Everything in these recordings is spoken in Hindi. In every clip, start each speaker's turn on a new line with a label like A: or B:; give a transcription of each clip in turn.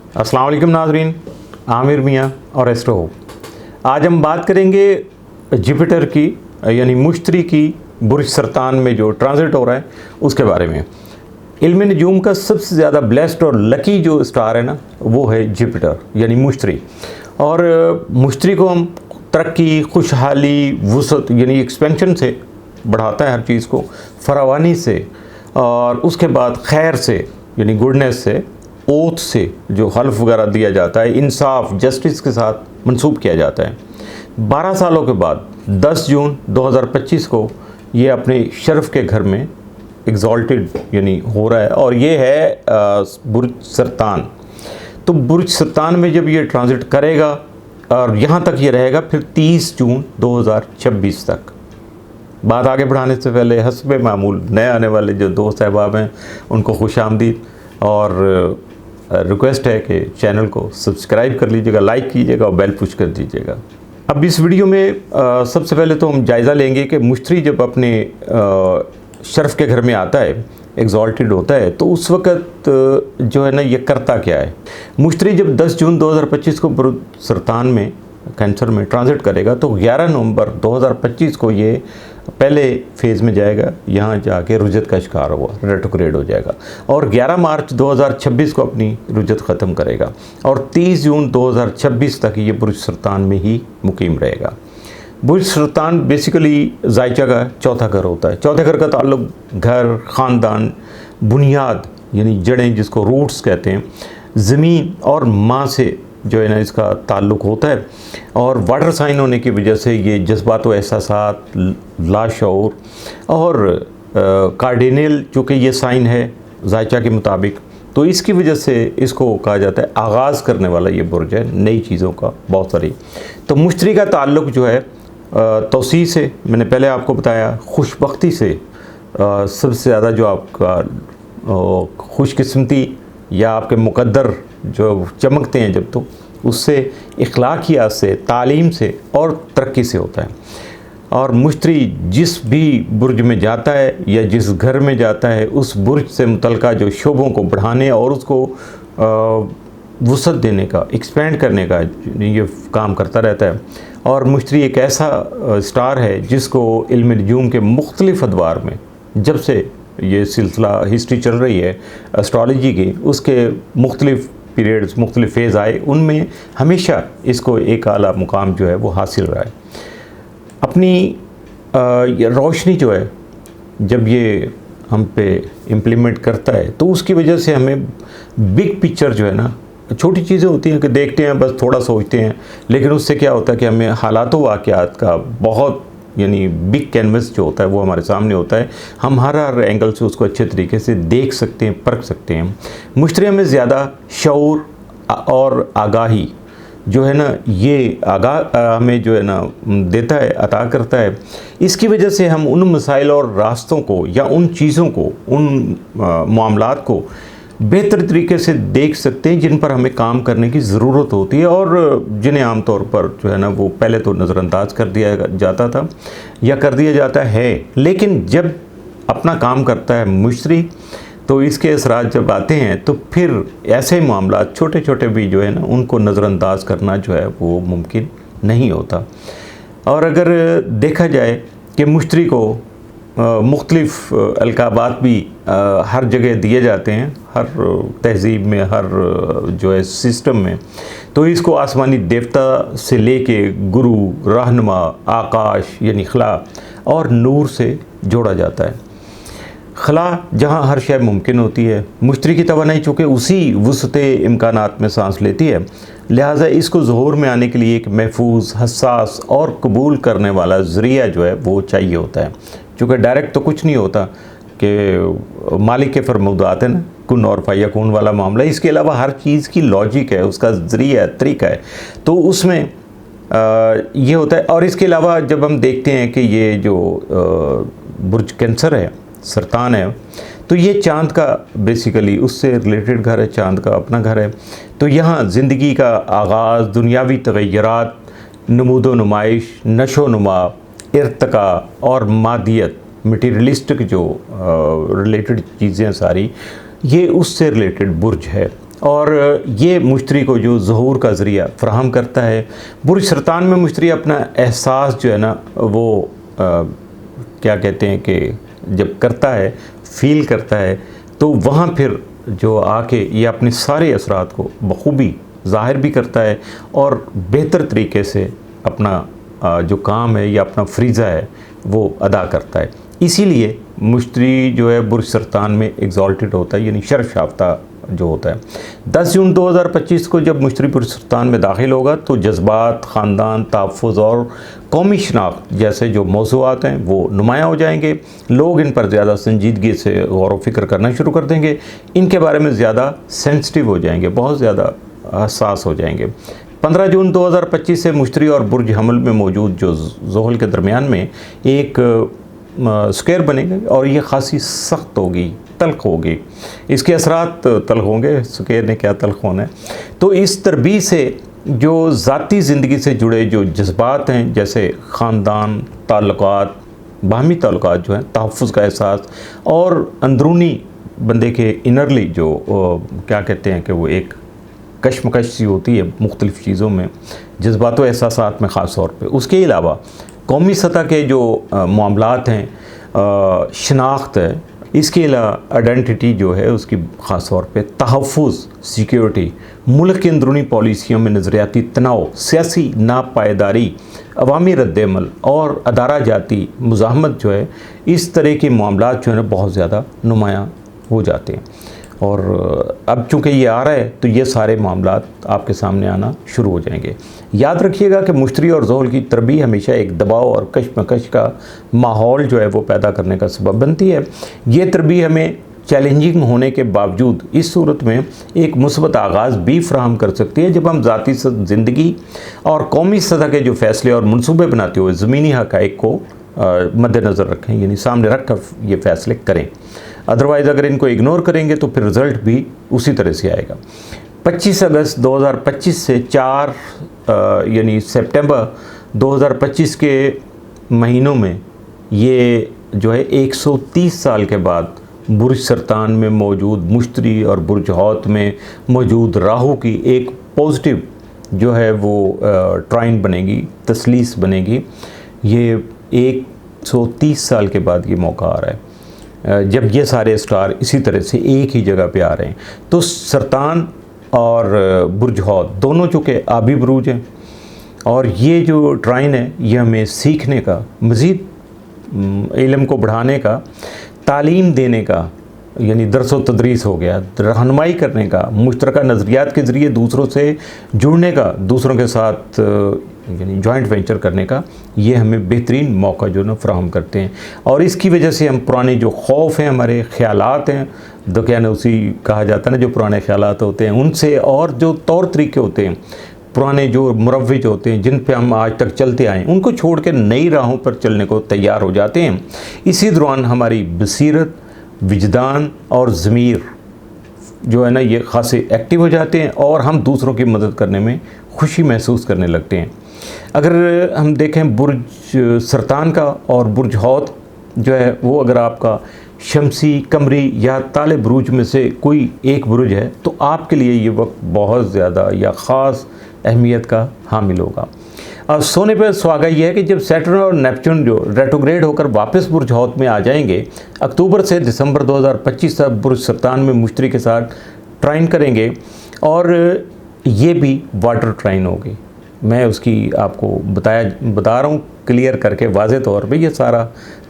A: अस्सलाम वालेकुम नाज़रीन, आमिर मियाँ और एस्ट्रो। आज हम बात करेंगे जुपिटर की यानी मुश्तरी की बुर्ज सरतान में जो ट्रांजिट हो रहा है उसके बारे में। इल्म नजूम का सबसे ज़्यादा ब्लेस्ड और लकी जो स्टार है ना, वो है जुपिटर यानी मुश्तरी। और मुश्तरी को हम तरक्की, खुशहाली, वुसअत यानी एक्सपेंशन से बढ़ाता है हर चीज़ को, फरावानी से, और उसके बाद खैर से यानी गुडनेस से, ओथ से जो हल्फ वगैरह दिया जाता है, इंसाफ, जस्टिस के साथ मंसूब किया जाता है। 12 सालों के बाद 10 जून 2025 को ये अपने शर्फ के घर में एग्जॉल्टेड यानी हो रहा है, और ये है बुर्ज सरतान। तो बुर्ज सरतान में जब ये ट्रांजिट करेगा और यहाँ तक ये रहेगा, फिर 30 जून 2026 तक। बात आगे बढ़ाने से पहले हस्बे मामूल नए आने वाले जो दोस्त अहबाब हैं उनको खुश आमदीद, और रिक्वेस्ट है कि चैनल को सब्सक्राइब कर लीजिएगा, लाइक कीजिएगा और बेल पुश कर दीजिएगा। अब इस वीडियो में सबसे पहले तो हम जायज़ा लेंगे कि मुश्तरी जब अपने शर्फ के घर में आता है, एग्जॉल्टेड होता है, तो उस वक़्त जो है ना ये करता क्या है। मुश्तरी जब 10 जून 2025 को बुर्ज सरतान में कैंसर में ट्रांजिट करेगा, तो 11 नवंबर 2025 को ये पहले फेज़ में जाएगा, यहाँ जाके रुजत का शिकार हुआ, रेट्रोग्रेड हो जाएगा, और 11 मार्च 2026 को अपनी रुजत ख़त्म करेगा, और 30 जून 2026 तक ये बुर्ज सरतान में ही मुकीम रहेगा। बुर्ज सरतान बेसिकली जायचा का चौथा घर होता है। चौथे घर का ताल्लुक घर, ख़ानदान, बुनियाद यानी जड़ें जिसको रूट्स कहते हैं, ज़मीन और माँ से जो है ना इसका ताल्लुक़ होता है। और वाटर साइन होने की वजह से ये जज्बात व एहसासात, लाशऊर और कार्डिनल चूँकि ये साइन है जायचा के मुताबिक, तो इसकी वजह से इसको कहा जाता है आगाज़ करने वाला ये बुर्ज है नई चीज़ों का, बहुत सारी। तो मुश्तरी का ताल्लुक़ जो है तौसी से, मैंने पहले आपको बताया, खुशबख्ती से, सबसे ज़्यादा जो आपका खुशकिस्मती या आपके मुक़द्दर जो चमकते हैं जब, तो उससे, इखलाकियात से, तालीम से और तरक्की से होता है। और मुश्तरी जिस भी बुर्ज में जाता है या जिस घर में जाता है, उस बुर्ज से मुतल्लिका जो शोबों को बढ़ाने और उसको वुसअत देने का, एक्सपेंड करने का ये काम करता रहता है। और मुश्तरी एक ऐसा स्टार है जिसको इल्म नजूम के मुख्तलिफ़ अदवार में, जब से ये सिलसिला हिस्ट्री चल रही है एस्ट्रोलॉजी की, उसके मुख्तलिफ़ पीरियड्स, मुख्तलिफ़ फ़ेज़ आए, उनमें हमेशा इसको एक आला मुकाम जो है वो हासिल रहा है। अपनी रोशनी जो है जब ये हम पे इम्प्लीमेंट करता है, तो उसकी वजह से हमें बिग पिक्चर जो है ना, छोटी चीज़ें होती हैं कि देखते हैं, बस थोड़ा सोचते हैं, लेकिन उससे क्या होता है कि हमें हालात व वाक़यात का बहुत यानी बिग कैनवस जो होता है वो हमारे सामने होता है। हम हर एंगल से उसको अच्छे तरीके से देख सकते हैं, परख सकते हैं। मुश्तरी में ज़्यादा शऊर और आगाही जो है ना, ये हमें जो है ना देता है, अता करता है। इसकी वजह से हम उन मसाइल और रास्तों को या उन चीज़ों को, उन मामलात को बेहतर तरीके से देख सकते हैं जिन पर हमें काम करने की ज़रूरत होती है, और जिन्हें आम तौर पर जो है ना वो पहले तो नज़रअंदाज कर दिया जाता था या कर दिया जाता है। लेकिन जब अपना काम करता है मुश्तरी, तो इसके असरात जब आते हैं, तो फिर ऐसे मामला छोटे छोटे भी जो है ना उनको नज़रअंदाज करना जो है वो मुमकिन नहीं होता। और अगर देखा जाए कि मुश्तरी को मुख्तलिफ़ अलकाबात भी हर जगह दिए जाते हैं, हर तहज़ीब में, हर जो है सिस्टम में, तो इसको आसमानी देवता से लेके गुरु, रहनुमा, आकाश यानी खला और नूर से जोड़ा जाता है। खला जहाँ हर शय मुमकिन होती है, मुश्तरी की तवानाई चूँकि उसी वुसअते इम्कानात में सांस लेती है, लिहाजा इसको ज़हूर में आने के लिए एक महफूज, हसास और कबूल करने वाला ज़रिया जो है वो चाहिए होता है। चूँकि डायरेक्ट तो कुछ नहीं होता कि मालिक के फरमाउदात है ना, कुन और फयकून वाला मामला। इसके अलावा हर चीज़ की लॉजिक है, उसका ज़रिया, तरीका है, तो उसमें ये होता है। और इसके अलावा जब हम देखते हैं कि ये जो बुर्ज कैंसर है, सरतान है, तो ये चाँद का बेसिकली उससे रिलेटेड घर है, चाँद का अपना घर है। तो यहाँ ज़िंदगी का आगाज़, दुनियावी तग़य्युरात, नमूदो नुमाइश, नशो नुमा, इर्तका और मादियत, मटीरियलिस्टिक जो रिलेटेड चीज़ें सारी, ये उससे रिलेटेड बुर्ज है। और ये मुश्तरी को जो ज़हूर का ज़रिया फ़राहम करता है। बुर्ज सरतान में मुश्तरी अपना एहसास जो है ना वो क्या कहते हैं कि जब करता है, फ़ील करता है, तो वहाँ फिर जो आके ये अपने सारे असरात को बखूबी ज़ाहिर भी करता है और बेहतर तरीके से अपना जो काम है या अपना फ़रीज़ा है वो अदा करता है। इसीलिए मुश्तरी जो है बुर्ज सरतान में एग्ज़ॉल्टेड होता है, यानी शर्फ याफ्ता जो होता है। 10 जून 2025 को जब मुश्तरी बुर्ज सरतान में दाखिल होगा तो जज्बात, ख़ानदान, तहफ़्फ़ुज़ और कौमी शनाख्त जैसे जो मौज़ूआत हैं वो नुमायाँ हो जाएंगे। लोग इन पर ज़्यादा संजीदगी से गौर व फ़िक्र करना शुरू कर देंगे, इनके बारे में ज़्यादा सेंसिटिव हो जाएंगे, बहुत ज़्यादा हसास हो जाएंगे। 15 जून 2025 से मुश्तरी और बुर्ज हमल में मौजूद जो ज़ोहल के दरमियान में एक स्क्वायर बनेगा और ये ख़ासी सख्त होगी, तल्ख़ होगी। इसके असरात तल्ख़ होंगे, स्क्वायर ने क्या तल्ख़ होना है। तो इस तरबीय से जो ज़ाती ज़िंदगी से जुड़े जो जज्बात हैं, जैसे ख़ानदान, ताल्लुकात, बाहमी ताल्लुकात जो हैं, तहफ़्फ़ुज़ का एहसास और अंदरूनी बंदे के इनरली जो क्या कहते हैं कि वो एक कशमकश सी होती है मुख्तलिफ़ चीज़ों में, जज्बात व एहसासात में ख़ास तौर पे। उसके अलावा कौमी सतह के जो मामलात हैं, शनाख्त है, इसके अलावा आइडेंटिटी जो है उसकी ख़ास तौर पे तहफ़्फ़ुज़, सिक्योरिटी, मुल्क की अंदरूनी पॉलिसियों में नज़रियाती तनाव, सियासी नापायदारी, अवामी रद्द-ए-अमल और अदारा जाती मुज़ाहमत जो है, इस तरह के मामलात जो है ना बहुत ज़्यादा नुमायाँ हो जाते हैं। और अब चूँकि ये आ रहा है तो ये सारे मामलात आपके सामने आना शुरू हो जाएंगे। याद रखिएगा कि मुश्तरी और ज़ोहल की तरबीय हमेशा एक दबाव और कशमकश का माहौल जो है वो पैदा करने का सबब बनती है। ये तरबीय हमें चैलेंजिंग होने के बावजूद इस सूरत में एक मुस्बत आगाज़ भी फ्राहम कर सकती है जब हम ज़ाती ज़िंदगी और कौमी सतह के जो फ़ैसले और मनसूबे बनाते हुए ज़मीनी हक़ाइक़ को मद्देनज़र रखें, यानी सामने रख कर ये फ़ैसले करें। अदरवाइज़ अगर इनको इग्नोर करेंगे तो फिर रिज़ल्ट भी उसी तरह से आएगा। 25 अगस्त 2025 से 4 यानी सितंबर 2025 के महीनों में ये जो है 130 साल के बाद बुर्ज सरतान में मौजूद मुश्तरी और बुर्ज हौत में मौजूद राहु की एक पॉजिटिव जो है वो ट्राइन बनेगी, तसलीस बनेगी। ये 130 साल के बाद ये मौका आ रहा है जब ये सारे स्टार इसी तरह से एक ही जगह पे आ रहे हैं। तो सरतान और बुर्ज हौत दोनों चूँकि आबी बुरूज हैं और ये जो ट्राइन है ये हमें सीखने का, मज़ीद इल्म को बढ़ाने का, तालीम देने का, यानी दरस व तदरीस हो गया, रहनुमाई करने का, मुश्तरका नज़रियात के ज़रिए दूसरों से जुड़ने का, दूसरों के साथ यानी जॉइंट वेंचर करने का, ये हमें बेहतरीन मौका जो ना फ़राहम करते हैं। और इसकी वजह से हम पुराने जो खौफ हैं, हमारे ख़यालात हैं, दकियानूसी कहा जाता है ना, जो पुराने ख़यालात होते हैं उनसे, और जो तौर तरीके होते हैं पुराने जो मुरव्विज होते हैं जिन पे हम आज तक चलते आए, उनको छोड़ के नई राहों पर चलने को तैयार हो जाते हैं। इसी दौरान हमारी बसीरत, विजदान और ज़मीर जो है ना ये खासे एक्टिव हो जाते हैं और हम दूसरों की मदद करने में खुशी महसूस करने लगते हैं। अगर हम देखें बुर्ज सरतान का और बुर्ज हौत जो है वो अगर आपका शमसी, कमरी या ताले बुरूज में से कोई एक बुरुज है तो आपके लिए ये वक्त बहुत ज़्यादा या ख़ास अहमियत का हामिल होगा। अब सोने पर सुहागा ये है कि जब सैटर्न और नेपच्यून जो रेट्रोग्रेड होकर वापस बुर्ज हौत में आ जाएंगे, अक्टूबर से दिसंबर 2025 तक बुर्ज सरतान में मुश्तरी के साथ ट्राइन करेंगे और ये भी वाटर ट्राइन होगी। मैं उसकी आपको बता रहा हूँ क्लियर करके वाज़े तौर पे ये सारा,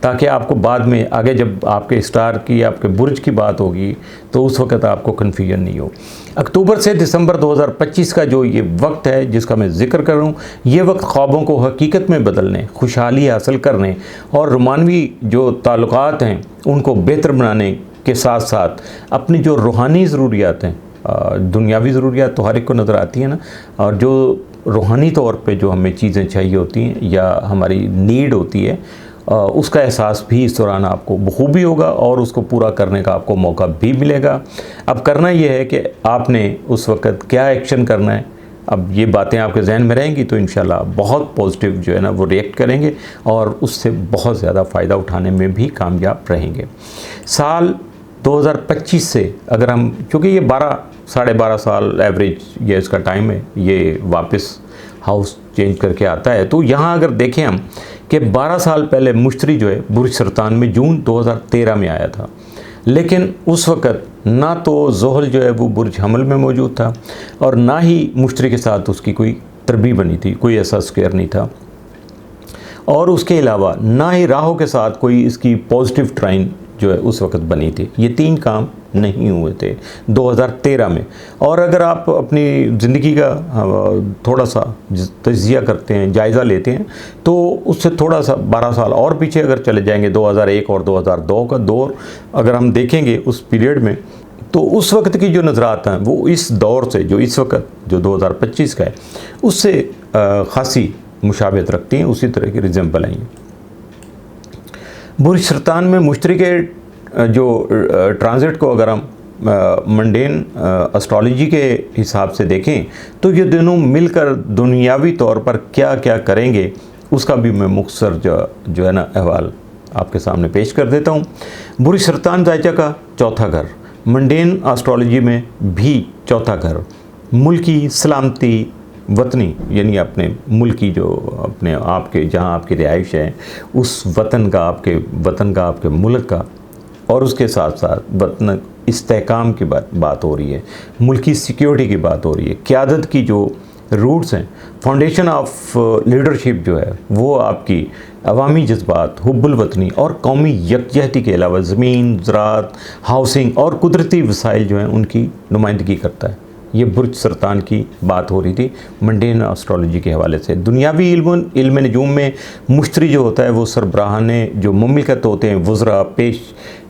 A: ताकि आपको बाद में आगे जब आपके स्टार की, आपके बुर्ज की बात होगी तो उस वक़्त आपको कन्फ्यूजन नहीं हो। अक्टूबर से दिसंबर 2025 का जो ये वक्त है जिसका मैं ज़िक्र कर रहा हूँ, ये वक्त ख्वाबों को हकीकत में बदलने, खुशहाली हासिल करने और रूमानवी जो ताल्लुकात हैं उनको बेहतर बनाने के साथ साथ अपनी जो रूहानी ज़रूरियात हैं, दुनियावी ज़रूरियात तो हर एक को नज़र आती है ना, और जो रूहानी तौर पे जो हमें चीज़ें चाहिए होती हैं या हमारी नीड होती है, उसका एहसास भी इस दौरान आपको बखूबी होगा और उसको पूरा करने का आपको मौका भी मिलेगा। अब करना ये है कि आपने उस वक़्त क्या एक्शन करना है। अब ये बातें आपके जहन में रहेंगी तो इंशाल्लाह बहुत पॉजिटिव जो है ना वो रिएक्ट करेंगे और उससे बहुत ज़्यादा फ़ायदा उठाने में भी कामयाब रहेंगे। साल 2025 से अगर हम, क्योंकि ये 12-12.5 साल एवरेज ये इसका टाइम है, ये वापस हाउस चेंज करके आता है। तो यहाँ अगर देखें हम कि 12 साल पहले मुश्तरी जो है बुर्ज सरतान में जून 2013 में आया था, लेकिन उस वक़्त ना तो ज़ोहल जो है वो बुर्ज हमल में मौजूद था और ना ही मुश्तरी के साथ उसकी कोई तरबी बनी थी, कोई ऐसा स्क्वायर नहीं था, और उसके अलावा ना ही राहों के साथ कोई इसकी पॉजिटिव ट्राइन जो है उस वक़्त बनी थी। ये 3 काम नहीं हुए थे 2013 में। और अगर आप अपनी ज़िंदगी का थोड़ा सा तजिया करते हैं, जायज़ा लेते हैं, तो उससे थोड़ा सा 12 साल और पीछे अगर चले जाएंगे, 2001 और 2002 का दौर अगर हम देखेंगे उस पीरियड में, तो उस वक्त की जो नज़रात हैं वो इस दौर से, जो इस वक्त जो 2025 का है, उससे ख़ासी मुशाबहत रखती हैं, उसी तरह की रिजेंबल आई हैं। बुर्ज सरतान में मुश्तरी के जो ट्रांजिट को अगर हम मंडेन एस्ट्रोलॉजी के हिसाब से देखें तो ये दोनों मिलकर दुनियावी तौर पर क्या क्या करेंगे उसका भी मैं मुख्तसर जो है ना अहवाल आपके सामने पेश कर देता हूँ। बुर्ज सरतान जायचा का चौथा घर, मंडेन एस्ट्रोलॉजी में भी चौथा घर, मुल्की सलामती वतनी यानी अपने मुल्क की जो अपने आपके जहाँ आपकी रिहाइश है उस वतन का, आपके मुल्क का, और उसके साथ साथ वतन इस्तेहकाम की बात हो रही है, मुल्की सिक्योरिटी की बात हो रही है, क़यादत की जो रूट्स हैं, फाउंडेशन ऑफ लीडरशिप जो है वो आपकी अवामी जज्बात, हुब्बुल वतनी और कौमी यकजहती के अलावा ज़मीन, ज़राअत, हाउसिंग और कुदरती वसाइल जो हैं उनकी नुमाइंदगी करता है। ये बुर्ज सरतान की बात हो रही थी मंडेन एस्ट्रोलॉजी के हवाले से। दुनियावी इल्म नजूम में मुश्तरी जो होता है वो सरबराहाने जो मुमलिकत होते हैं, वज़रा,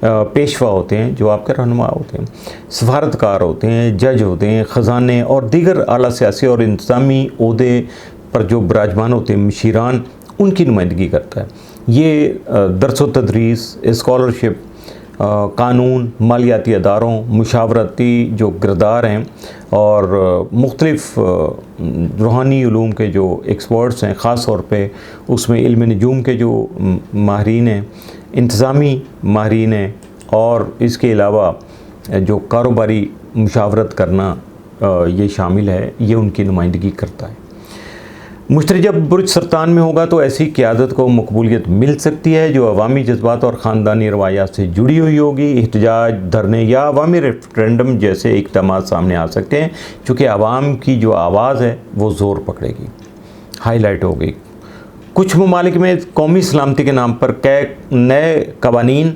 A: पेशवा होते हैं, जो आपके रहनुमा होते हैं, सफारतकार होते हैं, जज होते हैं, ख़जाने और दीगर आला सियासी और इंतज़ामी ओहदे पर जो बिराजमान होते हैं मशीरान, उनकी नुमाइंदगी करता है। ये दरस व तदरीस, स्कॉलरशिप, कानून, मालियाती अदारों, मुशावरती जो किरदार हैं और मुख्तलिफ रूहानी उलूम के जो एक्सपर्ट्स हैं, ख़ास तौर पे उसमें इल्म नजूम के जो माहिरीन हैं, इंतज़ामी माहिरीन हैं, और इसके अलावा जो कारोबारी मुशावरत करना ये शामिल है, ये उनकी नुमाइंदगी करता है। मुश्तरी जब बुर्ज सरतान में होगा तो ऐसी क़यादत को मकबूलियत मिल सकती है जो अवामी जज्बात और ख़ानदानी रवायात से जुड़ी हुई होगी। एहतजाज, धरने या अवामी रेफरेंडम जैसे इक़दामात सामने आ सकते हैं, चूँकि आवाम की जो आवाज़ है वो ज़ोर पकड़ेगी, हाईलाइट होगी। कुछ ममालिक में कौमी सलामती के नाम पर कई नए कवानीन,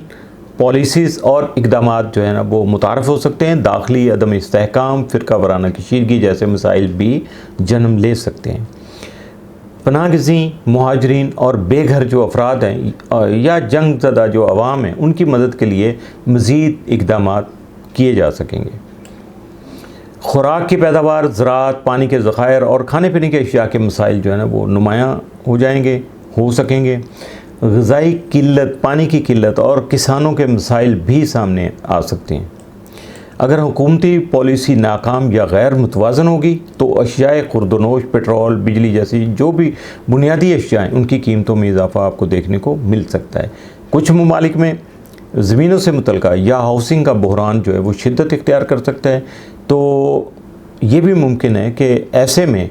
A: पॉलिसीज़ और इक़दामात जो है ना वो मुतारफ़ हो सकते हैं। दाखिली अदम इस्तेहकाम, फ़िरका वाराना कशीदगी जैसे मसाइल भी जन्म ले सकते हैं। पनाहगज़ीं, मुहाजिरीन और बेघर जो अफराद हैं या जंग ज़दा जो अवाम हैं, उनकी मदद के लिए मज़ीद इक़दामात किए जा सकेंगे। ख़ुराक की पैदावार, ज़राअत, पानी के ज़खायर और खाने पीने के अशिया के मसाइल जो है ना वो नुमायाँ हो सकेंगे। ग़िज़ाई किल्लत, पानी की किल्लत और किसानों के मसाइल भी सामने आ सकते हैं। अगर हुकूमती पॉलिसी नाकाम या गैर मुतवाज़न होगी तो अशियाए खुर्दनोश, पेट्रोल, बिजली जैसी जो भी बुनियादी अशियाएँ उनकी कीमतों में इजाफ़ा आपको देखने को मिल सकता है। कुछ ममालिक में ज़मीनों से मुतल्लिक़ा या हाउसिंग का बहरान जो है वो शिद्दत इख्तियार कर सकता है, तो ये भी मुमकिन है कि ऐसे में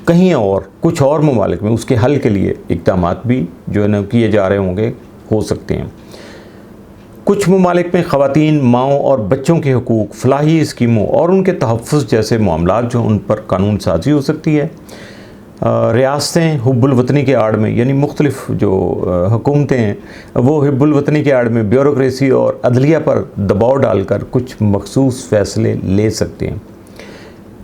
A: कहीं और कुछ और ममालिक में उसके हल के लिए इक़दामात भी जो है ना किए जा रहे होंगे, हो सकते हैं। कुछ ममालिक में ख़वातीन, माओं और बच्चों के हकूक़, फलाही स्कीमों और उनके तहफ़्फ़ुज़ जैसे मामलात जो उन पर कानून साज़ी हो सकती है। रियासतें हुब्बुल वतनी के आड़ में, यानी मुख्तलिफ़ जो हुकूमतें हैं वो हिब्बुल वतनी के आड़ में ब्यूरोक्रेसी और अदलिया पर दबाव डालकर कुछ मखसूस फ़ैसले ले सकते हैं।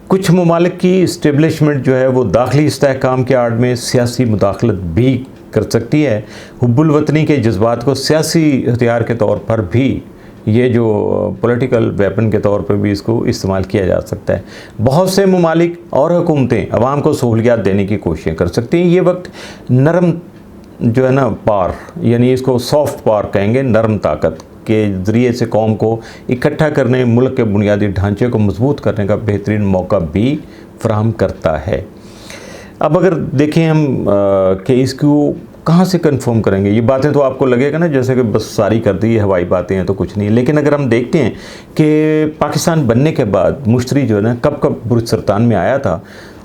A: कुछ ममालिक की इस्टेब्लिशमेंट जो है वो दाखिली इस्तेहकाम के आड़ में सियासी मुदाखलत भी कर सकती है। हुब्बुल वतनी के जज्बात को सियासी हथियार के तौर पर भी, ये जो पॉलिटिकल वेपन के तौर पर भी इसको इस्तेमाल किया जा सकता है। बहुत से ममालिक और हुकूमतें आवाम को सहूलियात देने की कोशिशें कर सकती हैं। ये वक्त नरम जो है ना पार, यानी इसको सॉफ्ट पार कहेंगे, नरम ताकत के ज़रिए से कौम को इकट्ठा करने, मुल्क के बुनियादी ढांचे को मजबूत करने का बेहतरीन मौका भी फराहम करता है। अब अगर देखें हम कि इसको कहाँ से कंफर्म करेंगे? ये बातें तो आपको लगेगा ना जैसे कि बस सारी कर दी, हवाई बातें हैं तो कुछ नहीं। लेकिन अगर हम देखते हैं कि पाकिस्तान बनने के बाद मुश्तरी जो है ना कब कब बुर्ज सुल्तान में आया था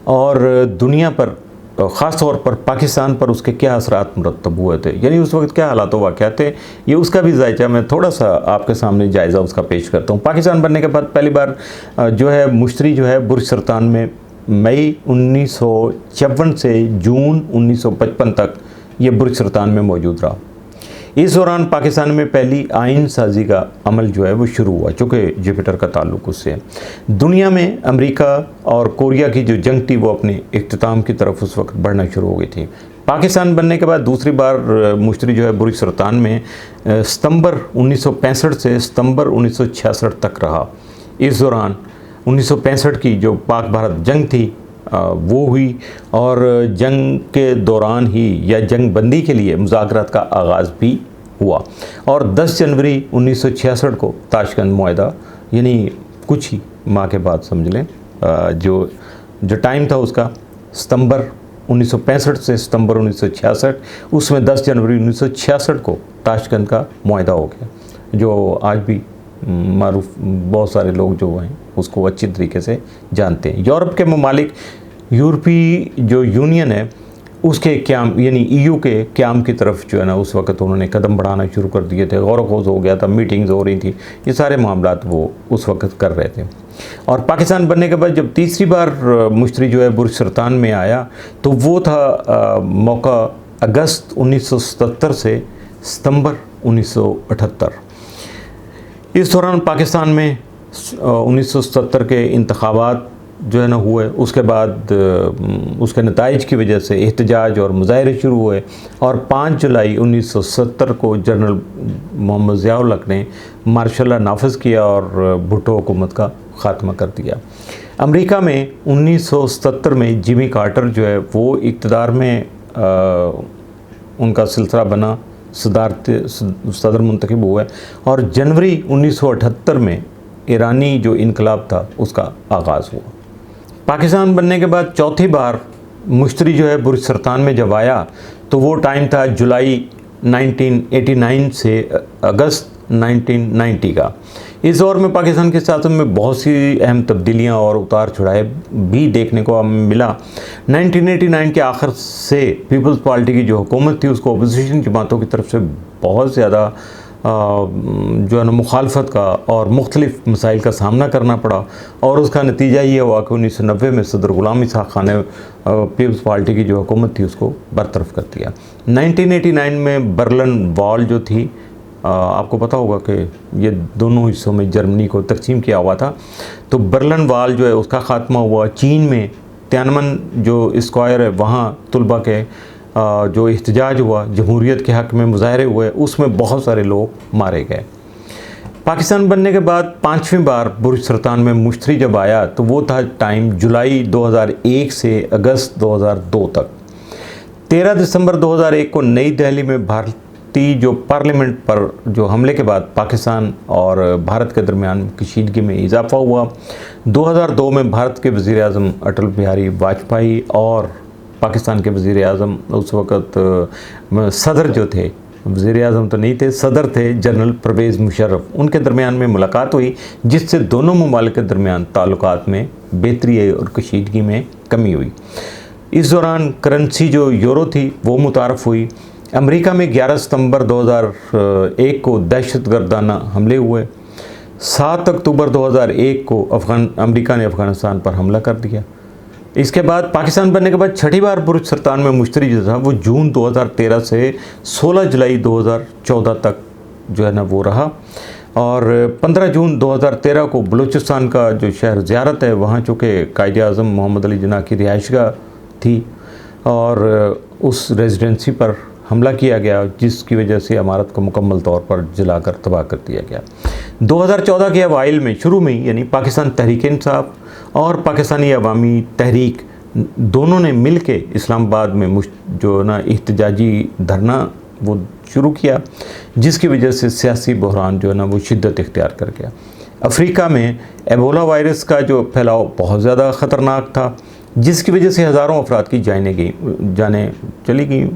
A: और दुनिया पर ख़ास तौर पर पाकिस्तान पर उसके क्या असरात मुरतब हुए थे, यानी उस वक्त क्या हालात वाक़यात थे, ये उसका भी जायज़ा मैं थोड़ा सा आपके सामने जायज़ा उसका पेश करता हूँ। पाकिस्तान बनने के बाद पहली बार जो है मुश्तरी जो है बुर्ज सुल्तान में मई 1954 से जून 1955 तक ये बुर्ज सुल्तान में मौजूद रहा। इस दौरान पाकिस्तान में पहली आइन साजी का अमल जो है वो शुरू हुआ, चूँकि जुपिटर का ताल्लुक उससे है। दुनिया में अमेरिका और कोरिया की जो जंग थी वो अपने इख्तिताम की तरफ उस वक्त बढ़ना शुरू हो गई थी। पाकिस्तान बनने के बाद दूसरी बार मुश्तरी जो है बुर्ज सुल्तान में सितंबर 1965 से सितंबर 1966 तक रहा। इस दौरान 1965 की जो पाक भारत जंग थी वो हुई और जंग के दौरान ही या जंग बंदी के लिए मुज़ाकरात का आगाज़ भी हुआ और 10 जनवरी 1966 को ताशकंद मुआहदा, यानी कुछ ही माह के बाद समझ लें, जो टाइम था उसका सितंबर 1965 से सितंबर 1966, उसमें 10 जनवरी 1966 को ताशकंद का मुआहदा हो गया, जो आज भी मारूफ बहुत सारे लोग जो हैं उसको अच्छी तरीके से जानते हैं। यूरोप के ममालिक यूरोपीय जो यूनियन है उसके क्याम यानी ईयू के क्याम की तरफ जो है ना उस वक्त उन्होंने कदम बढ़ाना शुरू कर दिए थे। गौर खोज हो गया था, मीटिंग्स हो रही थी, ये सारे मामलात वो उस वक्त कर रहे थे। और पाकिस्तान बनने के बाद जब तीसरी बार मुश्तरी जो है बुर्ज सुल्तान में आया तो वो था मौका अगस्त 1977 से सितंबर 1978। इस दौरान पाकिस्तान में 1977 के इंतखाबात जो है ना हुए, उसके बाद उसके नताइज की वजह से एहतजाज और मुजाहरे शुरू हुए और 5 जुलाई 1970 को जनरल मोहम्मद ज़िया-उल हक ने मार्शल लॉ नाफिज किया और भुट्टो हुकूमत का ख़ात्मा कर दिया। अमेरिका में 1977 में जिमी कार्टर जो है वो इक़्तिदार में उनका सिलसिला बना, सदर मुंतखब हुए और जनवरी 1978 में ईरानी जो इनकलाब था उसका आगाज़ हुआ। पाकिस्तान बनने के बाद चौथी बार मुश्तरी जो है बुर्ज सुल्तान में जब आया तो वो टाइम था जुलाई 1989 से अगस्त 1990 का। इस दौर में पाकिस्तान के सियासत में बहुत सी अहम तब्दीलियाँ और उतार चढ़ाए भी देखने को मिला। 1989 के आखिर से पीपल्स पार्टी की जो हुकूमत थी उसको अपोजिशन जमातों की तरफ से बहुत ज़्यादा जो है ना मुखालफत का और मुख्तलिफ मसाइल का सामना करना पड़ा और उसका नतीजा ये हुआ कि 1990 में सदर ग़ुलाम इसहाक़ खान ने पीपल्स पार्टी की जो हुकूमत थी उसको बरतरफ कर दिया। 1989 में बर्लिन वॉल जो थी, आपको पता होगा कि ये दोनों हिस्सों में जर्मनी को तकसीम किया हुआ था, तो बर्लिन वॉल जो है उसका ख़ात्मा हुआ। चीन में तियानमन जो स्क्वायर है वहाँ तलबा के जो एहतजाज हुआ, जमहूरियत के हक़ में मुजाहरे हुए, उसमें बहुत सारे लोग मारे गए। पाकिस्तान बनने के बाद 5वीं बार बुर्ज सुल्तान में मुश्तरी जब आया तो वो था टाइम जुलाई 2001 से अगस्त 2002 तक। 13 दिसंबर 2001 को नई दिल्ली में भारतीय जो पार्लियामेंट पर जो हमले के बाद पाकिस्तान और भारत के दरमियान कशीदगी में इजाफा हुआ। 2002 में भारत के वज़ीर आज़म अटल बिहारी वाजपेयी और पाकिस्तान के वज़ीर आज़म उस वक़्त सदर जो थे, वज़ीर आज़म तो नहीं थे, सदर थे जनरल परवेज़ मुशर्रफ, उनके दरमियान में मुलाकात हुई जिससे दोनों ममालिक के दरमियान ताल्लुकात में बेहतरी आई और कशीदगी में कमी हुई। इस दौरान करेंसी जो यूरो थी वो मुतारफ़ हुई। अमेरिका में 11 सितंबर 2001 को दहशतगर्दाना हमले हुए। 7 अक्टूबर 2001 को अमेरिका ने अफ़गानिस्तान पर हमला कर दिया। इसके बाद पाकिस्तान बनने के बाद छठी बार बुर्ज सुल्तान में मुश्तरी जो था वो जून 2013 से 16 जुलाई 2014 तक जो है ना वो रहा और 15 जून 2013 को बलूचिस्तान का जो शहर ज़ियारत है वहाँ चूँकि कायद आज़म मोहम्मद अली जिन्ना की रिहाइशगाह थी और उस रेजिडेंसी पर हमला किया गया जिसकी वजह से इमारत को मुकम्मल तौर पर जलाकर तबाह कर दिया गया। 2014 के अवाइल में शुरू में यानी पाकिस्तान तहरीक-ए-इंसाफ और पाकिस्तानी अवामी तहरीक दोनों ने मिल के इस्लामाबाद में जो ना एहतजाजी धरना वो शुरू किया जिसकी वजह से सियासी बहरान जो है ना वो शिद्दत इख्तियार कर गया। अफ्रीका में एबोला वायरस का जो फैलाव बहुत ज़्यादा ख़तरनाक था जिसकी वजह से हज़ारों अफराद की जानें चली गई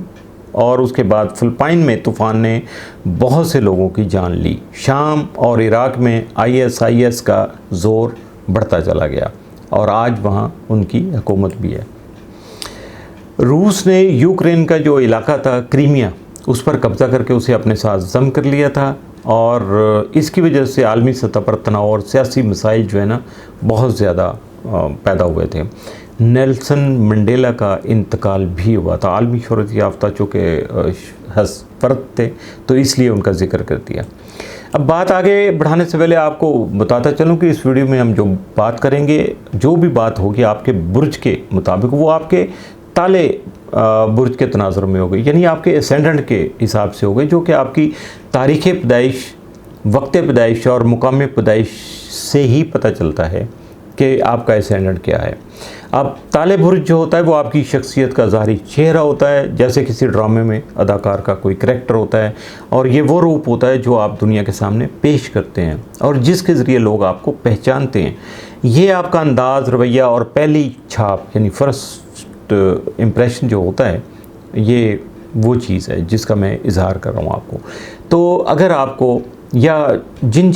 A: और उसके बाद फिलिपाइन में तूफ़ान ने बहुत से लोगों की जान ली। शाम और इराक में ISIS का ज़ोर बढ़ता चला गया और आज वहाँ उनकी हुकूमत भी है। रूस ने यूक्रेन का जो इलाका था क्रीमिया, उस पर कब्ज़ा करके उसे अपने साथ जम कर लिया था और इसकी वजह से आलमी सतह पर तनाव और सियासी मसाइल जो है ना बहुत ज़्यादा पैदा हुए थे। नेल्सन मंडेला का इंतकाल भी हुआ था। आलमी शोहरत याफ्ता चूँकि फर्द थे तो इसलिए उनका जिक्र कर दिया। अब बात आगे बढ़ाने से पहले आपको बताता चलूँ कि इस वीडियो में हम जो बात करेंगे, जो भी बात होगी आपके बुर्ज के मुताबिक, वो आपके ताले बुर्ज के तनाज़ुर में हो गई, यानी आपके एसेंडेंट के हिसाब से हो गई, जो कि आपकी तारीख़ पैदाइश, वक्त पैदाइश और मुकाम पैदाइश से ही पता चलता है कि आपका एसेंडेंट क्या है। अब ताले बुर्ज जो होता है वो आपकी शख्सियत का ज़ाहरी चेहरा होता है, जैसे किसी ड्रामे में अदाकार का कोई करैक्टर होता है, और ये वो रूप होता है जो आप दुनिया के सामने पेश करते हैं और जिसके ज़रिए लोग आपको पहचानते हैं। ये आपका अंदाज़, रवैया और पहली छाप यानी फर्स्ट इम्प्रेशन जो होता है, ये वो चीज़ है जिसका मैं इजहार कर रहा हूँ आपको। तो अगर आपको या जिन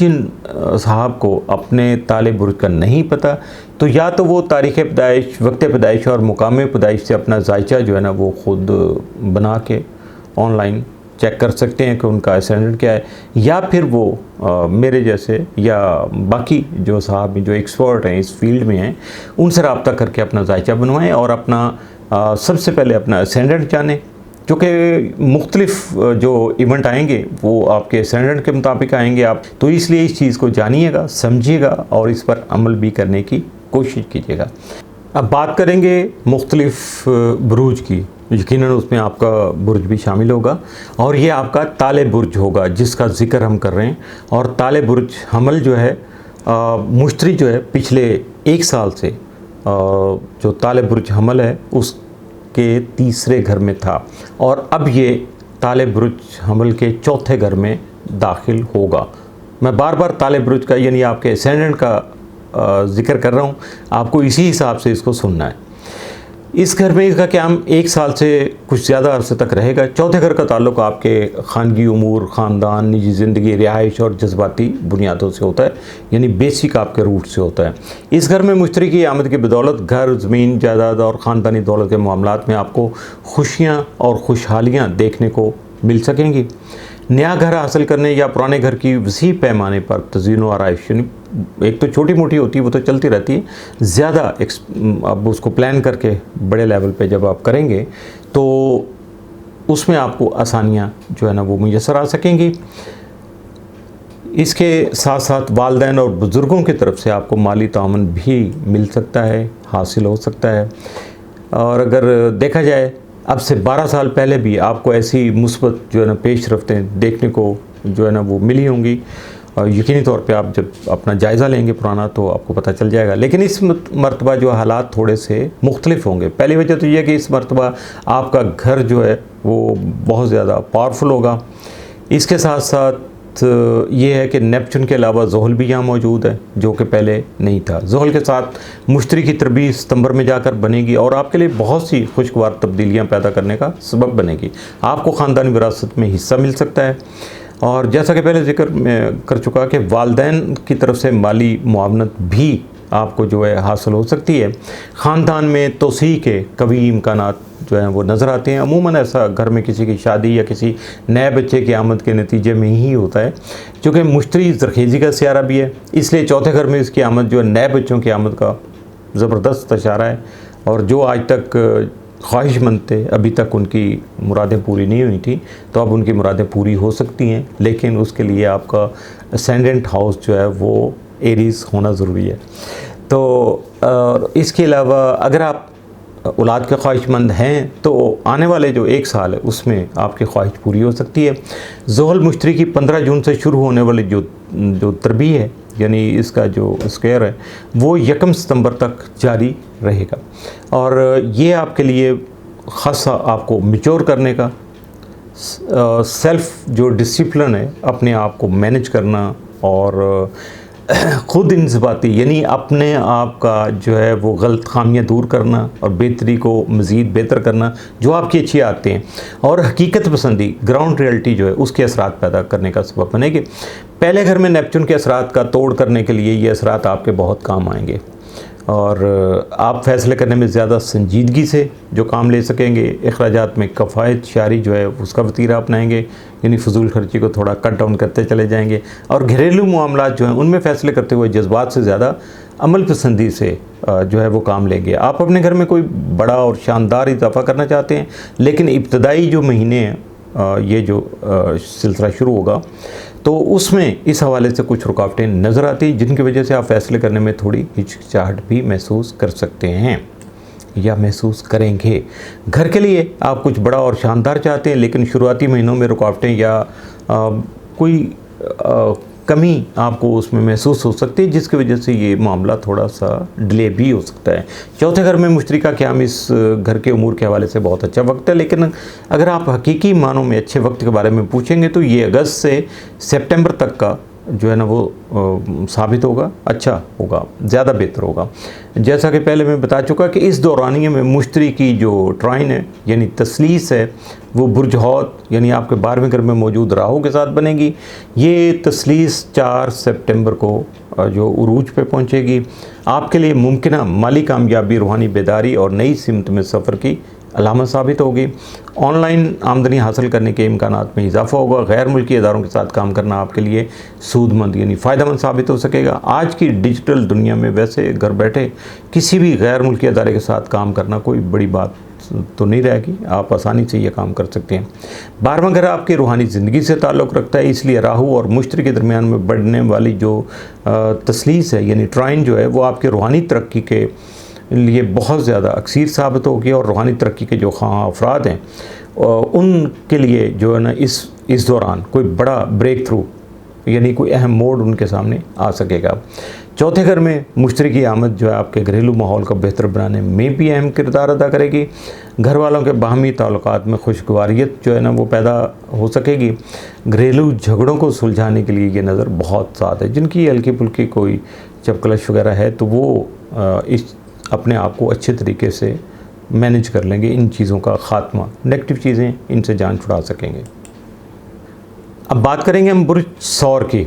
A: साहब को अपने ताले बुर्ज का नहीं पता, तो या तो वो तारीख़ पैदाइश, वक्त पैदाइश और मुकाम पैदाइश से अपना जायचा जो है ना वो ख़ुद बना के ऑनलाइन चेक कर सकते हैं कि उनका एसेंडेंट क्या है, या फिर वो मेरे जैसे या बाकी जो साहब जो एक्सपर्ट हैं इस फील्ड में हैं उनसे रब्ता करके अपना जायचा बनवाएं और अपना सबसे पहले अपना एसेंडेंट जानें, क्योंकि मुख्तलिफ जो इवेंट आएंगे वो आपके एसेंडेंट के मुताबिक आएंगे। आप तो इसलिए इस चीज़ को जानिएगा, समझिएगा और इस पर अमल भी करने की कोशिश कीजिएगा। अब बात करेंगे मुख्तलिफ बुरूज की, यकीनन उसमें आपका बुर्ज भी शामिल होगा और ये आपका ताले बुर्ज होगा जिसका ज़िक्र हम कर रहे हैं। और ताले बुर्ज हमल जो है मुश्तरी जो है पिछले 1 साल से जो ताले बुर्ज हमल है उसके तीसरे घर में था और अब ये ताले बुर्ज हमल के चौथे घर में दाखिल होगा। मैं बार बार ताले बुर्ज का यानी आपके एसेंडेंट का ज़िक्र कर रहा हूँ, आपको इसी हिसाब से इसको सुनना है। इस घर में इसका क़याम 1 साल से कुछ ज़्यादा अरसे तक रहेगा। चौथे घर का ताल्लुक़ आपके ख़ानगी उमूर, ख़ानदान, निजी ज़िंदगी, रिहाइश और जज्बाती बुनियादों से होता है, यानी बेसिक आपके रूट से होता है। इस घर में मुश्तरी की आमद की बदौलत घर, ज़मीन, जायदाद और ख़ानदानी दौलत के मामलात में आपको खुशियाँ और खुशहालियाँ देखने को मिल सकेंगी। नया घर हासिल करने या पुराने घर की वसी पैमाने पर तज़ीन व आराइश, एक तो छोटी मोटी होती है वो तो चलती रहती है, ज़्यादा अब उसको प्लान करके बड़े लेवल पे जब आप करेंगे तो उसमें आपको आसानियाँ जो है ना वो मुयस्सर आ सकेंगी। इसके साथ साथ वालिदैन और बुज़ुर्गों की तरफ से आपको माली तामन भी मिल सकता है, हासिल हो सकता है। और अगर देखा जाए अब से 12 साल पहले भी आपको ऐसी मुस्बत जो है ना पेश रफ्तें देखने को जो है ना वो मिली होंगी और यकीनी तौर पे आप जब अपना जायज़ा लेंगे पुराना तो आपको पता चल जाएगा। लेकिन इस मरतबा जो हालात थोड़े से मुख्तलिफ होंगे। पहली वजह तो ये है कि इस मरतबा आपका घर जो है वो बहुत ज़्यादा पावरफुल होगा। इसके साथ साथ ये है कि नेपच्यून के अलावा ज़ोहल भी यहाँ मौजूद है जो कि पहले नहीं था। ज़ोहल के साथ मुश्तरी की तरबीय सितंबर में जाकर बनेगी और आपके लिए बहुत सी खुशगवार तब्दीलियाँ पैदा करने का सबब बनेगी। आपको ख़ानदानी विरासत में हिस्सा मिल सकता है और जैसा कि पहले जिक्र मैं कर चुका कि वालिदैन की तरफ से माली मुआवनत भी आपको जो है हासिल हो सकती है। ख़ानदान में तोसी के कवी इम्कानात जो हैं वो नज़र आते हैं। अमूमन ऐसा घर में किसी की शादी या किसी नए बच्चे की आमद के नतीजे में ही होता है। चूँकि मुश्तरी ज़रखेज़ी का सियारा भी है, इसलिए चौथे घर में इसकी आमद जो है नए बच्चों की आमद का ज़बरदस्त इशारा है। और जो आज तक ख्वाहिशमंद थे, अभी तक उनकी मुरादें पूरी नहीं हुई थी, तो अब उनकी मुरादें पूरी हो सकती हैं, लेकिन उसके लिए आपका असेंडेंट हाउस जो है वो एरीज़ होना ज़रूरी है। तो इसके अलावा अगर आप औलाद के ख्वाहिशमंद हैं तो आने वाले जो 1 साल है उसमें आपकी ख्वाहिश पूरी हो सकती है। ज़ोहल मुश्तरी की 15 जून से शुरू होने वाली जो तरबी है, यानी इसका जो स्क्वायर है वो 1 सितंबर तक जारी रहेगा और ये आपके लिए ख़ासा आपको मैच्योर करने का, सेल्फ़ जो डिसिप्लिन है अपने आप को मैनेज करना और खुद इंज़बाती यानी अपने आप का जो है वो गलत खामियाँ दूर करना और बेहतरी को मज़ीद बेहतर करना, जो आपकी अच्छी आदतें हैं, और हकीकत पसंदी ग्राउंड रियलिटी जो है उसके असरात पैदा करने का सबब बनेगी। पहले घर में नेपच्यून के असरात का तोड़ करने के लिए ये असरात आपके बहुत काम आएंगे और आप फ़ैसले करने में ज़्यादा संजीदगी से जो काम ले सकेंगे। अखराजात में कफ़ायत शारी जो है उसका वतीरा अपनाएंगे, यानी फ़जूल खर्ची को थोड़ा कट डाउन करते चले जाएंगे। और घरेलू मामलात जो हैं उनमें फ़ैसले करते हुए जज्बात से ज़्यादा अमल पसंदी से जो है वो काम लेंगे। आप अपने घर में कोई बड़ा और शानदार इजाफ़ा करना चाहते हैं, लेकिन इब्तदाई जो महीने हैं ये जो सिलसिला शुरू होगा तो उसमें इस हवाले से कुछ रुकावटें नज़र आती हैं, जिनकी वजह से आप फ़ैसले करने में थोड़ी हिचकिचाहट भी महसूस कर सकते हैं या महसूस करेंगे। घर के लिए आप कुछ बड़ा और शानदार चाहते हैं, लेकिन शुरुआती महीनों में रुकावटें या कोई कमी आपको उसमें महसूस हो सकती है, जिसकी वजह से ये मामला थोड़ा सा डिले भी हो सकता है। चौथे घर में मुश्तरका क़याम इस घर के उमूर के हवाले से बहुत अच्छा वक्त है, लेकिन अगर आप हकीकी मानों में अच्छे वक्त के बारे में पूछेंगे तो ये अगस्त से सितंबर तक का जो है ना वो साबित होगा, अच्छा होगा, ज़्यादा बेहतर होगा। जैसा कि पहले मैं बता चुका कि इस दौरानिए में मुश्तरी की जो ट्राइन है यानी तसलीस है वो बुर्ज हौत यानी आपके 12वें घर में मौजूद राहु के साथ बनेगी। ये तसलीस 4 सितंबर को जो उरूज पे पहुंचेगी। आपके लिए मुमकिन माली कामयाबी, रूहानी बेदारी और नई सिमत में सफ़र की अलामत साबित होगी। ऑनलाइन आमदनी हासिल करने के इम्कानात में इजाफा होगा। गैर मुल्की इदारों के साथ काम करना आपके लिए सूदमंद यानी फ़ायदेमंद साबित हो सकेगा। आज की डिजिटल दुनिया में वैसे घर बैठे किसी भी गैर मुल्की इदारे के साथ काम करना कोई बड़ी बात तो नहीं रहेगी, आप आसानी से ये काम कर सकते हैं। 12वां घर आपकी रूहानी ज़िंदगी से ताल्लुक़ रखता है, इसलिए राहु और मुश्तरी के दरमियान में बढ़ने वाली जो तसलीस है यानी ट्राइन जो है वो आपके रूहानी तरक्की के लिए बहुत ज़्यादा अक्सीर साबित होगी और रूहानी तरक्की के जो ख़्वाह अफराद हैं उनके लिए जो है ना इस दौरान कोई बड़ा ब्रेक थ्रू यानी कोई अहम मोड़ उनके सामने आ सकेगा। चौथे घर में मुश्तरी की आमद जो है आपके घरेलू माहौल को बेहतर बनाने में भी अहम किरदार अदा करेगी। घर वालों के बाहमी ताल्लुकात में खुशगवारियत जो है ना वो पैदा हो सकेगी। घरेलू झगड़ों को सुलझाने के लिए ये नज़र बहुत साथ है। जिनकी हल्की फुल्की कोई चपकलश वगैरह है तो वो इस अपने आप को अच्छे तरीके से मैनेज कर लेंगे, इन चीज़ों का ख़ात्मा, नेगेटिव चीज़ें इनसे जान छुड़ा सकेंगे। अब बात करेंगे हम बुर्ज सौर की।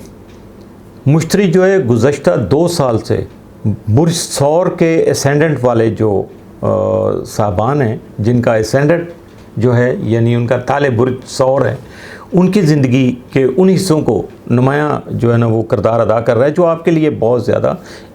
A: मुश्तरी जो है गुज़श्ता 2 साल से बुर्ज सौर के एसेंडेंट वाले जो साहबान हैं, जिनका एसेंडेंट जो है यानी उनका ताले बुर्ज सौर है, उनकी ज़िंदगी के उन हिस्सों को नुमाया जो है ना वो किरदार अदा कर रहा है जो आपके लिए बहुत ज़्यादा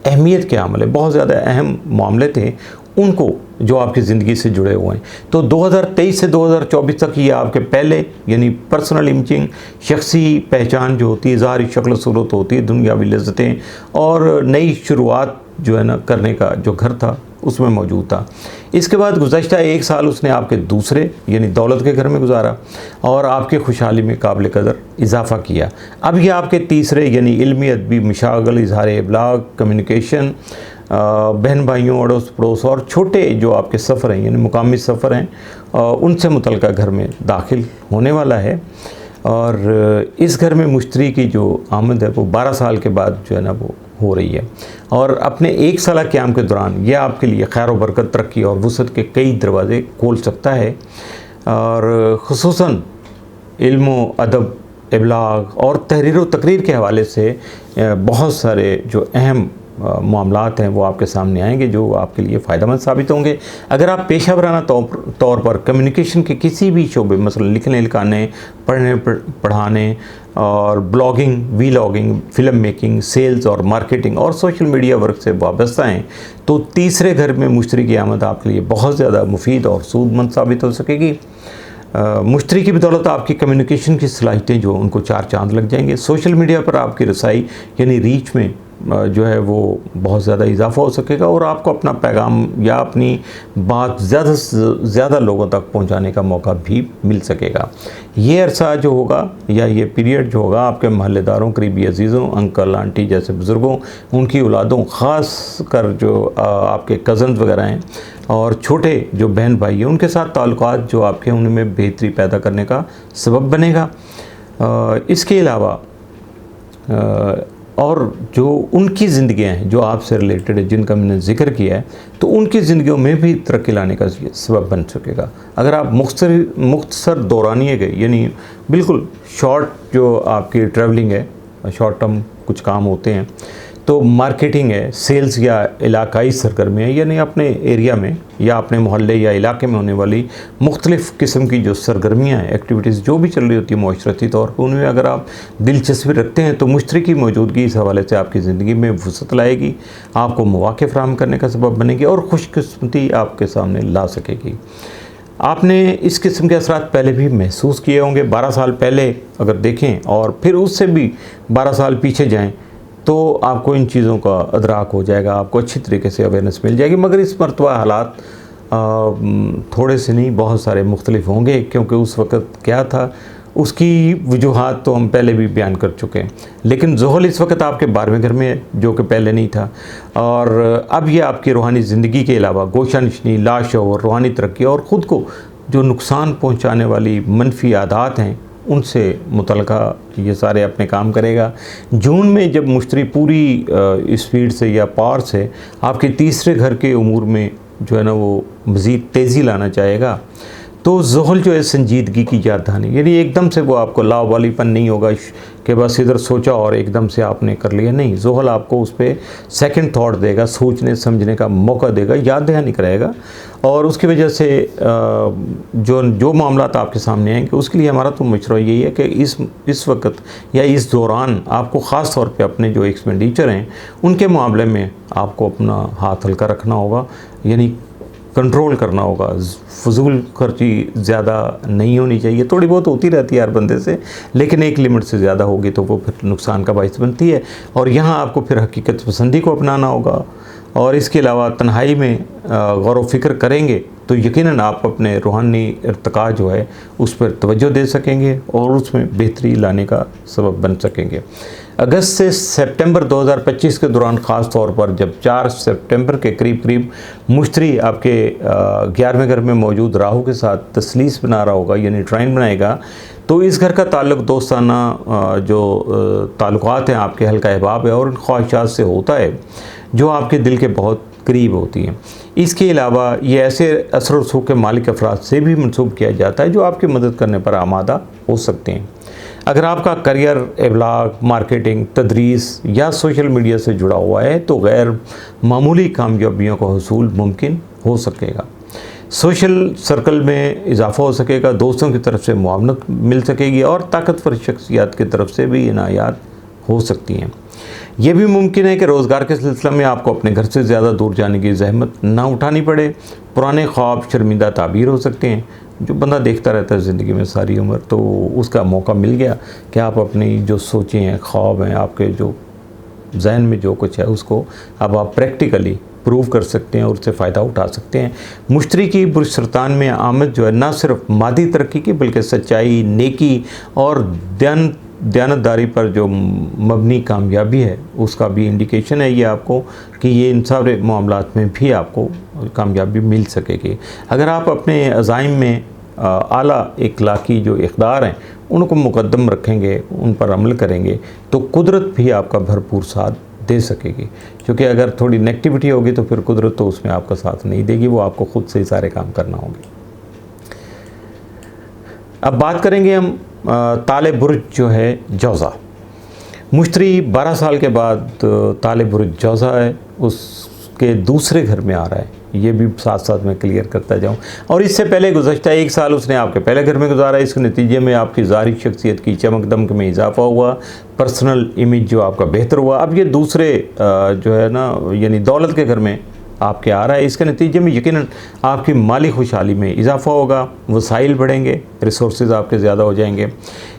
A: अहमियत के मामले, बहुत ज़्यादा अहम मामले थे उनको जो आपकी ज़िंदगी से जुड़े हुए हैं। तो 2023 से 2024 तक ये आपके पहले यानी पर्सनल इमेजिंग, शख्सी पहचान जो होती है, ज़ाहिरी शक्ल सूरत होती है, दुनियावी लज्जतें और नई शुरुआत जो है ना करने का जो घर था उसमें मौजूद था। इसके बाद गुज़श्ता 1 साल उसने आपके दूसरे यानी दौलत के घर में गुजारा और आपके खुशहाली में काबिल कदर इजाफ़ा किया। अब ये आपके तीसरे यानी इल्मी, अदबी, मशागल, इज़हार इब्लाग, कम्युनिकेशन, बहन भाइयों, अड़ोस पड़ोस और छोटे जो आपके सफ़र हैं यानी मुकामी सफ़र हैं उनसे मुतल्लिक़ घर में दाखिल होने वाला है। और इस घर में मुश्तरी की जो आमद है वो 12 साल के बाद जो है ना वो हो रही है और अपने 1 साल क़याम के दौरान यह आपके लिए खैर व बरकत, तरक्की और वुसअत के कई दरवाज़े खोल सकता है। और ख़ुसूसन इल्म, अदब, इब्लाग और तहरीर व तकरीर के हवाले से बहुत सारे जो अहम मामलात हैं वो आपके सामने आएंगे जो आपके लिए फ़ायदेमंद साबित होंगे। अगर आप पेशा वराना तौर पर कम्युनिकेशन के किसी भी शोबे, मसलन लिखने लिखाने, पढ़ने पढ़ाने और blogging, vlogging, film making, sales और मार्केटिंग और सोशल मीडिया वर्क से वाबस्ता हैं तो तीसरे घर में मुश्तरी की आमद आपके लिए बहुत ज़्यादा मुफीद और सूदमंद साबित हो सकेगी। मुश्तरी की बदौलत आपकी कम्युनिकेशन की सलाहियतें जो उनको 4 चांद लग जाएंगे। सोशल मीडिया पर आपकी रसाई यानी रीच में जो है वो बहुत ज़्यादा इजाफा हो सकेगा और आपको अपना पैगाम या अपनी बात ज़्यादा से ज़्यादा लोगों तक पहुंचाने का मौका भी मिल सकेगा। ये अरसा जो होगा या ये पीरियड जो होगा आपके महल्लेदारों, करीबी अजीज़ों, अंकल आंटी जैसे बुज़ुर्गों, उनकी औलादों, ख़ास कर जो आपके कज़न्स वगैरह हैं और छोटे जो बहन भाई हैं उनके साथ ताल्लुकात जो आपके उनमें बेहतरी पैदा करने का सबब बनेगा। इसके अलावा और जो उनकी ज़िंदगियाँ हैं जो आपसे रिलेटेड है, जिनका मैंने जिक्र किया है, तो उनकी ज़िंदगियों में भी तरक्की लाने का सबब बन सकेगा। अगर आप मुख्तसर दौरानिए गए, यानी बिल्कुल शॉर्ट जो आपकी ट्रैवलिंग है, शॉर्ट टर्म कुछ काम होते हैं, तो मार्केटिंग है, सेल्स या इलाकाई सरगर्मी है, यानी अपने एरिया में या अपने मोहल्ले या इलाके में होने वाली मुख्तलिफ़ किस्म की जो सरगर्मियाँ हैं, एक्टिविटीज़ जो भी चल रही होती है माशरती तौर पर, उनमें अगर आप दिलचस्पी रखते हैं तो मुश्तरी की मौजूदगी इस हवाले से आपकी ज़िंदगी में वसअत लाएगी, आपको मौक़े फ़राहम करने का सबब बनेगी और खुशकिस्मती आपके सामने ला सकेगी। आपने इस किस्म के असरात पहले भी महसूस किए होंगे। 12 साल पहले अगर देखें और फिर उससे भी 12 साल पीछे जाएं तो आपको इन चीज़ों का अदराक हो जाएगा, आपको अच्छी तरीके से अवेयरनेस मिल जाएगी। मगर इस मरतबा हालात थोड़े से नहीं, बहुत सारे मुख्तलिफ होंगे, क्योंकि उस वक़्त क्या था उसकी वजूहात तो हम पहले भी बयान कर चुके हैं। लेकिन ज़ोहल इस वक्त आपके 12वें घर में है, जो कि पहले नहीं था, और अब ये आपकी रूहानी ज़िंदगी के अलावा गोशा नशनी, लाशऊर, रूहानी तरक्की और ख़ुद को जो नुकसान पहुँचाने वाली मनफी आदात हैं उनसे मुतलका ये सारे अपने काम करेगा। जून में जब मुश्तरी पूरी स्पीड से या पावर से आपके तीसरे घर के उमूर में जो है ना वो मज़ीद तेज़ी लाना चाहेगा, तो ज़ोहल जो है संजीदगी की याद दहानी, यानी एकदम से वो आपको लावालीपन नहीं होगा कि बस इधर सोचा और एकदम से आपने कर लिया, नहीं। ज़ोहल आपको उस पर सेकंड थॉट देगा, सोचने समझने का मौका देगा, याद दहानी कराएगा, और उसकी वजह से जो मामलात आपके सामने आएंगे उसके लिए हमारा तो मशवरा यही है कि इस वक्त या इस दौरान आपको ख़ास तौर पे अपने जो एक्सपेंडिचर हैं उनके मामले में आपको अपना हाथ हल्का रखना होगा, यानी कंट्रोल करना होगा। फजूल खर्ची ज़्यादा नहीं होनी चाहिए, थोड़ी बहुत होती रहती है हर बंदे से, लेकिन एक लिमिट से ज़्यादा होगी तो वो फिर नुकसान का बाइस बनती है। और यहाँ आपको फिर हकीकत पसंदी को अपनाना होगा, और इसके अलावा तन्हाई में गौर व फिक्र करेंगे तो यकीनन आप अपने रूहानी इर्तिका जो है उस पर तवज्जो दे सकेंगे और उसमें बेहतरी लाने का सबब बन सकेंगे। अगस्त से सितंबर 2025 के दौरान ख़ास तौर पर जब 4 सितंबर के करीब मुश्तरी आपके 11वें घर में मौजूद राहु के साथ तसलीस बना रहा होगा, यानी ट्राइन बनाएगा, तो इस घर का ताल्लुक़ दोस्ताना जो ताल्लुकात हैं आपके हल्का अहबाब है और उन ख्वाहिशात से होता है जो आपके दिल के बहुत करीब होती हैं। इसके अलावा ये ऐसे असर रसूख के मालिक अफराद से भी मनसूब किया जाता है जो आपकी मदद करने पर आमादा हो सकते हैं। अगर आपका करियर इब्लाग, मार्केटिंग, तदरीस या सोशल मीडिया से जुड़ा हुआ है तो गैर मामूली कामयाबियों का हुसूल मुमकिन हो सकेगा। सोशल सर्कल में इजाफ़ा हो सकेगा, दोस्तों की तरफ से मुआवनत मिल सकेगी और ताकतवर शख्सियात की तरफ से भी इनायात हो सकती हैं। यह भी मुमकिन है कि रोज़गार के सिलसिले में आपको अपने घर से ज़्यादा दूर जाने की ज़हमत ना उठानी पड़े। पुराने ख्वाब शर्मिंदा ताबीर हो सकते हैं, जो बंदा देखता रहता है ज़िंदगी में सारी उम्र, तो उसका मौका मिल गया कि आप अपनी जो सोचें हैं, ख्वाब हैं, आपके जो जहन में जो कुछ है उसको अब आप प्रैक्टिकली प्रूव कर सकते हैं और उससे फ़ायदा उठा सकते हैं। मुश्तरी की बुर्ज सरतान में आमद जो है ना सिर्फ मादी तरक्की की बल्कि सच्चाई, नेकी और दयानतदारी पर जो मबनी कामयाबी है उसका भी इंडिकेशन है ये आपको कि ये इन सारे मामलात में भी आपको कामयाबी मिल सकेगी। अगर आप अपने अज़ाइम में आला इखलाकी जो इक़दार हैं उनको मुक़द्दम रखेंगे, उन पर अमल करेंगे तो कुदरत भी आपका भरपूर साथ दे सकेगी। क्योंकि अगर थोड़ी नेगेटिविटी होगी तो फिर कुदरत तो उसमें आपका साथ नहीं देगी, वो आपको ख़ुद से ही सारे काम करना होंगे। अब बात करेंगे हम ताले बुर्ज जो है जौज़ा। मुश्तरी 12 साल के बाद ताले बुर्ज जौज़ा है उसके दूसरे घर में आ रहा है, ये भी साथ साथ मैं क्लियर करता जाऊँ। और इससे पहले गुज़श्ता 1 साल उसने आपके पहले घर में गुजारा, इसके नतीजे में आपकी ज़ाहिरी शख्सियत की चमक दमक में इजाफा हुआ, पर्सनल इमेज जो आपका बेहतर हुआ। अब ये दूसरे जो है ना यानी दौलत के घर में आपके आ रहा है, इसके नतीजे में यकीनन आपकी माली खुशहाली में इजाफा होगा, वसाइल बढ़ेंगे, रिसोर्सेज आपके ज़्यादा हो जाएंगे।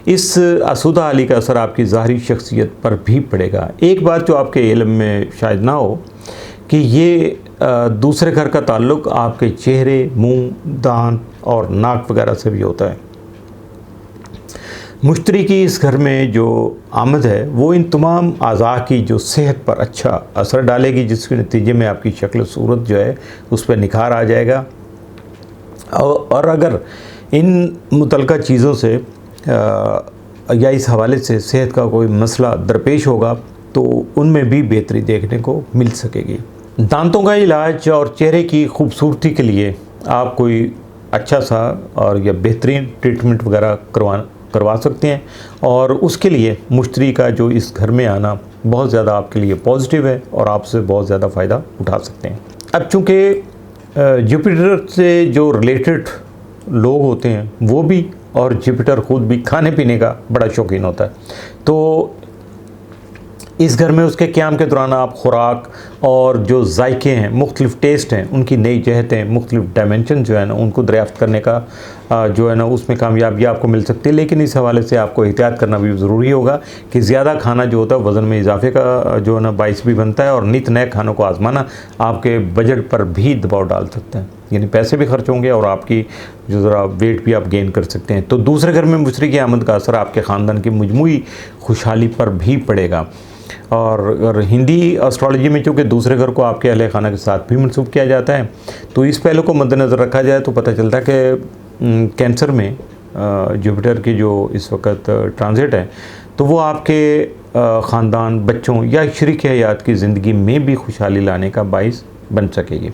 A: इस आसूदा हाली का असर आपकी ज़ाहिरी शख्सियत पर भी पड़ेगा। एक बात जो आपके इल्म में शायद ना हो कि ये दूसरे घर का ताल्लुक़ आपके चेहरे, मुंह, दांत और नाक वगैरह से भी होता है। मुश्तरी की इस घर में जो आमद है वो इन तमाम अज़ा की जो सेहत पर अच्छा असर डालेगी, जिसके नतीजे में आपकी शक्ल सूरत जो है उस पर निखार आ जाएगा। और अगर इन मुतल्लिका चीज़ों से या इस हवाले से सेहत का कोई मसला दरपेश होगा तो उनमें भी बेहतरी देखने को मिल सकेगी। दांतों का इलाज और चेहरे की खूबसूरती के लिए आप कोई अच्छा सा और या बेहतरीन ट्रीटमेंट वगैरह करवा सकते हैं, और उसके लिए मुश्तरी का जो इस घर में आना बहुत ज़्यादा आपके लिए पॉजिटिव है और आपसे बहुत ज़्यादा फ़ायदा उठा सकते हैं। अब चूँकि जुपिटर से जो रिलेटेड लोग होते हैं वो भी, और जुपिटर खुद भी खाने पीने का बड़ा शौकीन होता है, तो इस घर में उसके क़याम के दौरान आप खुराक और जो जायके हैं, मुख्तलिफ़ टेस्ट हैं, उनकी नई जहतें, मुख्तलिफ़ डायमेंशन जो है ना उनको दरियाफ़्त करने का जो है ना उसमें कामयाबी आपको मिल सकती है। लेकिन इस हवाले से आपको एहतियात करना भी ज़रूरी होगा कि ज़्यादा खाना जो होता है वज़न में इजाफे का जो है ना बाइस भी बनता है, और नित नए खानों को आजमाना आपके बजट पर भी दबाव डाल सकता है, यानी पैसे भी खर्च होंगे और आपकी जो ज़रा वेट भी आप गेन कर सकते हैं। तो दूसरे घर में मुश्तरी की आमद का असर आपके ख़ानदान की मजमूई खुशहाली पर भी पड़ेगा। और हिंदी एस्ट्रोलॉजी में चूँकि दूसरे घर को आपके अहले खाना के साथ भी मंसूब किया जाता है, तो इस पहलू को मद्देनज़र रखा जाए तो पता चलता है कि कैंसर में जुपिटर की जो इस वक्त ट्रांजिट है, तो वो आपके ख़ानदान, बच्चों या शरीक हयात की ज़िंदगी में भी खुशहाली लाने का बाइस बन सकेगी।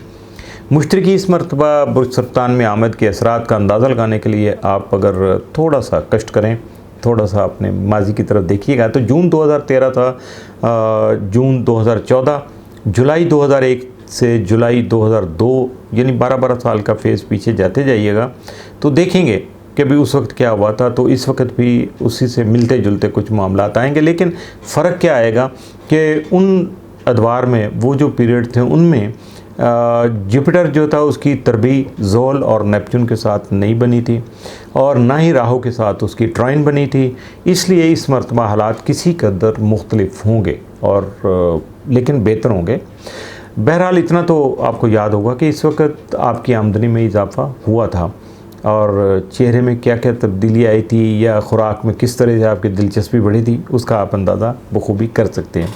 A: मुश्तरी की इस मरतबा बुर्ज सरतान में आमद के असरात का अंदाज़ा लगाने के लिए आप अगर थोड़ा सा कष्ट करें, थोड़ा सा अपने माजी की तरफ देखिएगा, तो जून 2013 था, जून 2014, जुलाई 2001 से जुलाई 2002, यानी 12-12 साल का फेज़ पीछे जाते जाइएगा तो देखेंगे कि भी उस वक्त क्या हुआ था। तो इस वक्त भी उसी से मिलते जुलते कुछ मामलात आएंगे, लेकिन फ़र्क क्या आएगा कि उन अदवार में, वो जो पीरियड थे उनमें जुपिटर जो था उसकी तरबी ज़ोल और नेपच्यून के साथ नहीं बनी थी, और ना ही राहु के साथ उसकी ट्राइन बनी थी। इसलिए इस मरतबा हालात किसी कदर मुख्तलिफ होंगे और लेकिन बेहतर होंगे। बहरहाल इतना तो आपको याद होगा कि इस वक्त आपकी आमदनी में इजाफ़ा हुआ था, और चेहरे में क्या क्या तब्दीली आई थी या ख़ुराक में किस तरह से आपकी दिलचस्पी बढ़ी थी, उसका आप अंदाज़ा बखूबी कर सकते हैं।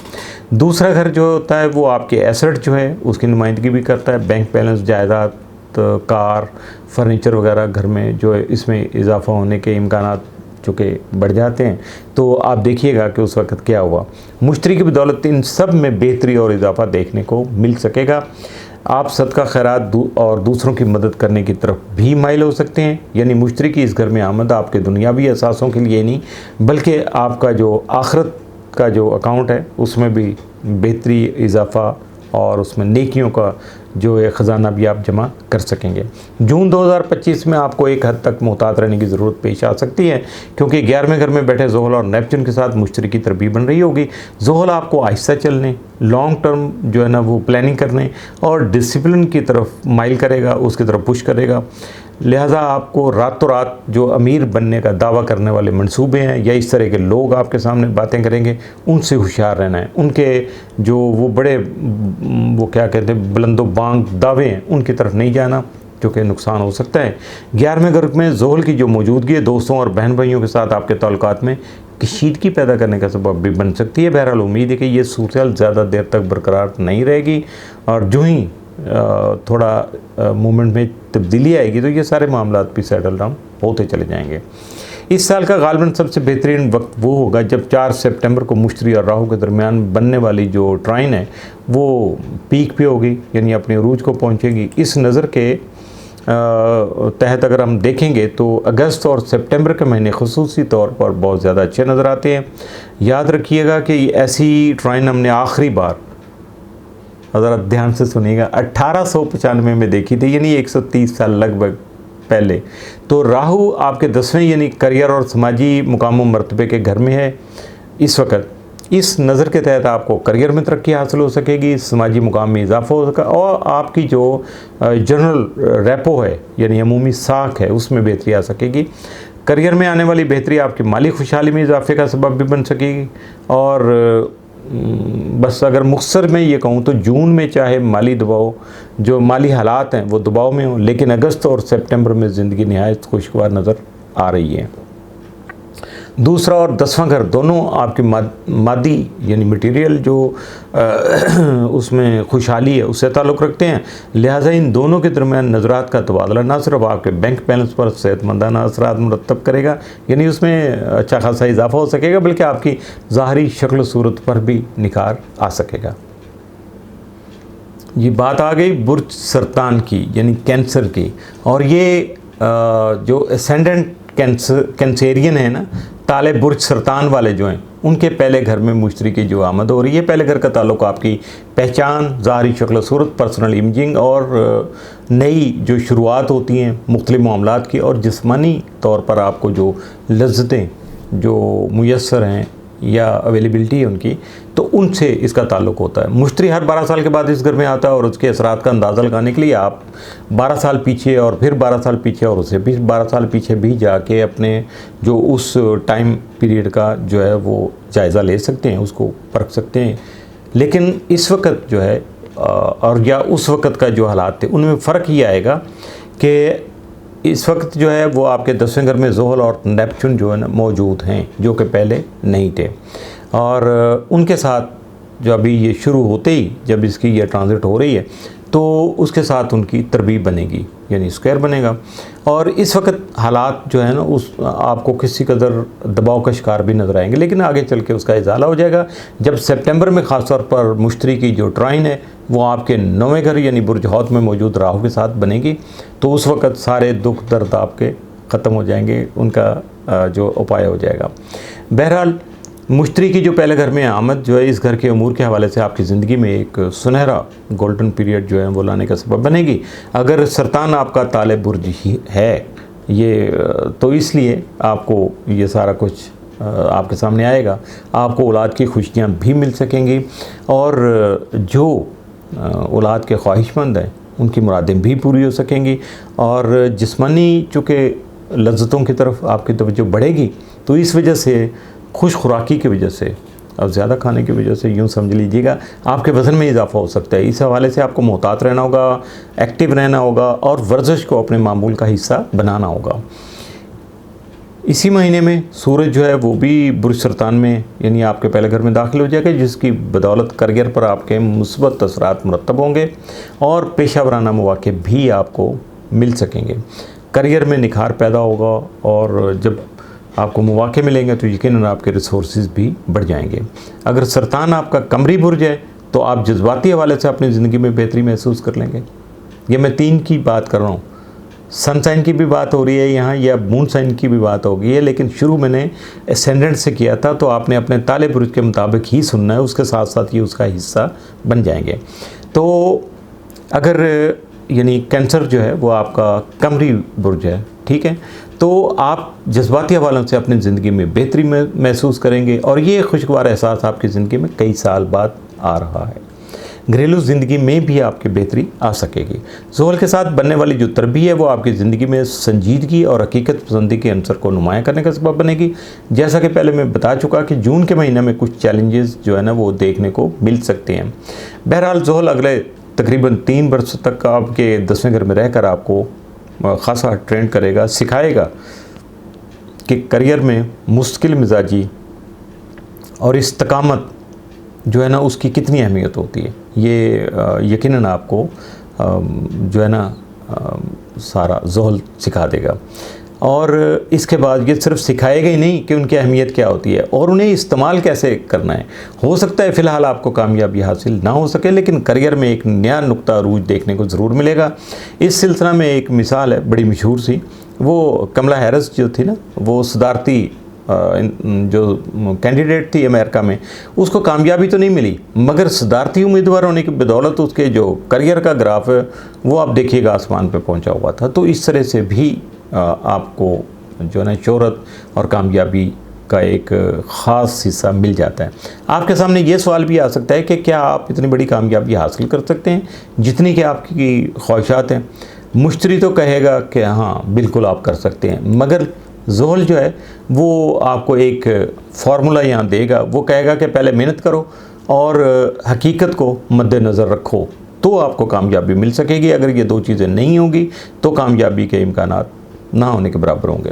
A: दूसरा घर जो होता है वो आपके एसेट जो है उसकी नुमाइंदगी भी करता है। बैंक बैलेंस, जायदाद, कार, फर्नीचर वगैरह घर में जो है इसमें इजाफ़ा होने के इम्कानात चूँकि बढ़ जाते हैं, तो आप देखिएगा कि उस वक्त क्या हुआ। मुश्तरी की बदौलत इन सब में बेहतरी और इजाफ़ा देखने को मिल सकेगा। आप सदका खैरात और दूसरों की मदद करने की तरफ भी माइल हो सकते हैं, यानी मुश्तरी की इस घर में आमद आपके दुनियावी असासों के लिए नहीं, बल्कि आपका जो आखिरत का जो अकाउंट है उसमें भी बेहतरी, इजाफ़ा और उसमें नेकियों का जो है ख़जाना भी आप जमा कर सकेंगे। जून 2025 में आपको एक हद तक मोहतात रहने की ज़रूरत पेश आ सकती है, क्योंकि 11वें घर में बैठे ज़ोहल और नेपच्यून के साथ मुश्तरी की तरबीब बन रही होगी। ज़ोहल आपको आहिस्ता चलने, लॉन्ग टर्म जो है ना वो प्लानिंग करने और डिसिप्लिन की तरफ माइल करेगा, उसकी तरफ पुश करेगा। लिहाजा आपको रातों रात जो अमीर बनने का दावा करने वाले मंसूबे हैं या इस तरह के लोग आपके सामने बातें करेंगे, उनसे होशियार रहना है। उनके जो वो बड़े वो क्या कहते हैं बुलंदोबांग दावे हैं, उनकी तरफ नहीं जाना, क्योंकि नुकसान हो सकता है। 11वें घर में ज़ोहल की जो मौजूदगी है दोस्तों और बहन भाइयों के साथ आपके ताल्लुकात में कशीदगी पैदा करने का सबब भी बन सकती है। बहरहाल उम्मीद है कि ये सूरत ज़्यादा देर तक बरकरार नहीं रहेगी, और जो ही थोड़ा मूवमेंट में तब्दीली आएगी तो ये सारे मामलात भी सेटल डाउन होते चले जाएंगे। इस साल का गालिबन सबसे बेहतरीन वक्त वो होगा जब 4 सितंबर को मुश्तरी और राहु के दरमियान बनने वाली जो ट्राइन है वो पीक पे होगी, यानी अपने अरूज को पहुंचेगी। इस नज़र के तहत अगर हम देखेंगे तो अगस्त और सितंबर के महीने खुसूसी तौर पर बहुत ज़्यादा अच्छे नज़र आते हैं। याद रखिएगा कि ऐसी ट्राइन हमने आखिरी बार, ज़रा ध्यान से सुनिएगा, 1895 में देखी थी, यानी 130 साल लगभग पहले। तो राहु आपके 10वें यानी करियर और समाजी मुकाम मरतबे के घर में है इस वक्त। इस नज़र के तहत आपको करियर में तरक्की हासिल हो सकेगी, समाजी मुकाम में इजाफा हो सका, और आपकी जो जनरल रेपो है यानी अमूमी साख है उसमें बेहतरी आ सकेगी। करियर में आने वाली बेहतरी आपकी माली खुशहाली में इजाफे का सबब भी बन सकेगी। और बस अगर मुख्तसर में ये कहूँ तो जून में चाहे माली दबाव, जो माली हालात हैं वो दबाव में हों, लेकिन अगस्त और सितंबर में ज़िंदगी नहायत खुशगवार नज़र आ रही है। दूसरा और 10वां घर दोनों आपके मादी यानी मटेरियल जो उसमें खुशहाली है उससे ताल्लुक़ रखते हैं। लिहाजा इन दोनों के दरमियान नज़रात का तबादला ना सिर्फ आपके बैंक बैलेंस पर सेहतमंदाना असरात मुरतब करेगा, यानी उसमें अच्छा खासा इजाफा हो सकेगा, बल्कि आपकी ज़ाहरी शक्ल सूरत पर भी निखार आ सकेगा। ये बात आ गई बुर्ज सरतान की यानी कैंसर की, और ये जो असेंडेंट कैंसेरियन है ना, ताले बुर्ज सरतान वाले जो हैं, उनके पहले घर में मुश्तरी की जो आमद हो रही है। पहले घर का ताल्लुक आपकी पहचान, ज़ाहरी शक्ल सूरत, पर्सनल इमेजिंग और नई जो शुरुआत होती हैं मुख्तलिफ मामलात की, और जिस्मानी तौर पर आपको जो लज्जतें जो मुयस्सर हैं या अवेलेबिलिटी है उनकी, तो उनसे इसका ताल्लुक़ होता है। मुश्तरी हर 12 साल के बाद इस घर में आता है और उसके असरात का अंदाज़ा लगाने के लिए आप 12 साल पीछे और फिर 12 साल पीछे और उससे भी 12 साल पीछे भी जाके अपने जो उस टाइम पीरियड का जो है वो जायज़ा ले सकते हैं, उसको परख सकते हैं। लेकिन इस वक्त जो है और या उस वक्त का जो हालात थे उनमें फ़र्क ये आएगा कि इस वक्त जो है वो आपके 10वें घर में ज़ोहल और नेपच्यून जो है ना मौजूद हैं, जो कि पहले नहीं थे, और उनके साथ जो अभी ये शुरू होते ही जब इसकी ये ट्रांजिट हो रही है तो उसके साथ उनकी तरबीब बनेगी यानी स्क्वायर बनेगा। और इस वक्त हालात जो है ना उस आपको किसी कदर दबाव का शिकार भी नज़र आएंगे, लेकिन आगे चल के उसका इजाला हो जाएगा जब सितंबर में ख़ास तौर पर मुश्तरी की जो ट्राइन है वो आपके 9वें घर यानी बुर्ज हौत में मौजूद राहु के साथ बनेगी। तो उस वक़्त सारे दुख दर्द आपके ख़त्म हो जाएंगे, उनका जो उपाय हो जाएगा। बहरहाल मुश्तरी की जो पहले घर में आमद जो है इस घर के अमूर के हवाले से आपकी ज़िंदगी में एक सुनहरा गोल्डन पीरियड जो है वो लाने का सबब बनेगी। अगर सरतान आपका ताले बुर्ज ही है ये, तो इसलिए आपको ये सारा कुछ आपके सामने आएगा। आपको औलाद की खुशियाँ भी मिल सकेंगी और जो औलाद के ख्वाहिशमंद हैं उनकी मुरादें भी पूरी हो सकेंगी, और जिस्मानी चूँकि लज्जतों की तरफ आपकी तवज्जो बढ़ेगी तो इस वजह से खुश खुराकी की वजह से और ज़्यादा खाने की वजह से यूँ समझ लीजिएगा आपके वज़न में इजाफा हो सकता है। इस हवाले से आपको मोहतात रहना होगा, एक्टिव रहना होगा और वर्जिश को अपने मामूल का हिस्सा बनाना होगा। इसी महीने में सूरज जो है वो भी बुर्ज सरतान में यानी आपके पहले घर में दाखिल हो जाएगा, जिसकी बदौलत करियर पर आपके मुस्बत असरात मुरतब होंगे और पेशा वराना मौक़े भी आपको मिल सकेंगे। करियर में निखार पैदा होगा और जब आपको मौक़े मिलेंगे तो यकीनन आपके रिसोर्सेज भी बढ़ जाएंगे। अगर सरतान आपका कमरी बुर्ज है तो आप जज्बाती हवाले से अपनी ज़िंदगी में बेहतरी महसूस कर लेंगे। ये मैं 3 की बात कर रहा हूँ, सनसाइन की भी बात हो रही है यहाँ या मून साइन की भी बात हो गई है, लेकिन शुरू मैंने एसेंडेंट से किया था तो आपने अपने ताले बुर्ज के मुताबिक ही सुनना है, उसके साथ साथ ये उसका हिस्सा बन जाएंगे। तो अगर यानी कैंसर जो है वो आपका कमरी बुर्ज है, ठीक है, तो आप जज्बाती हवालों से अपनी ज़िंदगी में बेहतरी महसूस करेंगे और ये खुशगवार एहसास आपकी ज़िंदगी में कई साल बाद आ रहा है। घरेलू ज़िंदगी में भी आपकी बेहतरी आ सकेगी। ज़ोहल के साथ बनने वाली जो तरबीयत है वो आपकी ज़िंदगी में संजीदगी और हकीकत पसंदी के अंसर को नुमायाँ करने का सबब बनेगी। जैसा कि पहले मैं बता चुका कि जून के महीने में कुछ चैलेंजेस जो है ना वो देखने को मिल सकते हैं। बहरहाल ज़ोहल अगले तकरीबन 3 वर्ष तक आपके 10वें घर में रहकर आपको ख़ासा ट्रेंड करेगा, सिखाएगा कि करियर में मुश्किल मिजाजी और इस्तकामत जो है ना उसकी कितनी अहमियत होती है। ये यकीनन आपको जो है ना सारा ज़ोहल सिखा देगा। और इसके बाद ये सिर्फ सिखाएगा ही नहीं कि उनकी अहमियत क्या होती है और उन्हें इस्तेमाल कैसे करना है। हो सकता है फ़िलहाल आपको कामयाबी हासिल ना हो सके, लेकिन करियर में एक नया नुक्ता अरूज देखने को ज़रूर मिलेगा। इस सिलसिला में एक मिसाल है बड़ी मशहूर सी, वो कमला हैरिस जो थी ना, वो सदारती जो कैंडिडेट थी अमेरिका में, उसको कामयाबी तो नहीं मिली मगर सदारती उम्मीदवार होने की बदौलत उसके जो करियर का ग्राफ है वो आप देखिएगा आसमान पे पहुंचा हुआ था। तो इस तरह से भी आपको जो है ना शोहरत और कामयाबी का एक ख़ास हिस्सा मिल जाता है। आपके सामने ये सवाल भी आ सकता है कि क्या आप इतनी बड़ी कामयाबी हासिल कर सकते हैं जितनी कि आपकी ख्वाहिशात हैं। मुश्तरी तो कहेगा कि हाँ बिल्कुल आप कर सकते हैं, मगर ज़ोहल जो है वो आपको एक फार्मूला यहाँ देगा। वो कहेगा कि पहले मेहनत करो और हकीकत को मद्देनज़र रखो तो आपको कामयाबी मिल सकेगी। अगर ये 2 चीज़ें नहीं होंगी तो कामयाबी के इम्कानात ना होने के बराबर होंगे।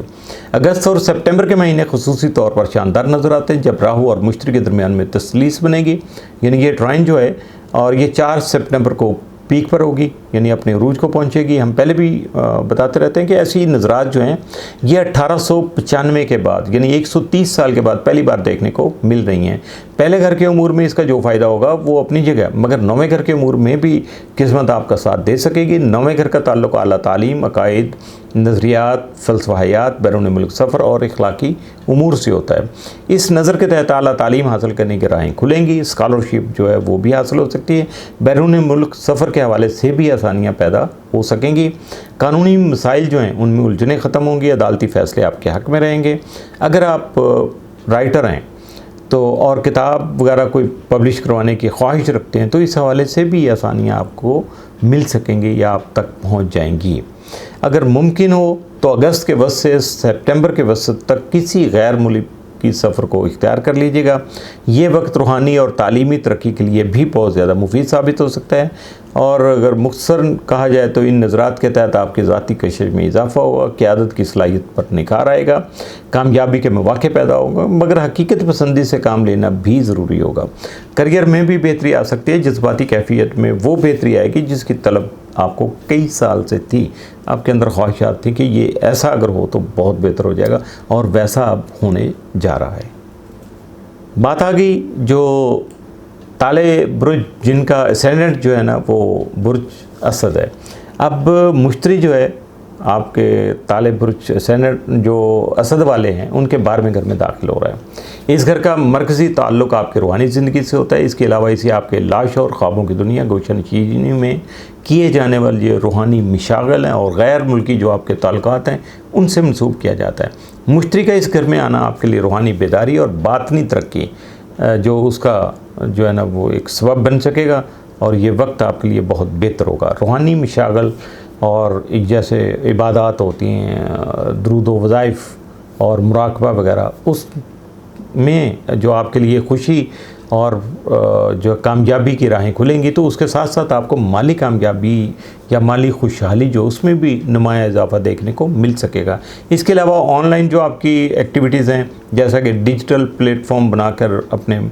A: अगस्त और सितंबर के महीने खुसूसी तौर पर शानदार नज़र आते हैं, जब राहु और मुश्तरी के दरमियान में तसलीस बनेगी, यानी ये ट्राइन जो है, और ये 4 सितंबर को पीक पर होगी, यानी अपने अरूज को पहुंचेगी। हम पहले भी बताते रहते हैं कि ऐसी नज़रात जो हैं ये 1895 के बाद, यानी 130 साल के बाद पहली बार देखने को मिल रही हैं। पहले घर के उमूर में इसका जो फ़ायदा होगा वो अपनी जगह, मगर नौवें घर के उमूर में भी किस्मत आपका साथ दे सकेगी। नौवें घर का ताल्लुक आला तालीम, अकायद, नज़रियात, फ़लसफ़ायात, बैरून मुल्क सफ़र और इखलाकी उमूर से होता है। इस नज़र के तहत आला तालीम हासिल करने की राहें खुलेंगी, स्कॉलरशिप जो है वो भी हासिल हो सकती है, बैरून मुल्क सफ़र के हवाले से भी आसानियाँ पैदा हो सकेंगी। कानूनी मसाइल जो हैं उनमें उलझने ख़त्म होंगी, अदालती फ़ैसले आपके हक़ में रहेंगे। अगर आप राइटर हैं तो और किताब वगैरह कोई पब्लिश करवाने की ख्वाहिश रखते हैं तो इस हवाले से भी आसानियाँ आपको मिल सकेंगी या आप तक पहुँच जाएंगी। अगर मुमकिन हो तो अगस्त के वस्त से सितंबर के वस्त तक किसी गैर मुल्क की सफ़र को इख्तियार कर लीजिएगा। ये वक्त रूहानी और तालीमी तरक्की के लिए भी बहुत ज़्यादा मुफीद साबित हो सकता है। और अगर मुख्तसर कहा जाए तो इन नज़रात के तहत आपकी ज़ाती कशिश में इजाफा होगा, क़यादत की सलाहियत पर निखार आएगा, कामयाबी के मौक़े पैदा होगा, मगर हकीकत पसंदी से काम लेना भी ज़रूरी होगा। करियर में भी बेहतरी आ सकती है, जज्बाती कैफियत में वो बेहतरी आएगी जिसकी तलब आपको कई साल से थी। आपके अंदर ख्वाहिशात थी कि ये ऐसा अगर हो तो बहुत बेहतर हो जाएगा, और वैसा अब होने जा रहा है। बात आ गई जो ताले बुर्ज जिनका असेंडेंट जो है ना वो बुर्ज असद है। अब मुश्तरी जो है आपके ताले बुर्ज असेंडेंट जो असद वाले हैं उनके 12वें घर में दाखिल हो रहा है। इस घर का मरकज़ी ताल्लुक़ आपकी रूहानी ज़िंदगी से होता है। इसके अलावा इसे आपके लाश और ख्वाबों की दुनिया गोशनशीनी में किए जाने वाले ये रूहानी मिशागल हैं और गैर मुल्की जो आपके ताल्लुकात हैं उनसे मनसूब किया जाता है। मुश्तरी का इस घर में आना आपके लिए रूहानी बेदारी और बातनी तरक्की जो उसका जो है ना वो एक सबब बन सकेगा, और ये वक्त आपके लिए बहुत बेहतर होगा। रूहानी मिशागल और जैसे इबादत होती हैं, दुरूद व वज़ाइफ और मुराकबा वगैरह, उसमें जो आपके लिए खुशी और जो कामयाबी की राहें खुलेंगी, तो उसके साथ साथ आपको माली कामयाबी या माली खुशहाली जो उसमें भी नुमाया इजाफा देखने को मिल सकेगा। इसके अलावा ऑनलाइन जो आपकी एक्टिविटीज़ हैं, जैसा कि डिजिटल प्लेटफॉर्म बनाकर अपने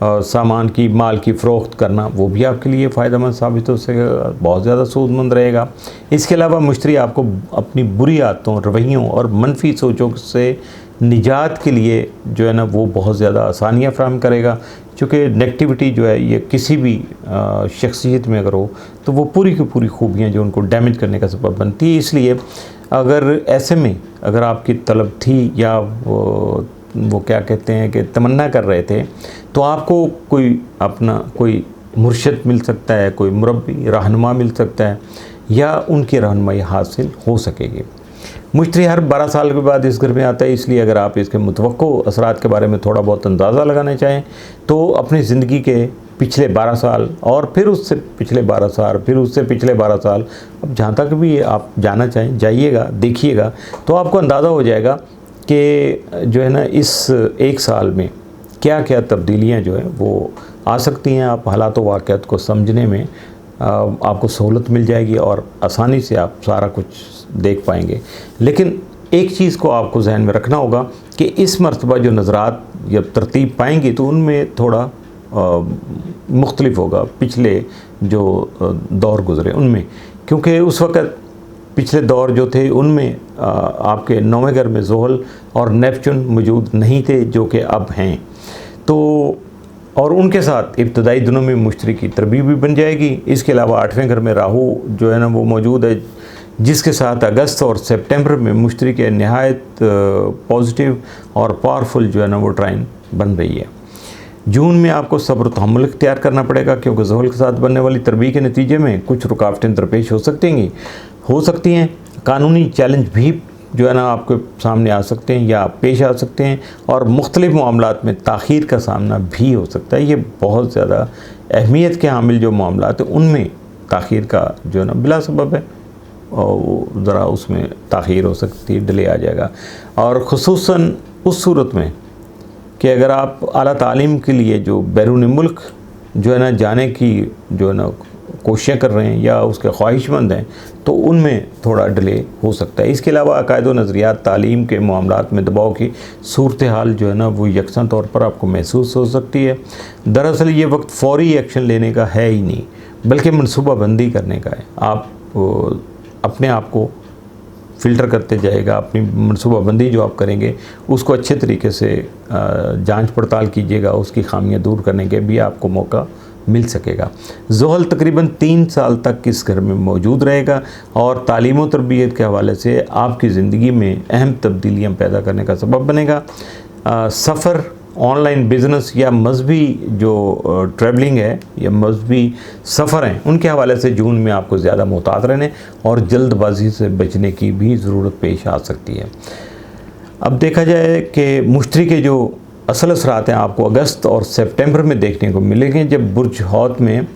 A: सामान की माल की फ़रोख्त करना, वो भी आपके लिए फ़ायदेमंद साबित हो सकेगा, बहुत ज़्यादा सूदमंद रहेगा। इसके अलावा मुश्तरी आपको अपनी बुरी आदतों, रवैयों और मनफी सोचों से निजात के लिए जो है ना वो बहुत ज़्यादा आसानियाँ फ़राहम करेगा, चूँकि नेगेटिविटी जो है ये किसी भी शख्सियत में अगर हो तो वो पूरी की पूरी खूबियाँ जो उनको डैमेज करने का सबब बनती है। इसलिए अगर ऐसे में अगर आपकी तलब थी या वो क्या कहते हैं कि तमन्ना कर रहे थे, तो आपको कोई अपना कोई मुर्शिद मिल सकता है, कोई मुरब्बी रहनुमा मिल सकता है, या उनकी रहनुमाई हासिल हो सकेगी। मुश्तरी हर 12 साल के बाद इस घर में आता है, इसलिए अगर आप इसके मुतवक्को असरात के बारे में थोड़ा बहुत अंदाज़ा लगाना चाहें तो अपनी ज़िंदगी के पिछले 12 साल और फिर उससे पिछले 12 साल, फिर उससे पिछले 12 साल, अब जहाँ तक भी आप जाना चाहें जाइएगा, देखिएगा, तो आपको अंदाज़ा हो जाएगा कि जो है ना इस एक साल में क्या क्या तब्दीलियाँ जो हैं वो आ सकती हैं। आप हालात व वाक़यात को समझने में आपको सहूलत मिल जाएगी और आसानी से आप सारा कुछ देख पाएंगे। लेकिन एक चीज़ को आपको जहन में रखना होगा कि इस मरतबा जो नज़रात जब तरतीब पाएंगी तो उनमें थोड़ा मुख्तलिफ होगा पिछले जो दौर गुज़रे उनमें, क्योंकि उस वक़्त पिछले दौर जो थे उनमें आपके 9वें घर में ज़ोहल और नेपच्यून मौजूद नहीं थे जो कि अब हैं। तो और उनके साथ इब्तदाई दिनों में मुश्तरी की तरबीब भी बन जाएगी। इसके अलावा 8वें घर में राहु जो है ना वो मौजूद है, जिसके साथ अगस्त और सितंबर में मुश्तरी के नहायत पॉजिटिव और पावरफुल जो है ना वो ट्राइन बन रही है। जून में आपको सब्र तहम्मुल इख्तियार करना पड़ेगा, क्योंकि ज़ोहल के साथ बनने वाली तरबीब के नतीजे में कुछ रुकावटें दरपेश हो सकती हैं। कानूनी चैलेंज भी जो है ना आपके सामने आ सकते हैं या पेश आ सकते हैं, और मुख्तलिफ मामलात में ताख़ीर का सामना भी हो सकता है। ये बहुत ज़्यादा अहमियत के हामिल जो मामलात हैं उनमें ताख़ीर का जो है ना बिला सबब है, और ज़रा उसमें ताख़ीर हो सकती है, डिले आ जाएगा। और ख़ुसूसन उस सूरत में कि अगर आप आला तालीम के लिए जो बैरून मुल्क जो है ना जाने की जो है ना कोशिशें कर रहे हैं या उसके ख्वाहिशमंद हैं तो उनमें थोड़ा डिले हो सकता है। इसके अलावा अकायद व नज़रियात, तालीम के मामलात में दबाव की सूरत हाल जो है ना वो यकसा तौर पर आपको महसूस हो सकती है। दरअसल ये वक्त फ़ौरी एक्शन लेने का है ही नहीं, बल्कि मनसूबाबंदी करने का है। आप अपने आप को फ़िल्टर करते जाएगा, अपनी मनसूबाबंदी जो आप करेंगे उसको अच्छे तरीके से जांच पड़ताल कीजिएगा, उसकी खामियां दूर करने के भी आपको मौका मिल सकेगा। ज़ुहल तकरीबन 3 साल तक इस घर में मौजूद रहेगा और तालीम व तरबियत के हवाले से आपकी ज़िंदगी में अहम तब्दीलियाँ पैदा करने का सबब बनेगा। सफ़र, ऑनलाइन बिज़नेस या मजहबी जो ट्रैवलिंग है या मजहबी सफ़र हैं उनके हवाले से जून में आपको ज़्यादा मुहतात रहने और जल्दबाजी से बचने की भी ज़रूरत पेश आ सकती है। अब देखा जाए कि मुश्तरी के जो असल असरात हैं आपको अगस्त और सितंबर में देखने को मिलेंगे, जब बुर्ज हौत में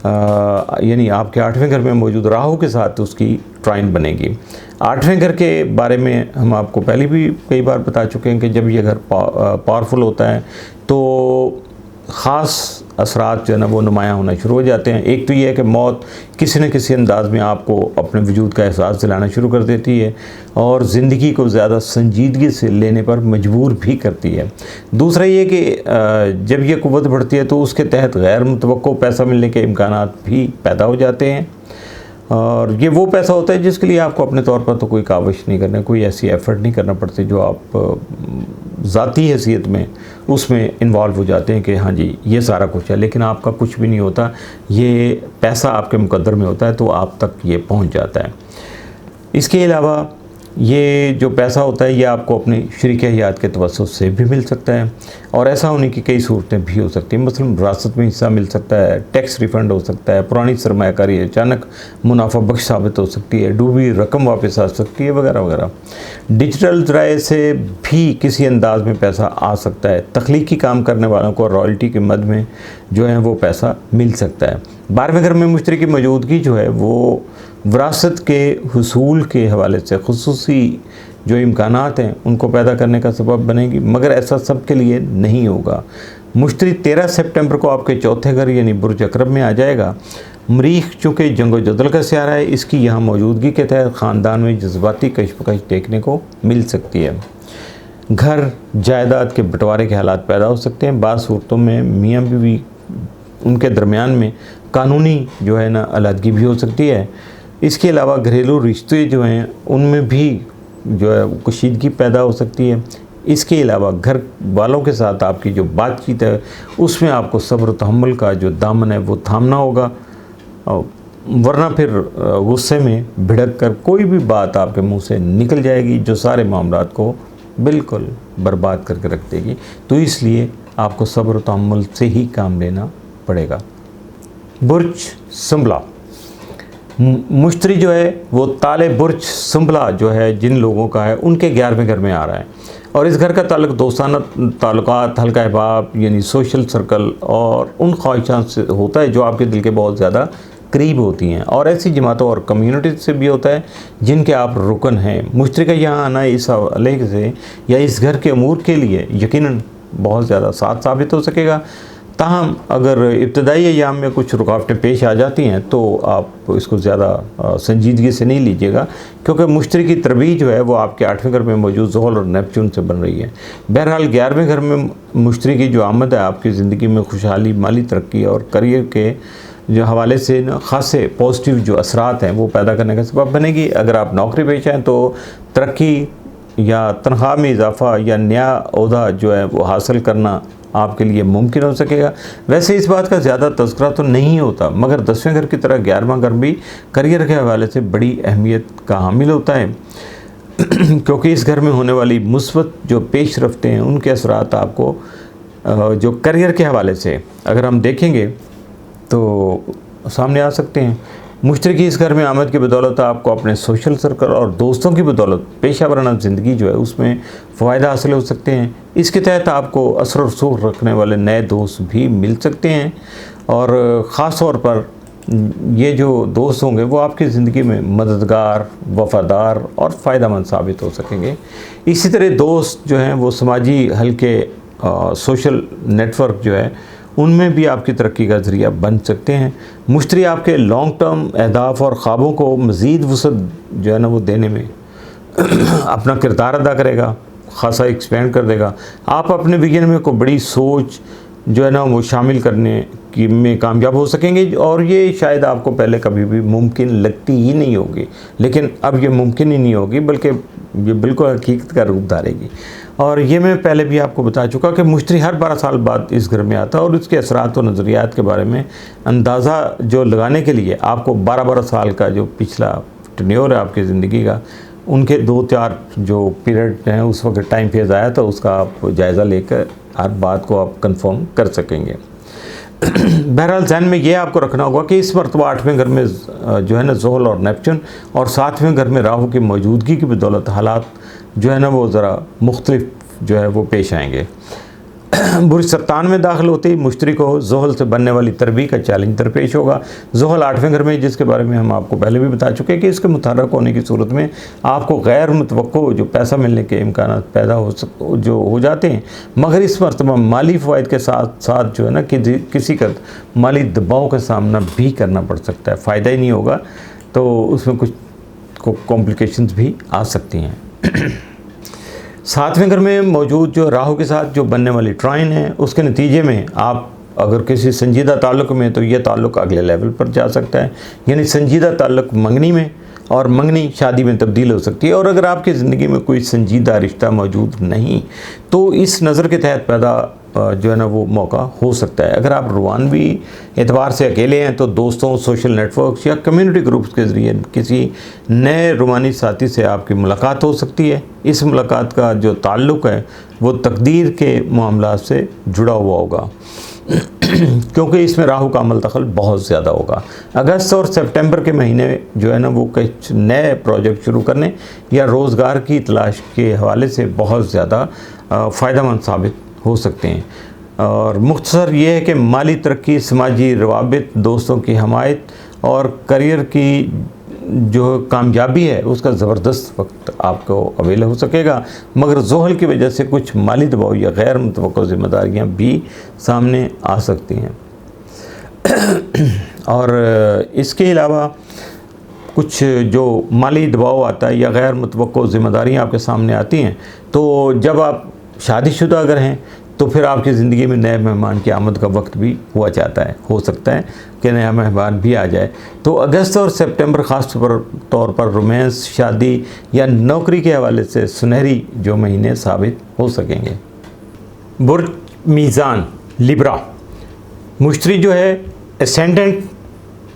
A: यानी आपके 8वें घर में मौजूद राहु के साथ उसकी ट्राइन बनेगी। 8वें घर के बारे में हम आपको पहले भी कई बार बता चुके हैं कि जब ये घर पावरफुल होता है तो ख़ास असरात जो है ना वो नुमायाँ होना शुरू हो जाते हैं। एक तो ये है कि मौत किसी न किसी अंदाज में आपको अपने वजूद का एहसास दिलाना शुरू कर देती है और ज़िंदगी को ज़्यादा संजीदगी से लेने पर मजबूर भी करती है। दूसरा ये कि जब ये क़ुव्वत बढ़ती है तो उसके तहत गैर मुतवक्को पैसा मिलने के इम्कानात भी पैदा हो जाते हैं और ये वो पैसा होता है जिसके लिए आपको अपने तौर पर तो कोई काविश नहीं करना, कोई ऐसी एफ़र्ट नहीं करना पड़ती जो आप ज़ाती हैसियत में उसमें इन्वॉल्व हो जाते हैं कि हाँ जी ये सारा कुछ है, लेकिन आपका कुछ भी नहीं होता, ये पैसा आपके मुकद्दर में होता है तो आप तक ये पहुंच जाता है। इसके अलावा ये जो पैसा होता है ये आपको अपनी शरीक हयात के तवस्सुत से भी मिल सकता है और ऐसा होने की कई सूरतें भी हो सकती हैं। मसलन विरासत में हिस्सा मिल सकता है, टैक्स रिफ़ंड हो सकता है, पुरानी सरमायाकारी अचानक मुनाफा बख्श साबित हो सकती है, डूबी रकम वापस आ सकती है वगैरह वगैरह। डिजिटल ज़राए से भी किसी अंदाज में पैसा आ सकता है। तख्लीकी काम करने वालों को रॉयल्टी के मद में जो है वो पैसा मिल सकता है। 12वें घर में मुश्तरी की मौजूदगी जो है वो विरासत के हुसूल के हवाले से खुसूसी जो इम्कानात हैं उनको पैदा करने का सबब बनेगी, मगर ऐसा सब के लिए नहीं होगा। मुश्तरी 13 सितंबर को आपके चौथे घर यानी बुर्ज अकरब में आ जाएगा। मरीख चूँकि जंगो जदल का सियारा है, इसकी यहाँ मौजूदगी के तहत ख़ानदान में जज्बाती कशमकश देखने को मिल सकती है। घर जायदाद के बंटवारे के हालात पैदा हो सकते हैं। बाज़ सूरतों में मियाँ बीवी उनके दरमियान में कानूनी जो है ना अलहदगी भी हो सकती है। इसके अलावा घरेलू रिश्ते जो हैं उनमें भी जो है कशीदगी पैदा हो सकती है। इसके अलावा घर वालों के साथ आपकी जो बातचीत है उसमें आपको सब्र तहम्मुल का जो दामन है वो थामना होगा, वरना फिर गुस्से में भिड़क कर कोई भी बात आपके मुंह से निकल जाएगी जो सारे मामलात को बिल्कुल बर्बाद करके रख देगी। तो इसलिए आपको सब्र तहम्मुल से ही काम लेना पड़ेगा। बुर्ज सुंबला, मुश्तरी जो है वो ताले बुर्ज सुंबला जो है जिन लोगों का है उनके 11वें घर में आ रहा है और इस घर का ताल्लुक दोस्ताना ताल्लुकात, हल्का अहबाब यानी सोशल सर्कल और उन ख्वाहिशात से होता है जो आपके दिल के बहुत ज़्यादा करीब होती हैं और ऐसी जमातों और कम्युनिटी से भी होता है जिनके आप रुकन हैं। मुश्तरी का यहाँ आना इस हवाले से या इस घर के अमूर के लिए यकीनन बहुत ज़्यादा साथ साबित हो सकेगा। ताहम अगर इब्तदाई अय्याम में कुछ रुकावटें पेश आ जाती हैं तो आप इसको ज़्यादा संजीदगी से नहीं लीजिएगा, क्योंकि मुश्तरी की तरबीज जो है वो आपके 8वें घर में मौजूद ज़ुहल और नेपच्यून से बन रही है। बहरहाल 11वें घर में मुश्तरी की जो आमद है आपकी ज़िंदगी में खुशहाली, माली तरक्की और करियर के जो हवाले से न खासे पॉजिटिव जो असरात हैं वो पैदा करने का सबब बनेगी। अगर आप नौकरी पेशा हैं तो तरक्की या तनख्वाह में इजाफ़ा या नया ओहदा जो है वो हासिल करना आपके लिए मुमकिन हो सकेगा। वैसे इस बात का ज़्यादा तज़किरा तो नहीं होता, मगर 10वें घर की तरह 11वां घर भी करियर के हवाले से बड़ी अहमियत का हामिल होता है क्योंकि इस घर में होने वाली मुस्बत जो पेश रफ्ते हैं उनके असरात आपको जो करियर के हवाले से अगर हम देखेंगे तो सामने आ सकते हैं। मुश्तरी की इस घर में आमद की बदौलत आपको अपने सोशल सर्कल और दोस्तों की बदौलत पेशा वराना ज़िंदगी जो है उसमें फ़ायदा हासिल हो सकते हैं। इसके तहत आपको असर और रसूख रखने वाले नए दोस्त भी मिल सकते हैं और ख़ास तौर पर ये जो दोस्त होंगे वो आपकी ज़िंदगी में मददगार, वफ़ादार और फ़ायदेमंद साबित हो सकेंगे। इसी तरह दोस्त जो हैं वो समाजी हल्के सोशल नेटवर्क जो है उनमें भी आपकी तरक्की का ज़रिया बन सकते हैं। मुश्तरी आपके लॉन्ग टर्म अहदाफ और ख्वाबों को मज़ीद वसअत जो है ना वो देने में अपना किरदार अदा करेगा, ख़ासा एक्सपेंड कर देगा। आप अपने विजन में कोई बड़ी सोच जो है ना वो शामिल करने की में कामयाब हो सकेंगे, और ये शायद आपको पहले कभी भी मुमकिन लगती ही नहीं होगी, लेकिन अब ये मुमकिन ही नहीं होगी बल्कि ये बिल्कुल हकीकत का रूप धारेगी। और ये मैं पहले भी आपको बता चुका कि मुश्तरी हर 12 साल बाद इस घर में आता है, और इसके असरात और नज़रियात के बारे में अंदाज़ा जो लगाने के लिए आपको 12-12 साल का जो पिछला टेन्योर है आपकी ज़िंदगी का, उनके 2-4 जो पीरियड हैं उस वक्त टाइम फेज आया तो उसका आप जायज़ा लेकर हर बात को आप कंफर्म कर सकेंगे। बहरहाल ज़हन में ये आपको रखना होगा कि इस मरतबा 8वें घर में जो है ना ज़ोहल और नेपच्यून और 7वें घर में राहु की मौजूदगी की बदौलत हालात जो है ना वो ज़रा मुख्तलिफ जो है वो पेश आएंगे। बुर्ज सरतान में दाखिल होते ही मुश्तरी को ज़ोहल से बनने वाली तरबी का चैलेंज दरपेश होगा। ज़ोहल 8वें घर में, जिसके बारे में हम आपको पहले भी बता चुके हैं कि इसके मुतहर्रक होने की सूरत में आपको गैर मुतवक्को जो पैसा मिलने के इम्कान पैदा हो जाते हैं, मगर इस मरतबा माली फ़वाइद के साथ साथ जो है ना किसी का माली दबाव का सामना भी करना पड़ सकता है। फ़ायदा ही नहीं होगा तो उसमें कुछ कॉम्प्लिकेशंस भी आ सकती हैं। 7वें घर में मौजूद जो राहु के साथ जो बनने वाली ट्राइन है, उसके नतीजे में आप अगर किसी संजीदा ताल्लुक़ में, तो यह ताल्लुक़ अगले लेवल पर जा सकता है, यानी संजीदा ताल्लुक़ मंगनी में और मंगनी शादी में तब्दील हो सकती है। और अगर आपकी ज़िंदगी में कोई संजीदा रिश्ता मौजूद नहीं तो इस नज़र के तहत पैदा जो है ना वो मौका हो सकता है। अगर आप रुहानवी एतबार से अकेले हैं तो दोस्तों, सोशल नेटवर्क्स या कम्युनिटी ग्रुप्स के ज़रिए किसी नए रुहानी साथी से आपकी मुलाकात हो सकती है। इस मुलाकात का जो ताल्लुक़ है वो तकदीर के मामला से जुड़ा हुआ होगा क्योंकि इसमें राहु का अमल दखल बहुत ज़्यादा होगा। अगस्त और सितंबर के महीने जो है ना वो कुछ नए प्रोजेक्ट शुरू करने या रोज़गार की तलाश के हवाले से बहुत ज़्यादा फ़ायदेमंद साबित हो सकते हैं। और मुख्तसर ये है कि माली तरक्की, समाजी रवाबित, दोस्तों की हमायत और करियर की जो कामयाबी है उसका ज़बरदस्त वक्त आपको अवेल हो सकेगा, मगर ज़ोहल की वजह से कुछ माली दबाव या गैर मुतवक्को ज़िम्मेदारियाँ भी सामने आ सकती हैं। और इसके अलावा कुछ जो माली दबाव आता है या गैर मुतवक्को ज़िम्मेदारियाँ आपके सामने आती हैं, तो जब आप शादीशुदा अगर हैं तो फिर आपकी ज़िंदगी में नए मेहमान की आमद का वक्त भी हुआ जाता है। हो सकता है कि नया मेहमान भी आ जाए। तो अगस्त और सितंबर ख़ास तौर पर रोमांस, शादी या नौकरी के हवाले से सुनहरी जो महीने साबित हो सकेंगे। बुर्ज मीज़ान लिब्रा, मुश्तरी जो है एसेंडेंट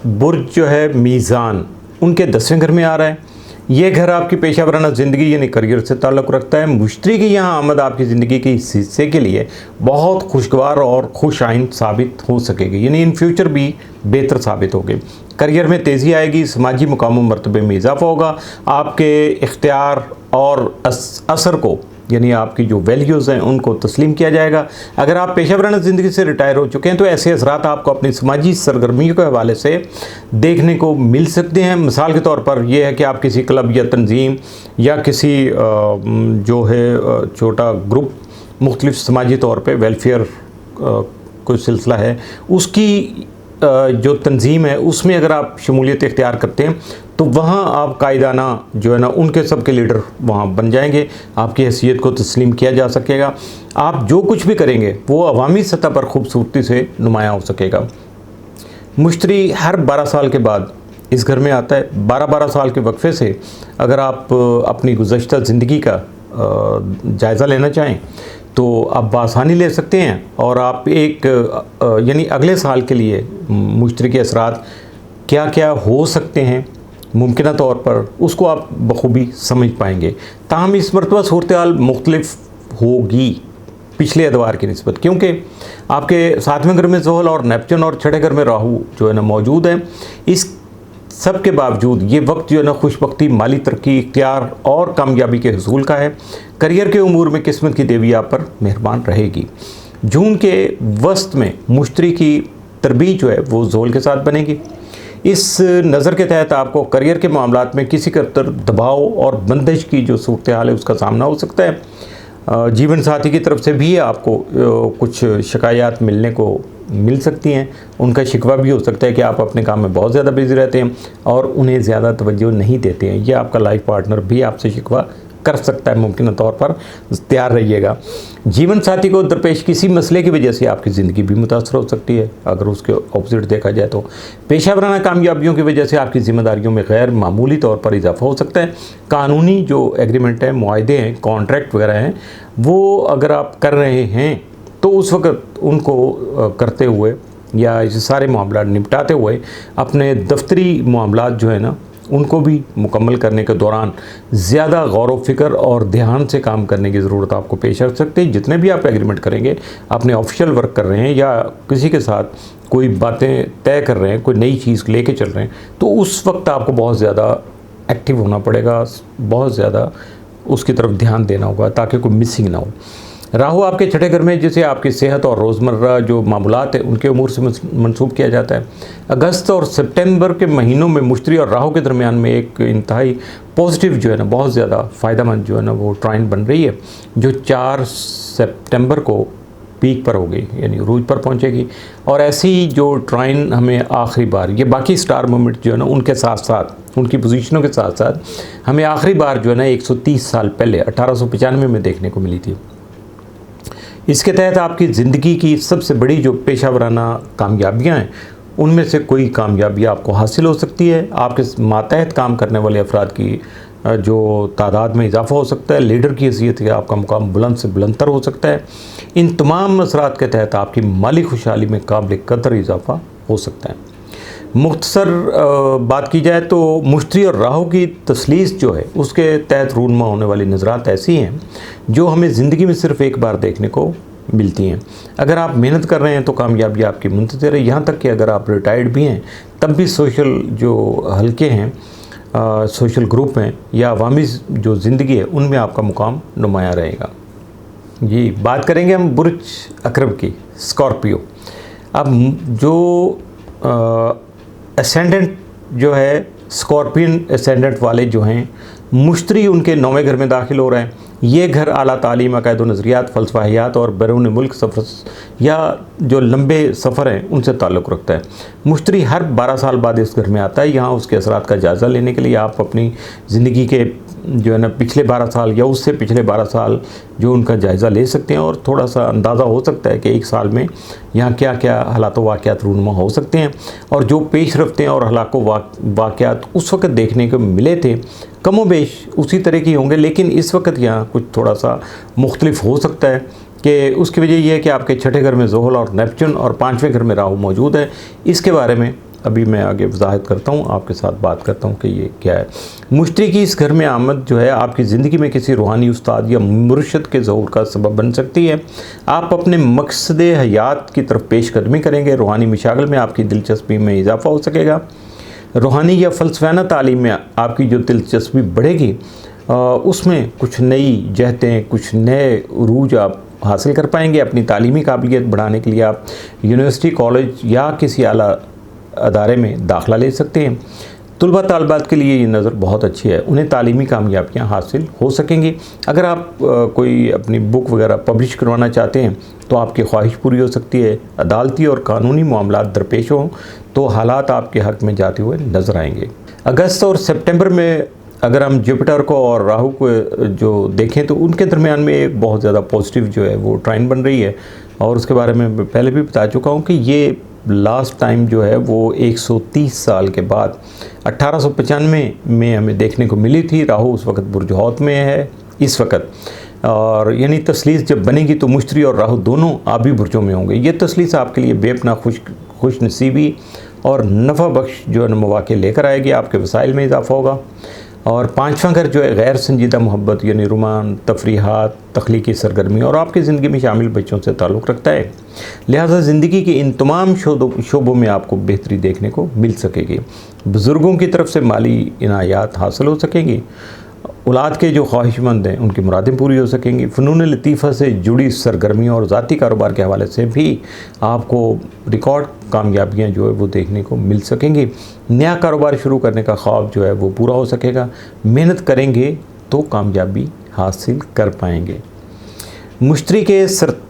A: बुर्ज जो है मीज़ान उनके 10वें घर में आ रहा है। ये घर आपकी पेशा वराना ज़िंदगी यानी करियर से ताल्लुक़ रखता है। मुश्तरी की यहाँ आमद आपकी ज़िंदगी के इस हिस्से के लिए बहुत खुशगवार और खुश आइन साबित हो सकेगी, यानी इन फ्यूचर भी बेहतर साबित होगी। करियर में तेज़ी आएगी, समाजी मुकाम मरतबे में इजाफा होगा, आपके इख्तियार और असर को यानी आपकी जो वैल्यूज़ हैं उनको तस्लीम किया जाएगा। अगर आप पेशा वराना ज़िंदगी से रिटायर हो चुके हैं तो ऐसे असरात आपको अपनी समाजी सरगर्मियों के हवाले से देखने को मिल सकते हैं। मिसाल के तौर पर यह है कि आप किसी क्लब या तंजीम या किसी जो है छोटा ग्रुप मुख्तलिफ समाजी तौर पर वेलफेयर कोई सिलसिला है उसकी जो तंजीम है उसमें अगर आप शमूलियत इख्तियार करते हैं तो वहाँ आप कायदाना जो है ना उनके सब के लीडर वहाँ बन जाएंगे, आपकी हैसियत को तस्लीम किया जा सकेगा। आप जो कुछ भी करेंगे वो अवामी सतह पर खूबसूरती से नुमायाँ हो सकेगा। मुश्तरी हर 12 साल के बाद इस घर में आता है। 12-12 साल के वक्फे से अगर आप अपनी गुज़श्ता ज़िंदगी का जायज़ा लेना चाहें तो आप बासानी ले सकते हैं और आप एक यानी अगले साल के लिए मुश्तरी के असरात क्या क्या हो सकते हैं मुमकिन तौर पर उसको आप बखूबी समझ पाएंगे। ताहम इस मरतबा सूरत हाल मुख्तलिफ होगी पिछले अदवार की निस्बत, क्योंकि आपके 7वें घर में ज़ोहल और नेपच्यून और 6ठे घर में राहु जो है ना मौजूद है। इस सब के बावजूद ये वक्त जो है ना खुशबख्ती, माली तरक्की, इख्तियार और कामयाबी के हुसूल का है। करियर के उमूर में किस्मत की देवी आप पर मेहरबान रहेगी। जून के वस्त में मुश्तरी की तरबीज जो है वो ज़ोहल के साथ बनेगी। इस नज़र के तहत आपको करियर के मामलात में किसी कदर दबाव और बंदिश की जो सूरत हाल है उसका सामना हो सकता है। जीवन साथी की तरफ से भी आपको कुछ शिकायत मिलने को मिल सकती हैं। उनका शिकवा भी हो सकता है कि आप अपने काम में बहुत ज़्यादा बिजी रहते हैं और उन्हें ज़्यादा तवज्जो नहीं देते हैं। ये आपका लाइफ पार्टनर भी आपसे शिकवा कर सकता है, मुमकिन तौर पर तैयार रहिएगा। जीवन साथी को दरपेश किसी मसले की वजह से आपकी ज़िंदगी भी मुतासर हो सकती है, अगर उसके ऑपोजिट देखा जाए तो। पेशा वराना कामयाबियों की वजह से आपकी ज़िम्मेदारियों में गैर मामूली तौर पर इजाफा हो सकता है। कानूनी जो एग्रीमेंट है, मुआहदे हैं, कॉन्ट्रैक्ट वगैरह हैं, वो अगर आप कर रहे हैं तो उस वक्त उनको करते हुए या इस सारे मामला निपटाते हुए अपने दफ्तरी मामला जो है ना उनको भी मुकम्मल करने के दौरान ज़्यादा गौर व फिक्र और ध्यान से काम करने की ज़रूरत आपको पेश आ सकती है। जितने भी आप एग्रीमेंट करेंगे, अपने ऑफिशियल वर्क कर रहे हैं या किसी के साथ कोई बातें तय कर रहे हैं, कोई नई चीज़ लेके चल रहे हैं, तो उस वक्त आपको बहुत ज़्यादा एक्टिव होना पड़ेगा, बहुत ज़्यादा उसकी तरफ ध्यान देना होगा ताकि कोई मिसिंग ना हो। राहु आपके छठे घर में, जिसे आपकी सेहत और रोज़मर्रा जो मामलात हैं उनके उमूर से मंसूब किया जाता है। अगस्त और सितंबर के महीनों में मुश्तरी और राहु के दरमियान में एक इंतहाई पॉजिटिव जो है ना, बहुत ज़्यादा फ़ायदेमंद जो है ना वो ट्राइन बन रही है, जो 4 सितंबर को पीक पर होगी, यानी रूज पर पहुंचेगी। और ऐसी जो ट्राइन हमें आखिरी बार, ये बाकी स्टार मूवमेंट जो है ना उनके साथ साथ, उनकी पोजीशनों के साथ साथ हमें आखिरी बार जो है ना 130 साल पहले 1895 में देखने को मिली थी। इसके तहत आपकी ज़िंदगी की सबसे बड़ी जो पेशा वराना कामयाबियाँ हैं उनमें से कोई कामयाबी आपको हासिल हो सकती है। आपके मातहत काम करने वाले अफराद की जो तादाद में इजाफा हो सकता है। लीडर की हैसियत से आपका मुकाम बुलंद से बुलंदतर हो सकता है। इन तमाम असरात के तहत आपकी माली खुशहाली में काबिल कदर इजाफा हो सकता है। मुख्तसर बात की जाए तो मुश्तरी और राहु की तसलीस जो है उसके तहत रूनमा होने वाली नज़रात ऐसी हैं जो हमें ज़िंदगी में सिर्फ़ एक बार देखने को मिलती हैं। अगर आप मेहनत कर रहे हैं तो कामयाबी आपकी मुंतज़िर है। यहाँ तक कि अगर आप रिटायर्ड भी हैं तब भी सोशल जो हल्के हैं, सोशल ग्रुप हैं या अवामी जो ज़िंदगी है उनमें आपका मुकाम नुमाया रहेगा। जी, बात करेंगे हम बुर्ज अकरब की, स्कॉर्पियो। अब जो असेंडेंट जो है, स्कॉर्पियन असेंडेंट वाले जो हैं, मुश्तरी उनके 9वें घर में दाखिल हो रहे हैं। ये घर आला तालीम, अक़ायद व नज़रियात, फ़लसफ़ा हयात और बैरून मुल्क सफ़र या जो लंबे सफ़र हैं उनसे ताल्लुक़ रखता है। मुश्तरी हर 12 साल बाद इस घर में आता है। यहाँ उसके असरात का जायज़ा लेने के लिए आप अपनी ज़िंदगी के जो है ना पिछले 12 साल या उससे पिछले 12 साल जो उनका जायज़ा ले सकते हैं और थोड़ा सा अंदाज़ा हो सकता है कि एक साल में यहाँ क्या क्या हालात वाक़यात रूनुमा हो सकते हैं। और जो पेश रफ्तें और हालात वाक़यात उस वक़्त देखने को मिले थे कमो बेश उसी तरह की होंगे, लेकिन इस वक्त यहाँ कुछ थोड़ा सा मुख्तलिफ हो सकता है कि उसकी वजह यह है कि आपके छठे घर में ज़ोहल और नेपच्यून और 5वें घर में राहु मौजूद है। इसके बारे में अभी मैं आगे वजाहत करता हूँ, आपके साथ बात करता हूँ कि ये क्या है। मुश्तरी की इस घर में आमद जो है आपकी ज़िंदगी में किसी रूहानी उस्ताद या मुर्शद के ज़हूर का सबब बन सकती है। आप अपने मकसद हयात की तरफ पेशकदमी करेंगे। रूहानी मशागल में आपकी दिलचस्पी में इजाफा हो सकेगा। रूहानी या फ़लसफ़ाना तालीम में आपकी जो दिलचस्पी बढ़ेगी उसमें कुछ नई जहतें, कुछ नए उरूज आप हासिल कर पाएंगे। अपनी तालीमी काबिलियत बढ़ाने के लिए आप यूनिवर्सिटी, कॉलेज या किसी आला अदारे में दाखिला ले सकते हैं। तुलबा तालबात के लिए ये नज़र बहुत अच्छी है, उन्हें तालीमी कामयाबियाँ हासिल हो सकेंगी। अगर आप कोई अपनी बुक वगैरह पब्लिश करवाना चाहते हैं तो आपकी ख्वाहिश पूरी हो सकती है। अदालती और कानूनी मामलात दरपेश हों तो हालात आपके हक़ में जाते हुए नज़र आएंगे। अगस्त और सितंबर में अगर हम जुपिटर को और राहु को जो देखें तो उनके दरमियान में एक बहुत ज़्यादा पॉजिटिव जो है वो ट्राइन बन रही है। और उसके बारे में पहले भी बता चुका हूँ कि ये लास्ट टाइम जो है वो 130 साल के बाद 1895 में हमें देखने को मिली थी। राहु उस वक्त बुर्ज हौत में है इस वक्त, और यानी तसलीस जब बनेगी तो मुश्तरी और राहु दोनों आबी बुर्जों में होंगे। ये तसलीस आपके लिए बेपना खुश नसीबी और नफ़ा बख्श जो है मौक़े लेकर आएगी। आपके वसाइल में इजाफा होगा। और 5वां घर जो है गैर संजीदा मोहब्बत यानी रुमान, तफरीहात, तख्लीकी सरगर्मी और आपकी ज़िंदगी में शामिल बच्चों से ताल्लुक़ रखता है। लिहाजा ज़िंदगी के इन तमाम शोबों में आपको बेहतरी देखने को मिल सकेगी। बुज़ुर्गों की तरफ से माली इनायात हासिल हो सकेंगी। औलाद के जो ख्वाहिशमंद हैं उनकी मुरादें पूरी हो सकेंगी। फ़नून लतीफ़ा से जुड़ी सरगर्मियों और ज़ाती कारोबार के हवाले से भी आपको रिकॉर्ड कामयाबियाँ जो है वो देखने को मिल सकेंगी। नया कारोबार शुरू करने का ख्वाब जो है वो पूरा हो सकेगा। मेहनत करेंगे तो कामयाबी हासिल कर पाएंगे। मुश्तरी के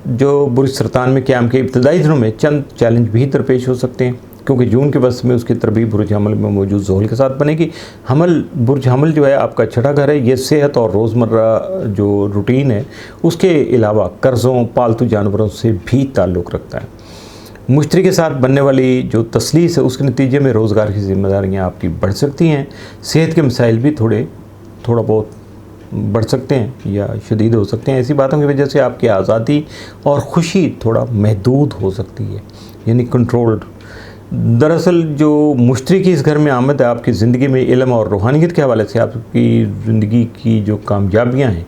A: जो बुर्ज सरतान में क़याम के इब्तदाई दिनों में चंद चैलेंज भी दरपेश हो सकते हैं, क्योंकि जून के वस्त में उसकी तरबीब बुर्ज हमल में मौजूद ज़ोहल के साथ बनेगी। बुर्ज हमल जो है आपका छठा घर है। ये सेहत और रोज़मर्रा जो रूटीन है उसके अलावा कर्ज़ों, पालतू जानवरों से भी ताल्लुक़ रखता है। मुश्तरी के साथ बनने वाली जो तसलीस है उसके नतीजे में रोज़गार की ज़िम्मेदारियाँ आपकी बढ़ सकती हैं। सेहत के मसाइल भी थोड़ा बहुत बढ़ सकते हैं या शदीद हो सकते हैं। ऐसी बातों की वजह से आपकी आज़ादी और ख़ुशी थोड़ा महदूद हो सकती है, यानी कंट्रोल्ड। दरअसल जो मुश्तरी की इस घर में आमद है आपकी ज़िंदगी में इल्म और रूहानियत के हवाले से आपकी ज़िंदगी की जो कामयाबियाँ हैं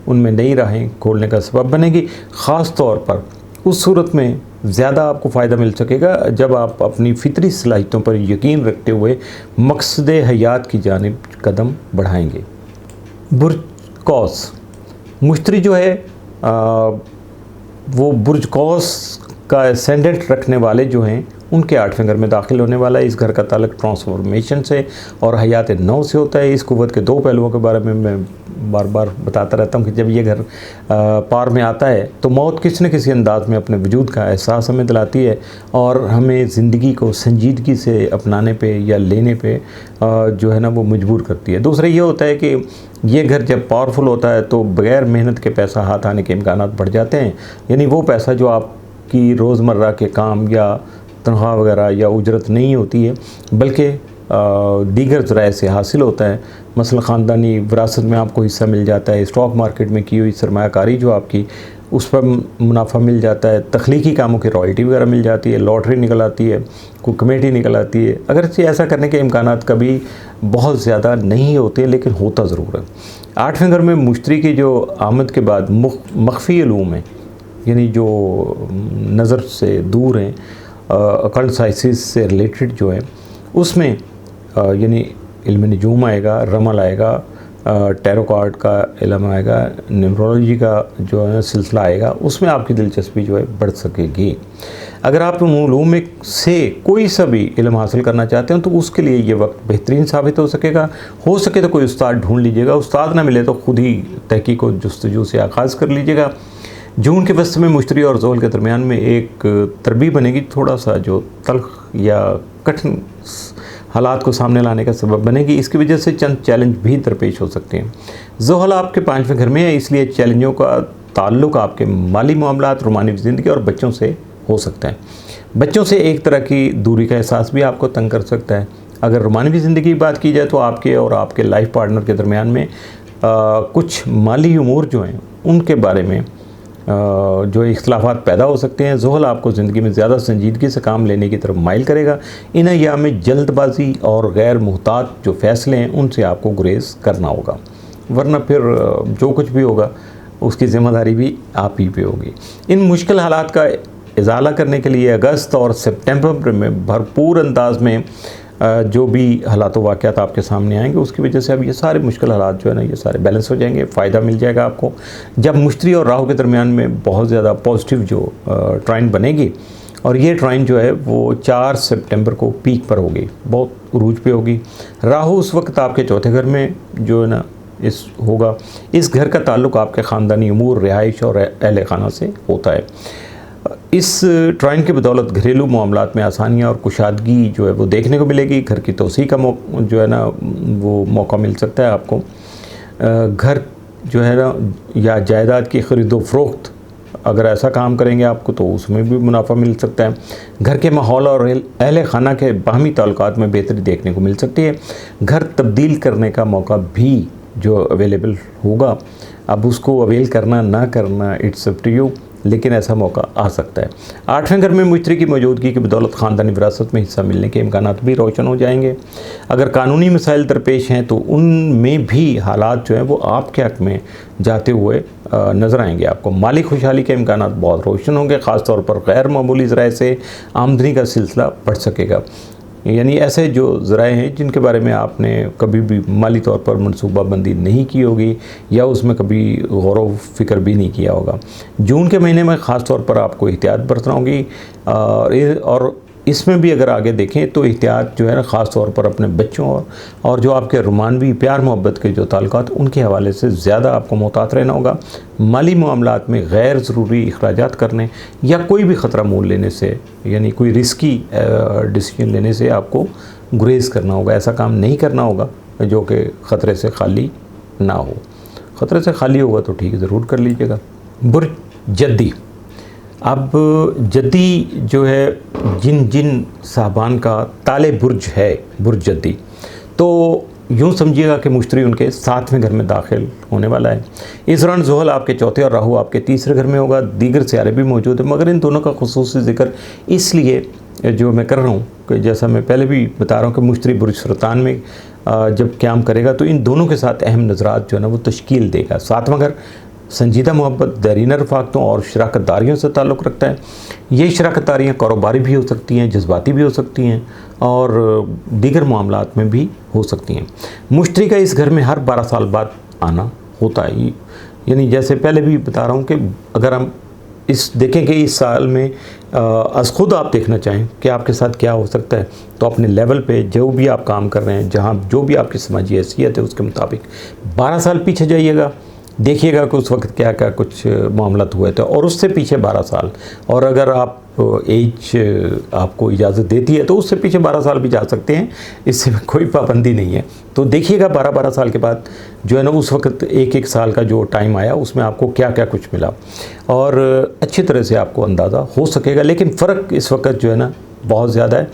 A: उनमें नई राहें खोलने का सबब बनेगी। ख़ास तौर पर उस सूरत में ज़्यादा आपको फ़ायदा मिल सकेगा जब आप अपनी फ़ितरी सलाहियतों पर यकीन रखते हुए मकसद हयात की जानिब कदम बढ़ाएंगे। बुर्ज कौस, मुश्तरी जो है वो बुर्ज कौस का एसेंडेंट रखने वाले जो हैं उनके 8वें घर में दाखिल होने वाला है। इस घर का ताल्लुक ट्रांसफॉर्मेशन से और हयात नौ से होता है। इस कुव्वत के दो पहलुओं के बारे में मैं बार बार बताता रहता हूँ कि जब ये घर पार में आता है तो मौत किसी न किसी अंदाज में अपने वजूद का एहसास हमें दिलाती है और हमें ज़िंदगी को संजीदगी से अपनाने पे या लेने पे जो है ना वो मजबूर करती है। दूसरा ये होता है कि ये घर जब पावरफुल होता है तो बग़ैर मेहनत के पैसा हाथ आने के इम्कानात बढ़ जाते हैं, यानी वो पैसा जो आपकी रोज़मर्रा के काम या तनख्वाह वगैरह या उजरत नहीं होती है बल्कि दीगर ज़राए से हासिल होता है। मसलन ख़ानदानी विरासत में आपको हिस्सा मिल जाता है, स्टॉक मार्केट में की हुई सरमायाकारी जो आपकी उस पर मुनाफा मिल जाता है, तख्लीकी कामों की रॉयल्टी वगैरह मिल जाती है, लॉटरी निकल आती है, कोई कमेटी निकल आती है। अगर ऐसा करने के इम्कानात कभी बहुत ज़्यादा नहीं होते लेकिन होता ज़रूर है। 8वें घर में मुश्तरी की जो आमद के बाद मख्फी इल्म है, यानी जो नज़र से दूर हैं, अकल्ट साइंसेस से रिलेटेड जो है उसमें यानी इल्म नजूम आएगा, रमल आएगा, टैरो कार्ड का इल्म आएगा, न्यूमरोलॉजी का जो है सिलसिला आएगा, उसमें आपकी दिलचस्पी जो है बढ़ सकेगी। अगर आप उलूम में से कोई सा भी इल्म हासिल करना चाहते हैं तो उसके लिए ये वक्त बेहतरीन साबित हो सकेगा। हो सके तो कोई उस्ताद ढूंढ लीजिएगा, उस्ताद ना मिले तो ख़ुद ही तहकीक व जुस्तजू से आगाज़ कर लीजिएगा। जून के वस्त में मुश्तरी और ज़ोहल के दरमियान में एक तरबीब बनेगी, थोड़ा सा जो तल्ख या कठिन हालात को सामने लाने का सबब बनेगी। इसकी वजह से चंद चैलेंज भी दरपेश हो सकते हैं। ज़ोहल आपके 5वें घर में है, इसलिए चैलेंजों का ताल्लुक़ आपके माली मामलात, रोमानी ज़िंदगी और बच्चों से हो सकता है। बच्चों से एक तरह की दूरी का एहसास भी आपको तंग कर सकता है। अगर रोमानी ज़िंदगी की बात की जाए तो आपके और आपके लाइफ पार्टनर के दरमियान में कुछ माली उमूर जो हैं उनके बारे में जो इख्तिलाफ़ात पैदा हो सकते हैं। ज़ोहल आपको ज़िंदगी में ज़्यादा संजीदगी से काम लेने की तरफ माइल करेगा। इन अय्याम में जल्दबाजी और गैर मुहतात जो फ़ैसले हैं उनसे आपको गुरेज करना होगा, वरना फिर जो कुछ भी होगा उसकी ज़िम्मेदारी भी आप ही पे होगी। इन मुश्किल हालात का इज़ाला करने के लिए अगस्त और सितंबर में भरपूर अंदाज में जो भी हालात वाक़यात आपके सामने आएंगे उसकी वजह से अब ये सारे मुश्किल हालात जो है ना ये सारे बैलेंस हो जाएंगे, फ़ायदा मिल जाएगा आपको। जब मुश्तरी और राहु के दरमियान में बहुत ज़्यादा पॉजिटिव जो ट्राइन बनेगी और ये ट्राइन जो है वो 4 सितंबर को पीक पर होगी, बहुत उरूज पे होगी। राहु उस वक्त आपके चौथे घर में जो है ना होगा। इस घर का ताल्लुक़ आपके ख़ानदानी उमूर, रिहाइश और अहल खाना से होता है। इस ट्राइन की बदौलत घरेलू मामलात में आसानियाँ और कुशादगी जो है वो देखने को मिलेगी। घर की तोसी का जो है ना वो मौका मिल सकता है आपको। घर जो है ना या जायदाद की ख़रीदो फ़रोख्त अगर ऐसा काम करेंगे आपको तो उसमें भी मुनाफा मिल सकता है। घर के माहौल और अहले खाना के बाहमी ताल्लुकात में बेहतरी देखने को मिल सकती है। घर तब्दील करने का मौका भी जो अवेलेबल होगा, अब उसको अवेल करना ना करना इट्स अप टू यू, लेकिन ऐसा मौका आ सकता है। 8वें घर में मुश्तरी की मौजूदगी की बदौलत ख़ानदानी विरासत में हिस्सा मिलने के इम्कानात भी रोशन हो जाएंगे। अगर कानूनी मसाइल दरपेश हैं तो उनमें भी हालात जो हैं वो आपके हक़ में जाते हुए नज़र आएंगे। आपको माली खुशहाली के इम्कानात बहुत रोशन होंगे। ख़ास तौर पर गैर मामूली ज़राए से आमदनी का सिलसिला बढ़ सकेगा, यानी ऐसे जो ज़राए हैं जिनके बारे में आपने कभी भी माली तौर पर मनसूबाबंदी नहीं की होगी या उसमें कभी गौर व फ़िक्र भी नहीं किया होगा। जून के महीने में ख़ास तौर पर आपको एहतियात बरतना होगी और इसमें भी अगर आगे देखें तो एहतियात जो है ना, ख़ास तौर पर अपने बच्चों और जो आपके रोमानवी प्यार मोहब्बत के जो ताल्लुकात उनके हवाले से ज़्यादा आपको मोहतात रहना होगा। माली मामलात में गैर ज़रूरी अखराजात करने या कोई भी ख़तरा मोल लेने से, यानी कोई रिस्की डिसीजन लेने से आपको गुरेज करना होगा। ऐसा काम नहीं करना होगा जो कि ख़तरे से खाली ना हो। ख़तरे से खाली होगा तो ठीक है, ज़रूर कर लीजिएगा। बुर्ज जद्दी, अब जद्दी जो है जिन साहबान का ताले बुर्ज है, बुर्ज जद्दी, तो यूँ समझिएगा कि मुश्तरी उनके 7वें घर में दाखिल होने वाला है। इस दौरान ज़ुहल आपके 4थे और राहु आपके 3रे घर में होगा। दीगर सियारे भी मौजूद है, मगर इन दोनों का खुसूसी ज़िक्र इसलिए जो मैं कर रहा हूँ कि जैसा मैं पहले भी बता रहा हूँ कि मुश्तरी बुर्ज सरतान में जब क़याम करेगा तो इन दोनों के साथ अहम नज़रात जो है ना वो तश्कील देगा। 7वां घर संजीदा मोहब्बत, दरीना रफ़ाक़तों और शराकतदारियों से ताल्लुक़ रखता है। ये शराकतदारियाँ कारोबारी भी हो सकती हैं, जज्बाती भी हो सकती हैं और दीगर मामलात में भी हो सकती हैं। मुश्तरी का इस घर में हर 12 साल बाद आना होता है, यानी जैसे पहले भी बता रहा हूँ कि अगर हम इस देखें कि इस साल में अज़ ख़ुद आप देखना चाहें कि आपके साथ क्या हो सकता है, तो अपने लेवल पे जो भी आप काम कर रहे हैं, जहाँ जो भी आपकी समाजी हैसियत है उसके मुताबिक 12 साल पीछे जाइएगा, देखिएगा कि उस वक्त क्या क्या कुछ मामला हुए थे, और उससे पीछे 12 साल, और अगर आप एज आपको इजाज़त देती है तो उससे पीछे 12 साल भी जा सकते हैं, इससे कोई पाबंदी नहीं है। तो देखिएगा 12-12 साल के बाद जो है ना उस वक्त एक साल का जो टाइम आया उसमें आपको क्या क्या कुछ मिला, और अच्छी तरह से आपको अंदाज़ा हो सकेगा। लेकिन फ़र्क इस वक्त जो है ना बहुत ज़्यादा है,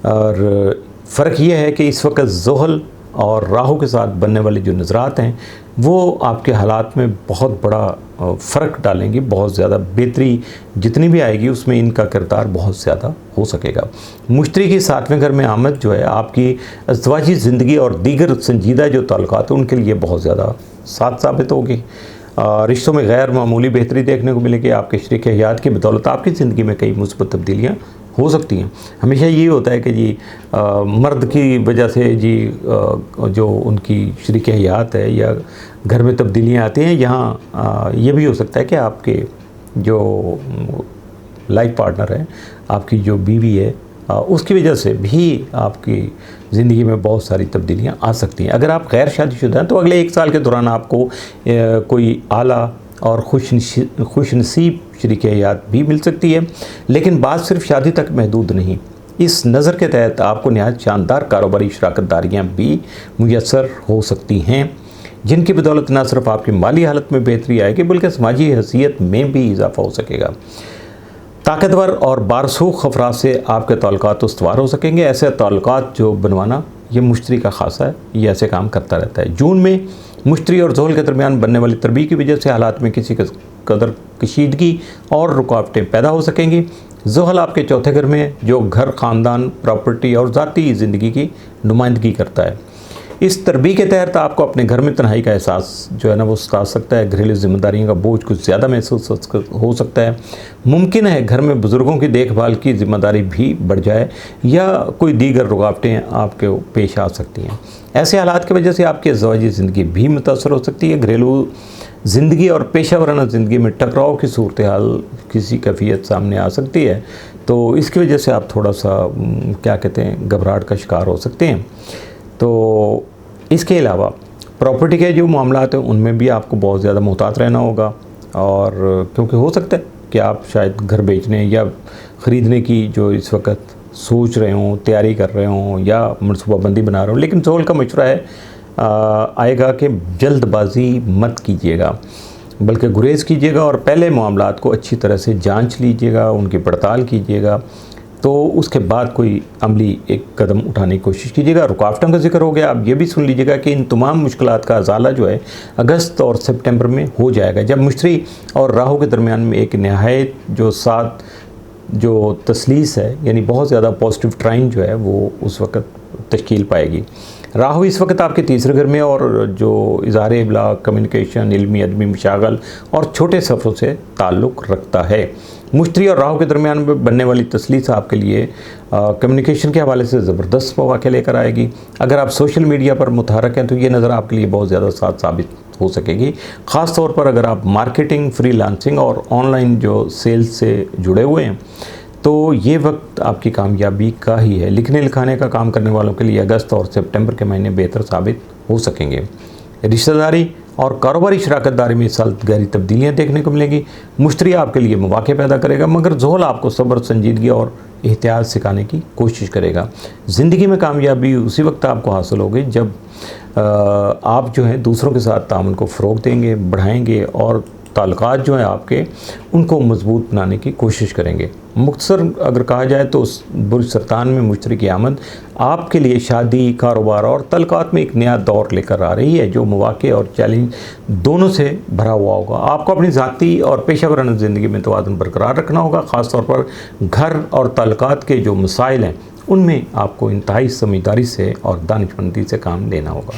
A: और फ़र्क ये है कि इस वक्त ज़ुहल और राहु के साथ बनने वाले जो नज़रात हैं वो आपके हालात में बहुत बड़ा फ़र्क डालेंगे। बहुत ज़्यादा बेहतरी जितनी भी आएगी उसमें इनका किरदार बहुत ज़्यादा हो सकेगा। मुश्तरी की 7वें घर में आमद जो है आपकी अज़वाजी ज़िंदगी और दीगर संजीदा जो ताल्लुकात हैं उनके लिए बहुत ज़्यादा साथ साबित होगी। रिश्तों में गैर मामूली बेहतरी देखने को मिलेगी। आपके शरीक हयात की बदौलत आपकी ज़िंदगी में कई मुस्बत तब्दीलियाँ हो सकती हैं। हमेशा ये होता है कि जी मर्द की वजह से जी जो उनकी शरीक हयात है या घर में तब्दीलियाँ आती हैं, यहाँ ये भी हो सकता है कि आपके जो लाइफ पार्टनर है, आपकी जो बीवी है, उसकी वजह से भी आपकी ज़िंदगी में बहुत सारी तब्दीलियाँ आ सकती हैं। अगर आप गैर शादीशुदा हैं तो अगले 1 साल के दौरान आपको कोई आला और खुशनसीब शरीक हयात भी मिल सकती है, लेकिन बात सिर्फ शादी तक महदूद नहीं। इस नज़र के तहत आपको नहायत शानदार कारोबारी शराकतदारियाँ भी मुयस्सर हो सकती हैं, जिनकी बदौलत न सिर्फ आपकी माली हालत में बेहतरी आएगी बल्कि समाजी हैसियत में भी इजाफ़ा हो सकेगा। ताकतवर और बारसूख अफराद से आपके ताल्लुकात उस्तवार हो सकेंगे। ऐसे ताल्लुकात जो बनवाना ये मुश्तरी का खासा है, ये ऐसे काम करता रहता है। जून में मुश्तरी और ज़ुहल के दरमियान बनने वाली तरबीय की वजह से हालात में किसी कदर कशीदगी और रुकावटें पैदा हो सकेंगी। ज़ुहल आपके 4थे घर में जो घर, ख़ानदान, प्रॉपर्टी और ज़ाती ज़िंदगी की नुमाइंदगी करता है। इस तरबीय के तहत आपको अपने घर में तन्हाई का एहसास जो है ना वो सता सकता है। घरेलू जिम्मेदारियों का बोझ कुछ ज़्यादा महसूस हो सकता है। मुमकिन है घर में बुज़ुर्गों की देखभाल की जिम्मेदारी भी बढ़ जाए या कोई दीगर रुकावटें आपके पेश आ सकती हैं। ऐसे हालात की वजह से आपकी अज़वाजी ज़िंदगी भी मुतासर हो सकती है। घरेलू ज़िंदगी और पेशा वराना ज़िंदगी में टकराव की सूरत हाल किसी कैफियत सामने आ सकती है, तो इसकी वजह से आप थोड़ा सा क्या कहते हैं घबराहट का शिकार हो सकते हैं। तो इसके अलावा प्रॉपर्टी के जो मामलात हैं उनमें भी आपको बहुत ज़्यादा मुहतात रहना होगा, और क्योंकि हो सकता है कि आप शायद घर बेचने या ख़रीदने की जो इस वक्त सोच रहे हों, तैयारी कर रहे हों या मनसूबाबंदी बना रहे हों, लेकिन ज़ुहल का मशवरा है आएगा कि जल्दबाजी मत कीजिएगा, बल्कि गुरेज़ कीजिएगा और पहले मामलात को अच्छी तरह से जांच लीजिएगा, उनकी पड़ताल कीजिएगा, तो उसके बाद कोई अमली एक कदम उठाने की कोशिश कीजिएगा। रुकावटों का जिक्र हो गया, आप ये भी सुन लीजिएगा कि इन तमाम मुश्किलात का अज़ाला जो है अगस्त और सितंबर में हो जाएगा, जब मुश्तरी और राहु के दरमियान में एक नहायत जो साथ जो तसलीस है, यानी बहुत ज़्यादा पॉजिटिव ट्राइन जो है वो उस वक्त तश्कील पाएगी। राहु इस वक्त आपके 3रे घर में और जो इज़हार इब्लाग, कम्युनिकेशन, इल्मी अदमी मशागल और छोटे सफ़रों से ताल्लुक़ रखता है। मुश्तरी और राहु के दरमियान में बनने वाली तसलीस आपके लिए कम्युनिकेशन के हवाले से ज़बरदस्त मौक़े लेकर आएगी। अगर आप सोशल मीडिया पर मुतहरक हैं तो ये नज़र आपके लिए बहुत ज़्यादा साथ साबित हो सकेगी। ख़ास तौर पर अगर आप मार्केटिंग, फ्रीलांसिंग और ऑनलाइन जो सेल्स से जुड़े हुए हैं तो ये वक्त आपकी कामयाबी का ही है। लिखने लिखाने का काम करने वालों के लिए अगस्त और सितंबर के महीने बेहतर साबित हो सकेंगे। रिश्तेदारी और कारोबारी शराकतदारी में इस साल गहरी तब्दीलियाँ देखने को मिलेंगी। मुश्तरी आपके लिए मौके पैदा करेगा, मगर ज़ोहल आपको सब्र, संजीदगी और एहतियात सिखाने की कोशिश करेगा। ज़िंदगी में कामयाबी उसी वक्त आपको हासिल होगी जब आप जो है दूसरों के साथ ताउन को फ़रोग़ देंगे, बढ़ाएंगे और ताल्लुकात जो हैं आपके उनको मजबूत बनाने की कोशिश करेंगे। मुख्तसर अगर कहा जाए तो उस बुर्ज सरतान में मुश्तरी की आमद आपके लिए शादी, कारोबार और तल्लुकात में एक नया दौर लेकर आ रही है, जो मौक़े और चैलेंज दोनों से भरा हुआ होगा। आपको अपनी ज़ाती और पेशेवराना ज़िंदगी में तवाज़ुन बरकरार रखना होगा। ख़ास तौर पर घर और ताल्लुकात के जो मसाइल हैं उनमें आपको इंतहाई समझदारी से और दानिशमंदी से काम लेना होगा।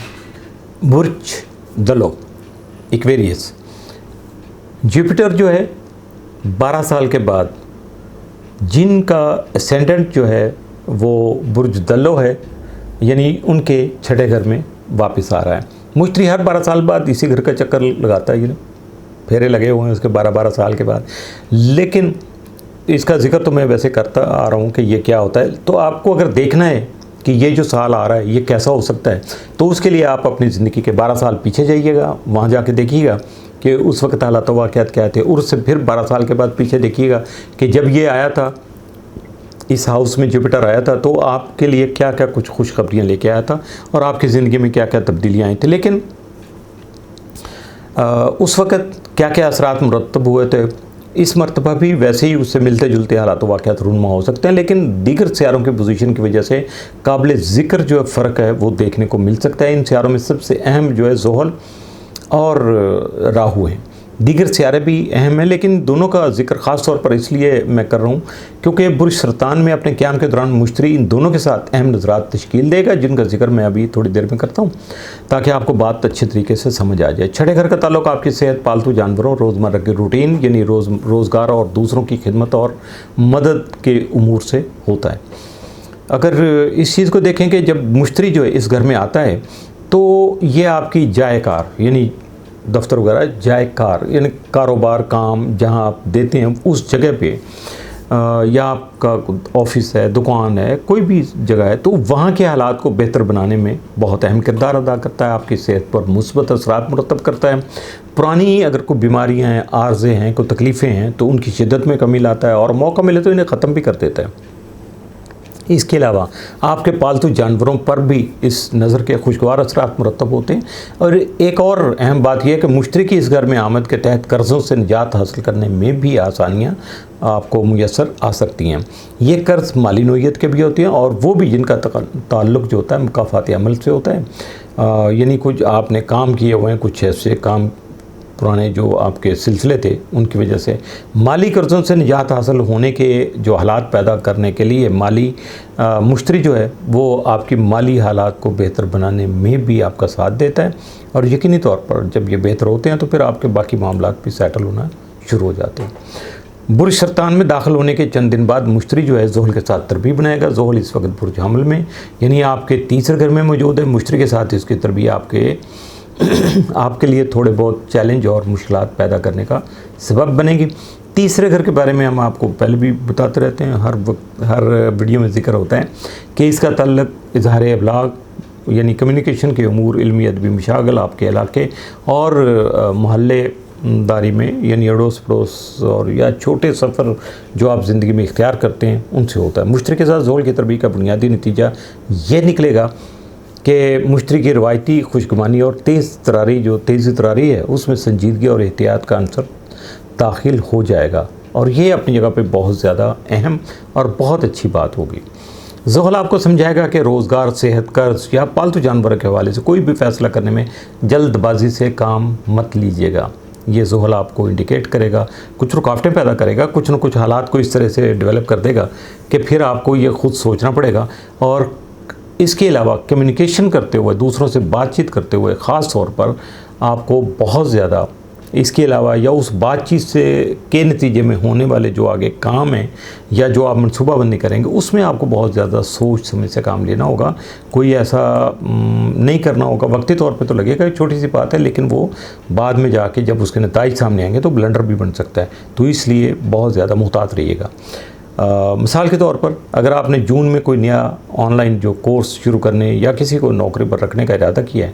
A: बुर्ज दलो एक्वेरियस, जुपिटर जो है 12 साल के बाद जिनका असेंडेंट जो है वो बुर्ज दलो है, यानी उनके छठे घर में वापस आ रहा है। मुश्तरी हर 12 साल बाद इसी घर का चक्कर लगाता है, फेरे लगे हुए हैं उसके 12-12 साल के बाद। लेकिन इसका जिक्र तो मैं वैसे करता आ रहा हूँ कि ये क्या होता है। तो आपको अगर देखना है कि ये जो साल आ रहा है ये कैसा हो सकता है, तो उसके लिए आप अपनी ज़िंदगी के 12 साल पीछे जाइएगा, वहाँ जाके देखिएगा कि उस वक्त हालात वाक़यात क्या थे, और उससे फिर 12 साल के बाद पीछे देखिएगा कि जब ये आया था, इस हाउस में जुपिटर आया था, तो आपके लिए क्या क्या कुछ खुशखबरियाँ लेके आया था और आपकी ज़िंदगी में क्या क्या तब्दीलियाँ आई थी। लेकिन उस वक़्त क्या क्या असरात मुरतब हुए थे, इस मरतबा भी वैसे ही उससे मिलते जुलते हालात वाक़यात रूनुमा हो सकते हैं, लेकिन दीगर सियारों के पोजीशन की वजह से काबिल ज़िक्र जो फ़र्क है वो देखने को मिल सकता है। इन सियारों में सबसे अहम जो है ज़ोहल और राहु हैं। दीगर सियारे भी अहम हैं, लेकिन दोनों का जिक्र ख़ास तौर पर इसलिए मैं कर रहा हूँ क्योंकि बुर्ज सरतान में अपने क़याम के दौरान मुश्तरी इन दोनों के साथ अहम नज़रात तश्कील देगा, जिनका जिक्र मैं अभी थोड़ी देर में करता हूँ ताकि आपको बात अच्छे तरीके से समझ आ जाए। छठे घर का ताल्लुक आपकी सेहत, पालतू जानवरों, रोज़मर्रा की रूटीन यानी रोज़गार और दूसरों की खिदमत और मदद के उमूर से होता है। अगर इस चीज़ को देखें कि जब मुश्तरी जो है इस घर में आता है तो ये आपकी जायकार यानी दफ्तर वगैरह, जायकार यानी कारोबार, काम जहाँ आप देते हैं उस जगह पे या आपका ऑफिस है, दुकान है, कोई भी जगह है, तो वहाँ के हालात को बेहतर बनाने में बहुत अहम किरदार अदा करता है। आपकी सेहत पर मुस्बत असरात मुरतब करता है। पुरानी अगर कोई बीमारियाँ हैं, आर्ज़े हैं, कोई तकलीफ़ें हैं तो उनकी शिद्दत में कमी लाता है और मौका मिले तो इन्हें ख़त्म भी कर देता है। इसके अलावा आपके पालतू जानवरों पर भी इस नज़र के खुशगवार असरात मुरतब होते हैं। और एक और अहम बात यह है कि मुश्तरी की इस घर में आमद के तहत कर्ज़ों से निजात हासिल करने में भी आसानियाँ आपको मुयसर आ सकती हैं। ये कर्ज़ माली नोयत के भी होते हैं और वो भी जिनका ताल्लुक़ जो होता है मुकाफ़ाती अमल से होता है, यानी कुछ आपने काम किए हुए हैं, कुछ ऐसे काम पुराने जो आपके सिलसिले थे उनकी वजह से माली कर्ज़ों से निजात हासिल होने के जो हालात पैदा करने के लिए माली मुश्तरी जो है वो आपकी माली हालात को बेहतर बनाने में भी आपका साथ देता है। और यकीनी तौर पर जब ये बेहतर होते हैं तो फिर आपके बाकी मामलात भी सेटल होना शुरू हो जाते हैं। बुर्ज सरतान में दाखिल होने के चंद दिन बाद मुश्तरी जो है ज़ोहल के साथ तरबीब बनाएगा। ज़ोहल इस वक्त बुर्ज हमल में यानी आपके तीसरे घर में मौजूद है। मुश्तरी के साथ इसकी तरबीब आपके लिए थोड़े बहुत चैलेंज और मुश्किलात पैदा करने का सबब बनेगी। तीसरे घर के बारे में हम आपको पहले भी बताते रहते हैं, हर वीडियो में जिक्र होता है कि इसका ताल्लुक इज़हार अबलाग यानी कम्युनिकेशन के उमूर, इल्मी अदबी मशागल, आपके इलाके और महल्ले दारी में यानी अड़ोस पड़ोस और या छोटे सफ़र जो आप ज़िंदगी में इख्तियार करते हैं उनसे होता है। मुश्तरी के साथ ज़ोहल की तरबीब का बुनियादी नतीजा ये निकलेगा कि मुश्तरी की रवायती खुशगुमानी और तेज़ी तरारी है उसमें संजीदगी और एहतियात का अंसर दाखिल हो जाएगा और ये अपनी जगह पे बहुत ज़्यादा अहम और बहुत अच्छी बात होगी। ज़ोहल आपको समझाएगा कि रोज़गार, सेहत, कर्ज या पालतू जानवरों के हवाले से कोई भी फ़ैसला करने में जल्दबाजी से काम मत लीजिएगा। ये ज़ोहल आपको इंडिकेट करेगा, कुछ रुकावटें पैदा करेगा, कुछ न कुछ हालात को इस तरह से डेवलप कर देगा कि फिर आपको ये ख़ुद सोचना पड़ेगा। और इसके अलावा कम्युनिकेशन करते हुए, दूसरों से बातचीत करते हुए ख़ास तौर पर आपको बहुत ज़्यादा इसके अलावा या उस बातचीत से के नतीजे में होने वाले जो आगे काम हैं या जो आप मनसूबाबंदी करेंगे उसमें आपको बहुत ज़्यादा सोच समझ से काम लेना होगा। कोई ऐसा नहीं करना होगा, वक्ती तौर पे तो लगेगा छोटी सी बात है, लेकिन वो बाद में जाके जब उसके नतीजे सामने आएंगे तो ब्लंडर भी बन सकता है। तो इसलिए बहुत ज़्यादा मुहतात रहिएगा। मिसाल के तौर पर अगर आपने जून में कोई नया ऑनलाइन जो कोर्स शुरू करने या किसी को नौकरी पर रखने का इरादा किया है,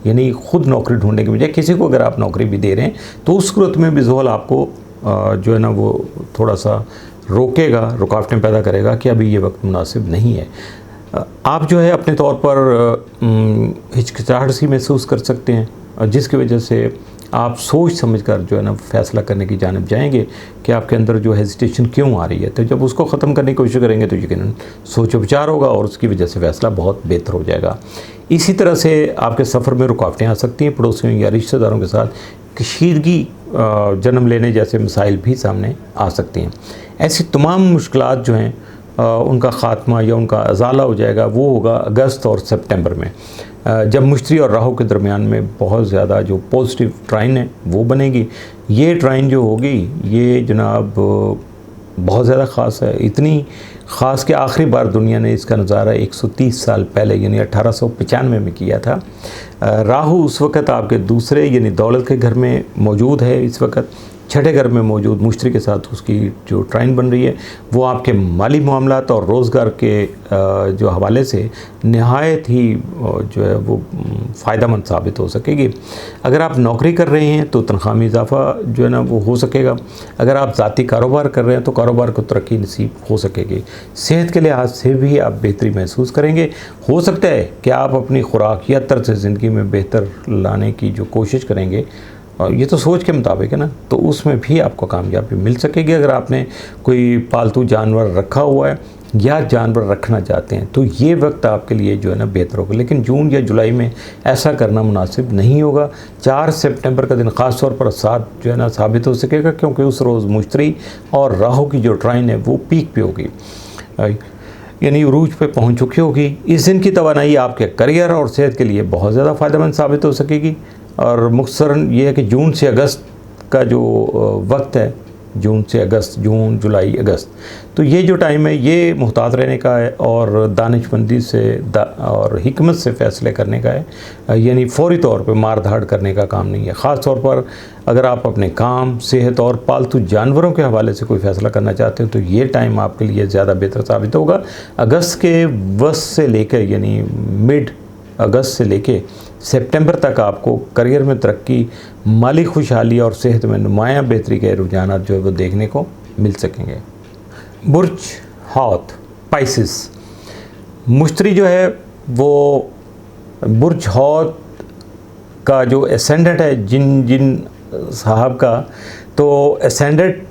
A: यानी खुद नौकरी ढूंढने के बजाय किसी को अगर आप नौकरी भी दे रहे हैं, तो उस सूरत में भी ज़ोहल आपको जो है ना वो थोड़ा सा रोकेगा, रुकावटें पैदा करेगा कि अभी ये वक्त मुनासिब नहीं है। आप जो है अपने तौर पर हिचकिचाहट सी महसूस कर सकते हैं, जिसकी वजह से आप सोच समझकर जो है ना फ़ैसला करने की जानिब जाएंगे कि आपके अंदर जो हेजिटेशन क्यों आ रही है। तो जब उसको ख़त्म करने की कोशिश करेंगे तो यकीनन सोच विचार होगा और उसकी वजह से फ़ैसला बहुत बेहतर हो जाएगा। इसी तरह से आपके सफ़र में रुकावटें आ सकती हैं, पड़ोसियों या रिश्तेदारों के साथ कशीदगी जन्म लेने जैसे मसाइल भी सामने आ सकती हैं। ऐसी तमाम मुश्किलात जो हैं उनका ख़ात्मा या उनका अज़ाला हो जाएगा, वो होगा अगस्त और सितंबर में, जब मुश्तरी और राहु के दरमियान में बहुत ज़्यादा जो पॉजिटिव ट्राइन है वो बनेगी। ये ट्राइन जो होगी ये जनाब बहुत ज़्यादा ख़ास है, इतनी ख़ास कि आखिरी बार दुनिया ने इसका नज़ारा 130 साल पहले यानी 1895 में किया था। राहु उस वक़्त आपके दूसरे यानी दौलत के घर में मौजूद है, इस वक्त छठे घर में मौजूद मुश्तरी के साथ उसकी जो ट्राइन बन रही है वो आपके माली मामलात और रोज़गार के जो हवाले से नहायत ही जो है वो फ़ायदेमंद साबित हो सकेगी। अगर आप नौकरी कर रहे हैं तो तनख्वाह में इजाफ़ा जो है ना वो हो सकेगा। अगर आप ज़ाती कारोबार कर रहे हैं तो कारोबार को तरक्की नसीब हो सकेगी। सेहत के लिहाज से भी आप बेहतरी महसूस करेंगे। हो सकता है कि आप अपनी खुराक या तर्ज ज़िंदगी में बेहतर लाने की जो कोशिश करेंगे, और ये तो सोच के मुताबिक है ना, तो उसमें भी आपको कामयाबी मिल सकेगी। अगर आपने कोई पालतू जानवर रखा हुआ है या जानवर रखना चाहते हैं तो ये वक्त आपके लिए जो है ना बेहतर होगा, लेकिन जून या जुलाई में ऐसा करना मुनासिब नहीं होगा। 4 सितंबर का दिन ख़ास तौर पर साथ जो है ना साबित हो सकेगा, क्योंकि उस रोज़ मुश्तरी और राहु की जो ट्राइन है वो पीक पे होगी, यानी उरूज पे पहुंच चुकी होगी। इस दिन की तवानाई आपके करियर और सेहत के लिए बहुत ज़्यादा फ़ायदेमंद साबित हो सकेगी। और मुख्तसरन ये है कि जून से अगस्त का जो वक्त है, जून से अगस्त, जून जुलाई अगस्त, तो ये जो टाइम है ये मुहतात रहने का है और दानिशमंदी से और हिकमत से फ़ैसले करने का है, यानी फ़ौरी तौर पे मार धाड़ करने का काम नहीं है। ख़ास तौर पर अगर आप अपने काम, सेहत और पालतू जानवरों के हवाले से कोई फ़ैसला करना चाहते हैं तो ये टाइम आपके लिए ज़्यादा बेहतर साबित होगा। अगस्त के वस्त से लेकर यानी मिड अगस्त से लेके सितंबर तक आपको करियर में तरक्की, माली खुशहाली और सेहत में नुमायाँ बेहतरी के रुझानात जो है वो देखने को मिल सकेंगे। बुर्ज हौत पाइसिस, मुश्तरी जो है वो बुर्ज हौत का जो एसेंडेंट है, जिन साहब का, तो एसेंडेंट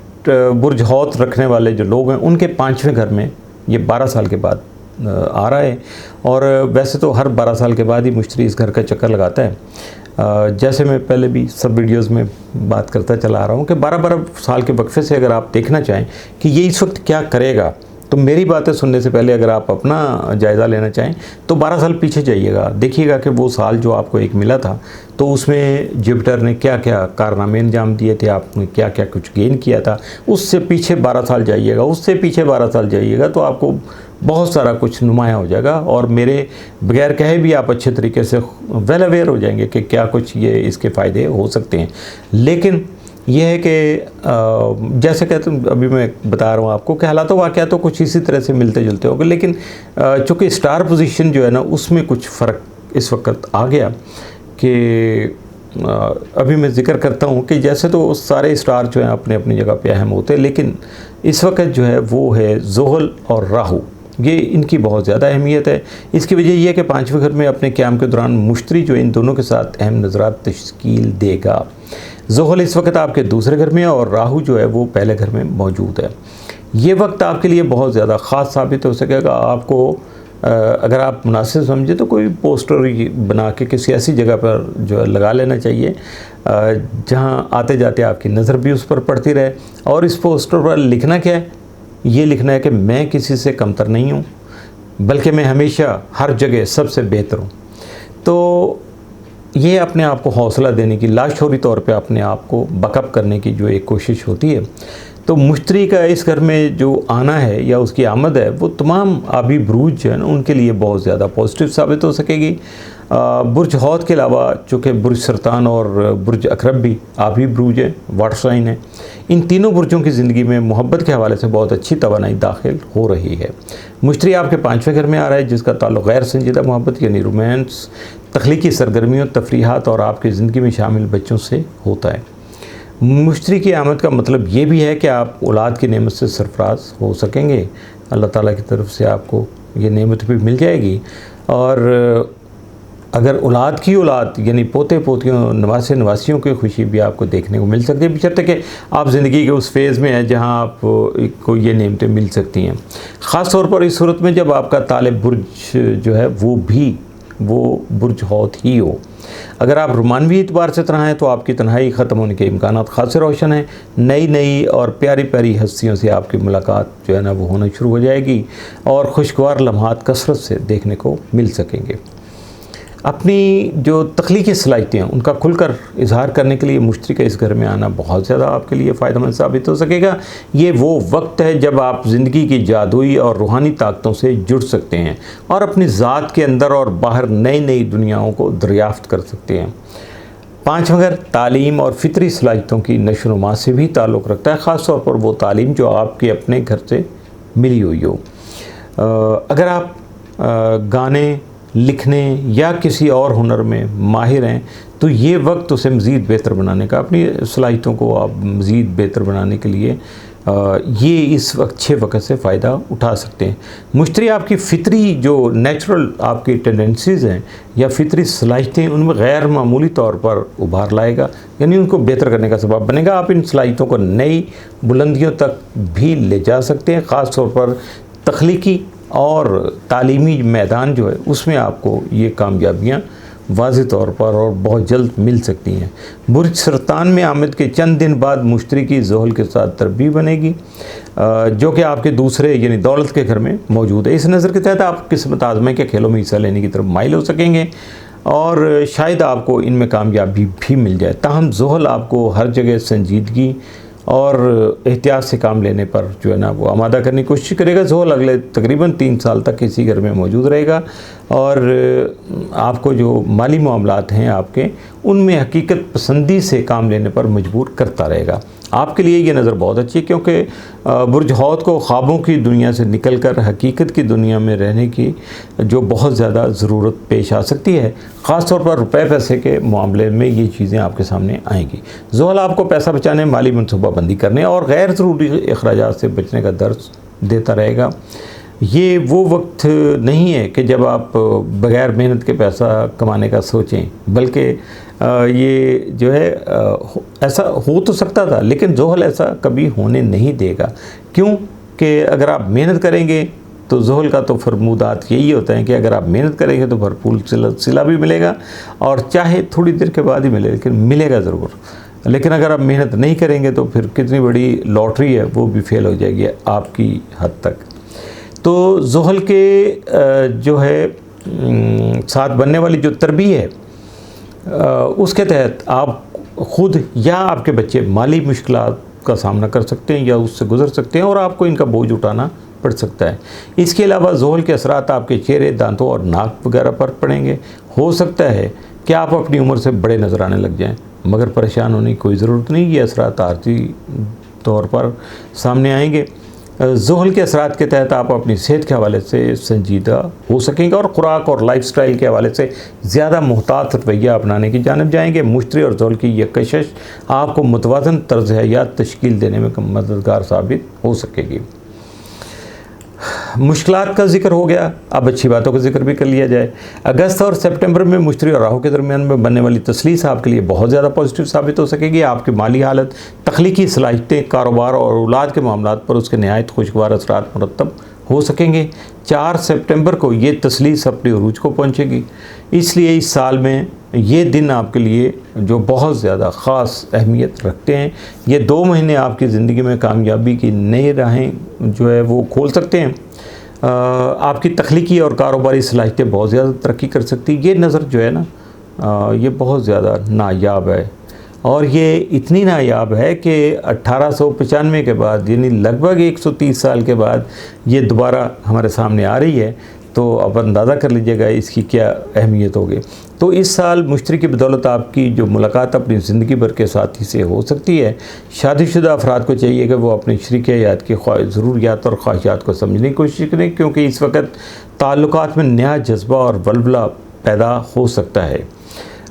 A: बुर्ज हौत रखने वाले जो लोग हैं उनके 5वें घर में ये 12 साल के बाद आ रहा है। और वैसे तो हर 12 साल के बाद ही मुश्तरी इस घर का चक्कर लगाता है। जैसे मैं पहले भी सब वीडियोस में बात करता चला आ रहा हूँ कि 12-12 साल के वक्फे से अगर आप देखना चाहें कि ये इस वक्त क्या करेगा, तो मेरी बातें सुनने से पहले अगर आप अपना जायज़ा लेना चाहें तो 12 साल पीछे जाइएगा, देखिएगा कि वो साल जो आपको एक मिला था तो उसमें जुपिटर ने क्या क्या कारनामे अंजाम दिए थे, आपने क्या क्या कुछ गेन किया था। उससे पीछे 12 साल जाइएगा, उससे पीछे 12 साल जाइएगा तो आपको बहुत सारा कुछ नुमाया हो जाएगा और मेरे बगैर कहे भी आप अच्छे तरीके से वेल अवेयर हो जाएंगे कि क्या कुछ ये इसके फ़ायदे हो सकते हैं। लेकिन यह है कि जैसे कहते हैं, अभी मैं बता रहा हूँ आपको कि हालात वाक़यात तो कुछ इसी तरह से मिलते जुलते होंगे, लेकिन चूँकि स्टार पोजीशन जो है ना उसमें कुछ फ़र्क इस वक्त आ गया कि अभी मैं ज़िक्र करता हूँ कि जैसे तो सारे स्टार जो हैं अपने अपनी जगह पे अहम होते हैं, लेकिन इस वक्त जो है वो है ज़ोहल और राहु, ये इनकी बहुत ज़्यादा अहमियत है। इसकी वजह यह है कि 5वें घर में अपने क़याम के दौरान मुश्तरी जो इन दोनों के साथ अहम नज़रात तश्कील देगा। ज़ोहल इस वक्त आपके दूसरे घर में है और राहु जो है वो पहले घर में मौजूद है। ये वक्त आपके लिए बहुत ज़्यादा ख़ास साबित हो सकेगा। आपको अगर आप मुनासिब समझे तो कोई पोस्टर बना के किसी ऐसी जगह पर जो लगा लेना चाहिए जहाँ आते जाते आपकी नज़र भी उस पर पड़ती रहे। और इस पोस्टर पर लिखना क्या है? ये लिखना है कि मैं किसी से कमतर नहीं हूँ, बल्कि मैं हमेशा हर जगह सबसे बेहतर हूँ। तो ये अपने आप को हौसला देने की, लाशोरी तौर पे अपने आप को बकअप करने की जो एक कोशिश होती है, तो मुश्तरी का इस घर में जो आना है या उसकी आमद है वो तमाम आबी बुरूज जो है ना उनके लिए बहुत ज़्यादा पॉजिटिव साबित हो सकेगी। बुर्ज हौद के अलावा चूँकि बुर्ज सरतान और बुर्ज अकरब भी आबी बुरूज है, वाटर साइन है, इन तीनों बुर्जों की ज़िंदगी में मोहब्बत के हवाले से बहुत अच्छी तवानाई दाखिल हो रही है। मुश्तरी आपके 5वें घर में आ रहा है जिसका ताल्लुक़ गैर संजीदा मोहब्बत यानी रोमांस, तख्लीकी सरगर्मियों, तफरीहात और आपकी ज़िंदगी में शामिल बच्चों से होता है। मुश्तरी की आमद का मतलब ये भी है कि आप औलाद की नेमत से सरफराज हो सकेंगे। अल्लाह ताला की तरफ से आपको ये नेमत भी मिल जाएगी और अगर औलाद की औलाद यानी पोते पोतियों, नवासे नवासियों की खुशी भी आपको देखने को मिल सकती है, बशर्ते कि आप ज़िंदगी के उस फेज़ में हैं जहां आपको ये नेमतें मिल सकती हैं। ख़ास तौर पर इस सूरत में जब आपका तालिब बुर्ज जो है वो बुर्ज हौद ही हो। अगर आप रोमानवी एतबार से तरह हैं तो आपकी तन्हाई ख़त्म होने के इम्कानात खासे रोशन हैं। नई और प्यारी प्यारी हस्तियों से आपकी मुलाकात जो है ना वो होना शुरू हो जाएगी और खुशगवार लम्हात कसरत से देखने को मिल सकेंगे। अपनी जो तख्लीकी सलाहियतें हैं उनका खुलकर इजहार करने के लिए मुश्तरी का इस घर में आना बहुत ज़्यादा आपके लिए फ़ायदेमंद साबित हो सकेगा। ये वो वक्त है जब आप ज़िंदगी की जादुई और रूहानी ताकतों से जुड़ सकते हैं और अपनी ज़ात के अंदर और बाहर नई दुनियाओं को दरियाफ़्त कर सकते हैं। 5वां घर तालीम और फितरी सलाहियतों की नशो-नुमा से भी ताल्लुक़ रखता है, ख़ास तौर पर वो तालीम जो आपके अपने घर से मिली हुई हो। अगर आप गाने, लिखने या किसी और हुनर में माहिर हैं तो ये वक्त उसे मज़ीद बेहतर बनाने का, अपनी सलाहियतों को आप मज़ीद बेहतर बनाने के लिए ये इस वक्त अच्छे वक्त से फ़ायदा उठा सकते हैं। मुश्तरी आपकी फ़ितरी जो नेचुरल आपकी टेंडेंसीज़ हैं या फ़ितरी सलाहियतें उनमें गैर मामूली तौर पर उभार लाएगा, यानी उनको बेहतर करने का सबब बनेगा। आप इन सलाहियतों को नई बुलंदियों तक भी ले जा सकते हैं। ख़ास तौर पर तख्लीकी और तालीमी मैदान जो है उसमें आपको ये कामयाबियाँ वाज़ेह तौर पर और बहुत जल्द मिल सकती हैं। बुर्ज सरतान में आमद के चंद दिन बाद मुश्तरी की ज़ोहल के साथ तरबीह बनेगी जो कि आपके दूसरे यानी दौलत के घर में मौजूद है। इस नज़र के तहत आप किस्मत आज़माई के खेलों में हिस्सा लेने की तरफ माइल हो सकेंगे और शायद आपको इनमें कामयाबी भी मिल जाए। ताहम ज़ोहल आपको हर जगह संजीदगी और एहतियात से काम लेने पर जो है ना वो आमादा करने की कोशिश करेगा। ज़ोहल अगले तकरीबन 3 साल तक इसी घर में मौजूद रहेगा और आपको जो माली मामलात हैं आपके उनमें हकीकत पसंदी से काम लेने पर मजबूर करता रहेगा। आपके लिए ये नज़र बहुत अच्छी है क्योंकि बुर्ज हौद को ख्वाबों की दुनिया से निकलकर हकीकत की दुनिया में रहने की जो बहुत ज़्यादा ज़रूरत पेश आ सकती है। ख़ास तौर पर रुपए पैसे के मामले में ये चीज़ें आपके सामने आएंगी। ज़ोहल आपको पैसा बचाने, माली मनसूबाबंदी करने और गैर ज़रूरी अखराजात से बचने का दर्स देता रहेगा। ये वो वक्त नहीं है कि जब आप बग़ैर मेहनत के पैसा कमाने का सोचें, बल्कि ये जो है ऐसा हो तो सकता था लेकिन ज़ोहल ऐसा कभी होने नहीं देगा। क्यों कि अगर आप मेहनत करेंगे तो ज़ोहल का तो फरमूदात यही होता है कि अगर आप मेहनत करेंगे तो भरपूर सिला भी मिलेगा और चाहे थोड़ी देर के बाद ही मिले लेकिन मिलेगा ज़रूर। लेकिन अगर आप मेहनत नहीं करेंगे तो फिर कितनी बड़ी लॉटरी है वो भी फेल हो जाएगी आपकी हद तक। तो ज़ोहल के जो है साथ बनने वाली जो तरबीह है उसके तहत आप ख़ुद या आपके बच्चे माली मुश्किलात का सामना कर सकते हैं या उससे गुज़र सकते हैं और आपको इनका बोझ उठाना पड़ सकता है। इसके अलावा ज़ोहल के असरात आपके चेहरे, दांतों और नाक वगैरह पर पड़ेंगे। हो सकता है कि आप अपनी उम्र से बड़े नज़र आने लग जाएं, मगर परेशान होने की कोई ज़रूरत नहीं। ये असरात आर्जी तौर पर सामने आएंगे। ज़ोहल के असरात के तहत आप अपनी सेहत के हवाले से संजीदा हो सकेंगे और ख़ुराक और लाइफस्टाइल के हवाले से ज़्यादा मुहतात रवैया अपनाने की जानिब जाएंगे। मुश्तरी और ज़ोहल की यह कशिश आपको मुतवाज़न तर्ज़ हयात तश्कील देने में मददगार साबित हो सकेगी। मुश्किलात का जिक्र हो गया, अब अच्छी बातों का जिक्र भी कर लिया जाए। अगस्त और सितंबर में मुश्तरी और राहु के दरमियान में बनने वाली तस्लीस आपके लिए बहुत ज़्यादा पॉजिटिव साबित हो सकेगी। आपकी माली हालत, तख्लीकी सलाहियतें, कारोबार और औलाद के मामलात पर उसके नहायत खुशगवार असरात मुरतब हो सकेंगे। 4 सितंबर को ये तस्लीस अपने उरूज को पहुँचेगी, इसलिए इस साल में ये दिन आपके लिए जो बहुत ज़्यादा ख़ास अहमियत रखते हैं। ये 2 महीने आपकी ज़िंदगी में कामयाबी की नई राहें जो है वो खोल सकते हैं। आपकी तख्लीकी और कारोबारी सलाहियतें बहुत ज़्यादा तरक्की कर सकती है। ये नज़र जो है ना ये बहुत ज़्यादा नायाब है और ये इतनी नायाब है कि 1895 के बाद यानी लगभग 130 साल के बाद ये दोबारा हमारे सामने आ रही है। तो अब अंदाज़ा कर लीजिएगा इसकी क्या अहमियत होगी। तो इस साल मुश्तरी की बदौलत आपकी जो मुलाकात अपनी ज़िंदगी भर के साथी से हो सकती है। शादीशुदा अफराद को चाहिए कि वो अपने शरीक हयात की ज़रूरियात और ख्वाहिशात को समझने की कोशिश करें, क्योंकि इस वक्त ताल्लुकात में नया जज्बा और वल्वला पैदा हो सकता है।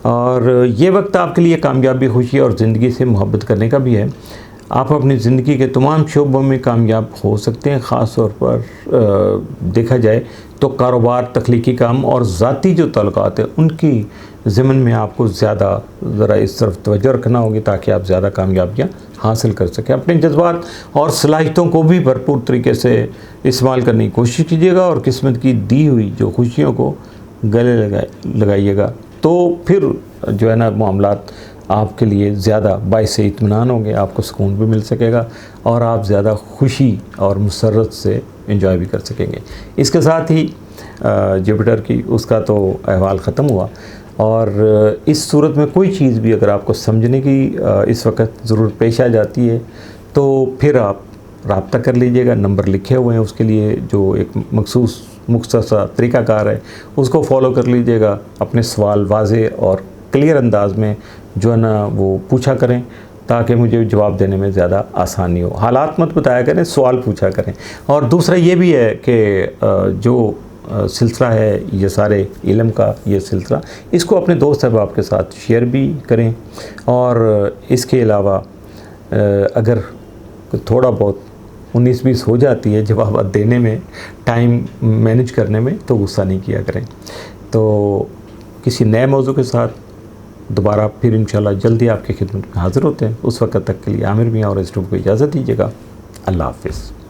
A: और ये वक्त आपके लिए कामयाबी, खुशी और ज़िंदगी से मोहब्बत करने का भी है। आप अपनी ज़िंदगी के तमाम शोबों में कामयाब हो सकते हैं। ख़ास तौर पर देखा जाए तो कारोबार, तख्लीकी काम और ज़ाती जो ताल्लुकात हैं उनकी ज़िमन में आपको ज़्यादा ज़रा इस तरफ तवज्जो रखना होगी ताकि आप ज़्यादा कामयाबियाँ हासिल कर सकें। अपने जज्बात और सलाहियतों को भी भरपूर तरीके से इस्तेमाल करने की कोशिश कीजिएगा और किस्मत की दी हुई जो खुशियों को गले लगाइएगा। तो फिर जो है ना मामलात आपके लिए ज़्यादा बाइस इत्मीनान होंगे, आपको सुकून भी मिल सकेगा और आप ज़्यादा खुशी और मुसर्रत से एंजॉय भी कर सकेंगे। इसके साथ ही जुपिटर की उसका तो अहवाल ख़त्म हुआ। और इस सूरत में कोई चीज़ भी अगर आपको समझने की इस वक्त ज़रूरत पेश आ जाती है तो फिर आप रब्ता कर लीजिएगा। नंबर लिखे हुए हैं उसके लिए, जो एक मखसूस मुख्तसर तरीक़ाकार है उसको फॉलो कर लीजिएगा। अपने सवाल वाज़े और क्लियर अंदाज में जो है ना वो पूछा करें ताकि मुझे जवाब देने में ज़्यादा आसानी हो। हालात मत बताया करें, सवाल पूछा करें। और दूसरा ये भी है कि जो सिलसिला है ये सारे इल्म का ये सिलसिला, इसको अपने दोस्त अहबाब के साथ शेयर भी करें। और इसके अलावा अगर थोड़ा बहुत 19-20 हो जाती है जवाब देने में, टाइम मैनेज करने में, तो गुस्सा नहीं किया करें। तो किसी नए मौजू के साथ दोबारा फिर इंशाल्लाह जल्दी आपकी खिदमत में हाज़िर होते हैं। उस वक्त तक के लिए आमिर मियाँ और एस्ट्रो को इजाज़त दीजिएगा। अल्लाह हाफ़िज़।